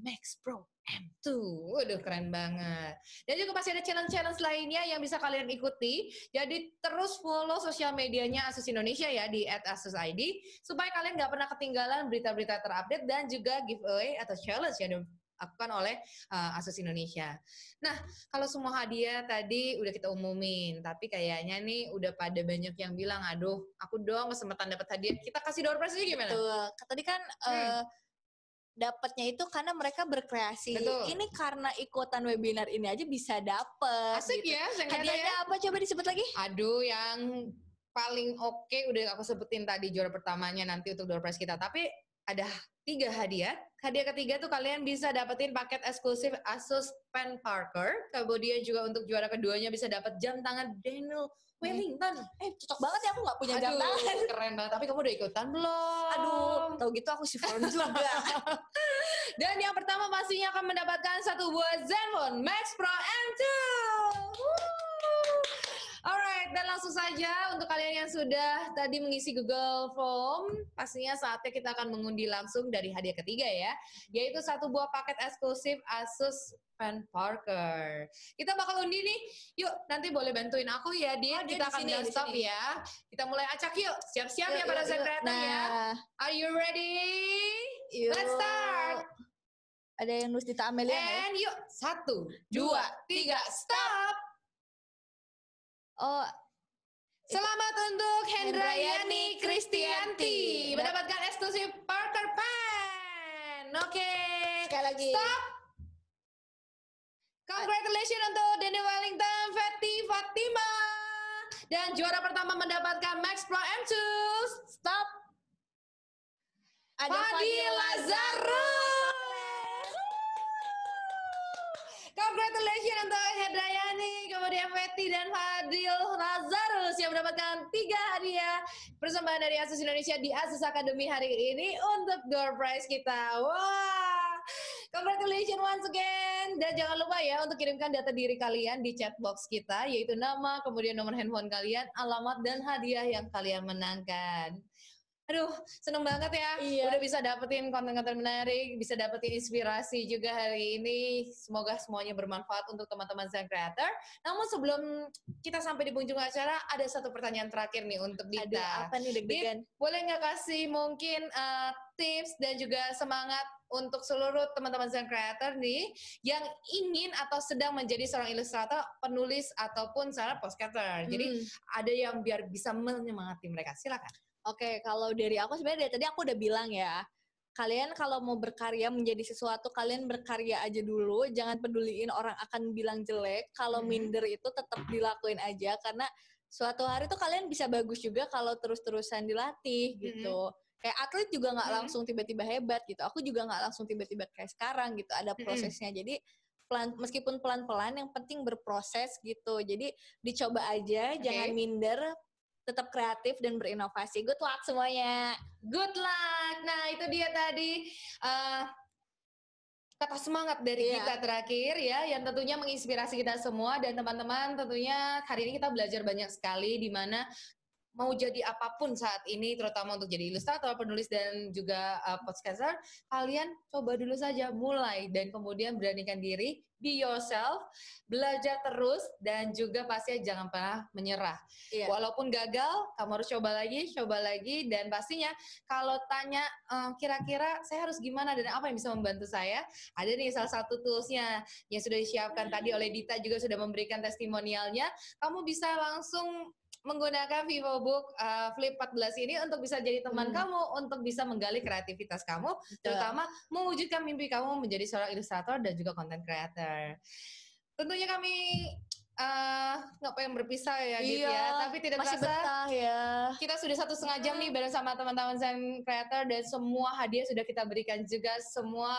Max Pro M2. Waduh, keren banget. Dan juga masih ada challenge-challenge lainnya yang bisa kalian ikuti. Jadi terus follow sosial medianya Asus Indonesia ya di @asusid supaya kalian nggak pernah ketinggalan berita-berita terupdate dan juga giveaway atau challenge yang dilakukan oleh Asus Indonesia. Nah, kalau semua hadiah tadi udah kita umumin, tapi kayaknya nih udah pada banyak yang bilang, aduh, aku dong kesempatan dapat hadiah. Kita kasih door prize aja gimana? Betul. Tadi kan dapatnya itu karena mereka berkreasi. Betul. Ini karena ikutan webinar ini aja bisa dapet. Asik gitu. ya, ternyata Hadiahnya ya. apa? Coba disebut lagi. Aduh, yang paling oke udah aku sebutin tadi juara pertamanya nanti untuk door prize kita. Tapi ada 3 hadiah. Hadiah ketiga tuh kalian bisa dapetin paket eksklusif Asus Pen Parker. Kemudian juga untuk juara keduanya bisa dapat jam tangan Daniel Wellington. Cocok banget ya, aku nggak punya jam Aduh, tangan. keren banget. Tapi kamu udah ikutan belum? Aduh, tahu gitu aku chiffon juga. Dan yang pertama pastinya akan mendapatkan satu buah Zenfone Max Pro M2. Alright, dan langsung saja untuk kalian yang sudah tadi mengisi Google Form, pastinya saatnya kita akan mengundi langsung dari hadiah ketiga ya, yaitu satu buah paket eksklusif Asus Pen Parker. Kita bakal undi nih. Yuk, nanti boleh bantuin aku ya, Dit. Oh, dia Kita di akan sini, di stop sini. ya. Kita mulai acak yuk. Siap-siap ya Yuk, pada yuk, Zen yuk. Creator ya. Nah. Are you ready? Yuk. Let's start. Ada yang nulis Dita Amelia nggak ya? And yuk, 1, 2, 3, stop. Oh, Selamat untuk Hendrayani Kristianti mendapatkan eksklusif Parker Pen. Oke. sekali lagi. Stop. Congratulations untuk Denny Wellington, Fatty Fatima. Dan juara pertama mendapatkan Max Pro M2. Stop. Ada Fadil Lazarus. Congratulations untuk Hendrayani, kemudian Fatty dan Fadil Lazarus yang mendapatkan 3 hadiah persembahan dari Asus Indonesia di Asus Academy hari ini untuk door prize kita. Wah, congratulations once again. Dan jangan lupa ya untuk kirimkan data diri kalian di chat box kita, yaitu nama, kemudian nomor handphone kalian, alamat, dan hadiah yang kalian menangkan. Aduh, seneng banget ya. Iya. Udah bisa dapetin konten-konten menarik, bisa dapetin inspirasi juga hari ini. Semoga semuanya bermanfaat untuk teman-teman Zen Creator. Namun sebelum kita sampai di penghujung acara, ada satu pertanyaan terakhir nih untuk Aduh, Dita. apa nih deg-degan? Boleh nggak kasih mungkin tips dan juga semangat untuk seluruh teman-teman Zen Creator nih yang ingin atau sedang menjadi seorang ilustrator, penulis, ataupun seorang podcaster. Jadi ada yang biar bisa menyemangati mereka. Silakan. Oke, kalau dari aku sebenarnya dari tadi aku udah bilang ya, kalian kalau mau berkarya menjadi sesuatu, kalian berkarya aja dulu, jangan peduliin orang akan bilang jelek. Kalau minder itu tetap dilakuin aja, karena suatu hari tuh kalian bisa bagus juga kalau terus-terusan dilatih gitu. Kayak atlet juga nggak langsung tiba-tiba hebat gitu. Aku juga nggak langsung tiba-tiba kayak sekarang gitu. Ada prosesnya. Jadi meskipun pelan-pelan, yang penting berproses gitu. Jadi dicoba aja, jangan minder. Tetap kreatif dan berinovasi. Good luck semuanya. Good luck. Nah, itu dia tadi kata semangat dari kita terakhir ya, yang tentunya menginspirasi kita semua dan teman-teman. Tentunya hari ini kita belajar banyak sekali di mana mau jadi apapun saat ini, terutama untuk jadi ilustrator, penulis, dan juga podcaster, kalian coba dulu saja, mulai, dan kemudian beranikan diri, be yourself, belajar terus, dan juga pasti jangan pernah menyerah. Walaupun gagal, kamu harus coba lagi, dan pastinya kalau tanya, kira-kira saya harus gimana dan apa yang bisa membantu saya, ada nih salah satu toolsnya yang sudah disiapkan tadi oleh Dita, juga sudah memberikan testimonialnya. Kamu bisa langsung menggunakan VivoBook Flip 14 ini untuk bisa jadi teman kamu, untuk bisa menggali kreativitas kamu, terutama mewujudkan mimpi kamu menjadi seorang ilustrator dan juga content creator. Tentunya kami nggak pengen berpisah ya, Dit ya, tapi tidak masih terasa betah ya. kita sudah 1,5 jam nih bareng sama teman-teman Zen Creator, dan semua hadiah sudah kita berikan juga, semua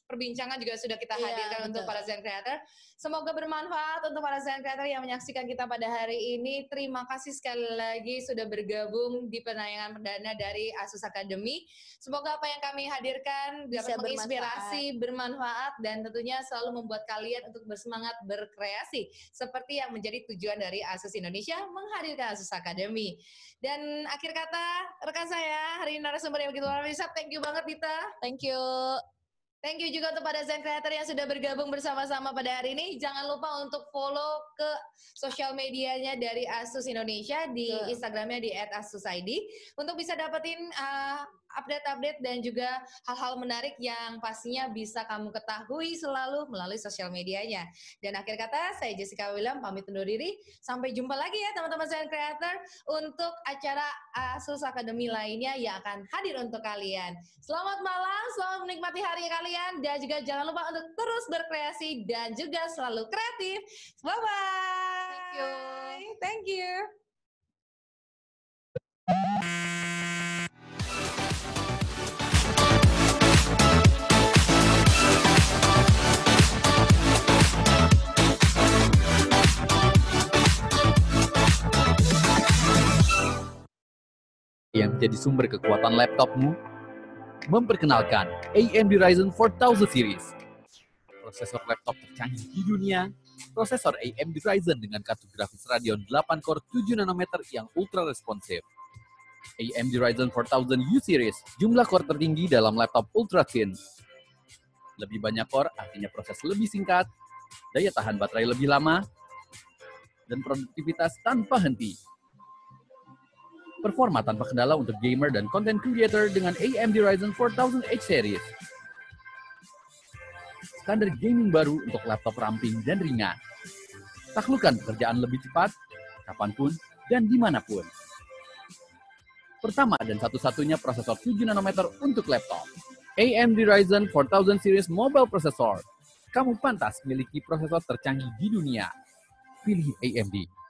perbincangan juga sudah kita hadirkan untuk para Zen Creator. Semoga bermanfaat untuk para Zen Creator yang menyaksikan kita pada hari ini. Terima kasih sekali lagi sudah bergabung di penayangan perdana dari Asus Academy. Semoga apa yang kami hadirkan dapat menginspirasi, bermanfaat, dan tentunya selalu membuat kalian untuk bersemangat berkreasi, seperti yang menjadi tujuan dari Asus Indonesia menghadirkan Asus Academy. Dan akhir kata, rekan saya hari ini narasumber yang begitu luar biasa. Thank you banget, Dita. Thank you. Thank you juga untuk pada Zen Creator yang sudah bergabung bersama-sama pada hari ini. Jangan lupa untuk follow ke sosial medianya dari Asus Indonesia, di Instagramnya di @asusid, untuk bisa dapetin update-update dan juga hal-hal menarik yang pastinya bisa kamu ketahui selalu melalui sosial medianya. Dan akhir kata, saya Jessica William pamit undur diri. Sampai jumpa lagi ya teman-teman Zen Creator untuk acara Asus Academy lainnya yang akan hadir untuk kalian. Selamat malam, selamat menikmati hari kalian, dan juga jangan lupa untuk terus berkreasi dan juga selalu kreatif. Bye-bye. Thank you. Thank you. Yang menjadi sumber kekuatan laptopmu, memperkenalkan AMD Ryzen 4000 series. Prosesor laptop tercanggih di dunia, prosesor AMD Ryzen dengan kartu grafis Radeon 8 core 7 nanometer yang ultra responsif. AMD Ryzen 4000 U series, jumlah core tertinggi dalam laptop ultra thin. Lebih banyak core artinya proses lebih singkat, daya tahan baterai lebih lama, dan produktivitas tanpa henti. Performa tanpa kendala untuk gamer dan content creator dengan AMD Ryzen 4000 H series. Standar gaming baru untuk laptop ramping dan ringan. Taklukkan pekerjaan lebih cepat, kapanpun, dan dimanapun. Pertama dan satu-satunya prosesor 7 nanometer untuk laptop. AMD Ryzen 4000 series mobile processor. Kamu pantas memiliki prosesor tercanggih di dunia. Pilih AMD.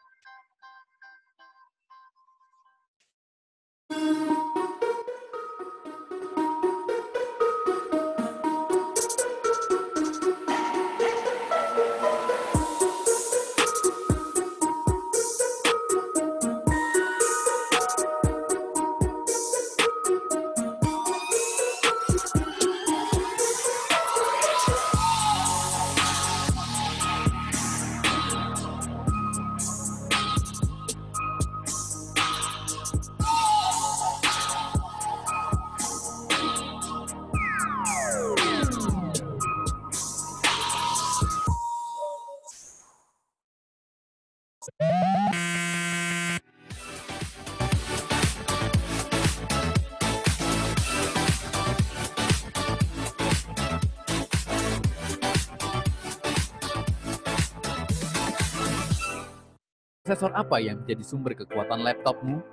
Prosesor apa yang menjadi sumber kekuatan laptopmu?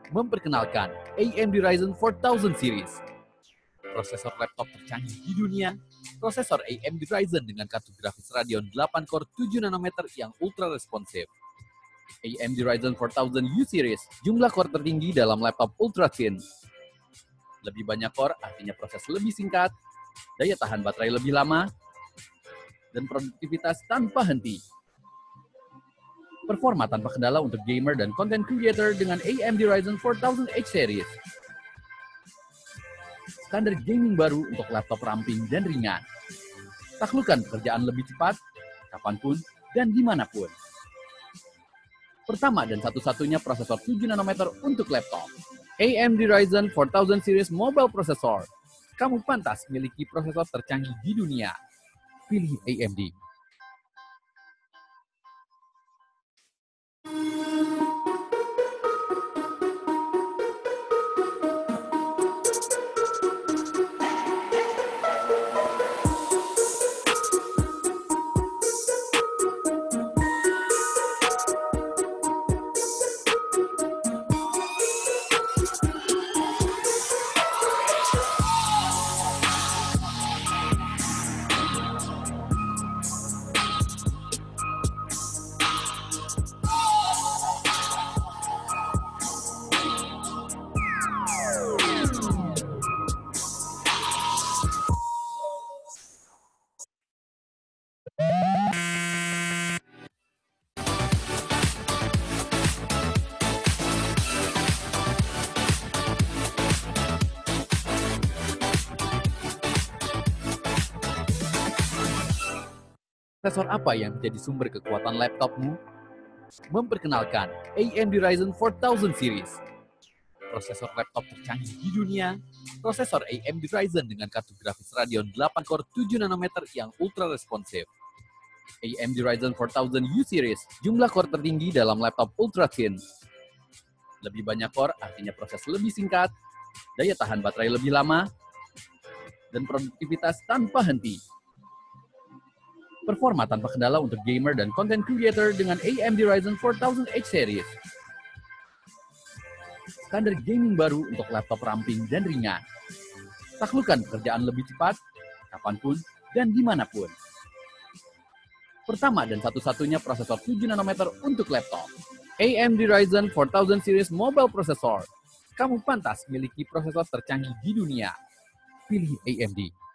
Memperkenalkan AMD Ryzen 4000 series. Prosesor laptop tercanggih di dunia, prosesor AMD Ryzen dengan kartu grafis Radeon 8 core 7 nanometer yang ultra responsif. AMD Ryzen 4000 U series, jumlah core tertinggi dalam laptop ultra thin. Lebih banyak core artinya proses lebih singkat, daya tahan baterai lebih lama, dan produktivitas tanpa henti. Performa tanpa kendala untuk gamer dan content creator dengan AMD Ryzen 4000 H series. Standar gaming baru untuk laptop ramping dan ringan. Taklukkan pekerjaan lebih cepat, kapanpun, dan dimanapun. Pertama dan satu-satunya prosesor 7 nanometer untuk laptop. AMD Ryzen 4000 series mobile processor. Kamu pantas memiliki prosesor tercanggih di dunia. Pilih AMD. Prosesor apa yang menjadi sumber kekuatan laptopmu? Memperkenalkan AMD Ryzen 4000 series. Prosesor laptop tercanggih di dunia, prosesor AMD Ryzen dengan kartu grafis Radeon 8 core 7 nanometer yang ultra responsif. AMD Ryzen 4000 U series, jumlah core tertinggi dalam laptop ultra thin. Lebih banyak core artinya proses lebih singkat, daya tahan baterai lebih lama, dan produktivitas tanpa henti. Performa tanpa kendala untuk gamer dan content creator dengan AMD Ryzen 4000 H series. Standar gaming baru untuk laptop ramping dan ringan. Taklukkan pekerjaan lebih cepat, kapanpun, dan dimanapun. Pertama dan satu-satunya prosesor 7 nanometer untuk laptop. AMD Ryzen 4000 series mobile processor. Kamu pantas memiliki prosesor tercanggih di dunia. Pilih AMD.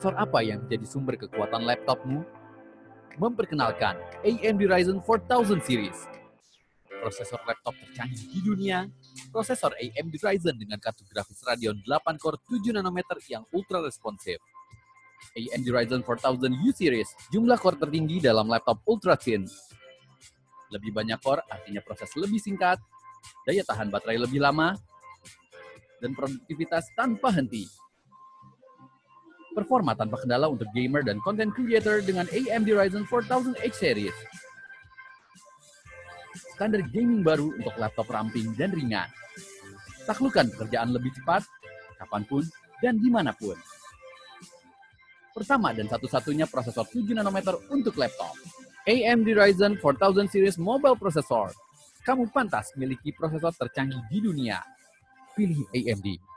Prosesor apa yang menjadi sumber kekuatan laptopmu? Memperkenalkan AMD Ryzen 4000 series. Prosesor laptop tercanggih di dunia, prosesor AMD Ryzen dengan kartu grafis Radeon 8 core 7 nanometer yang ultra responsif. AMD Ryzen 4000 U series, jumlah core tertinggi dalam laptop ultra thin. Lebih banyak core artinya proses lebih singkat, daya tahan baterai lebih lama, dan produktivitas tanpa henti. Performa tanpa kendala untuk gamer dan content creator dengan AMD Ryzen 4000H series. Standar gaming baru untuk laptop ramping dan ringan. Taklukkan pekerjaan lebih cepat, kapanpun, dan dimanapun. Pertama dan satu-satunya prosesor 7 nanometer untuk laptop. AMD Ryzen 4000 series mobile processor. Kamu pantas memiliki prosesor tercanggih di dunia. Pilih AMD.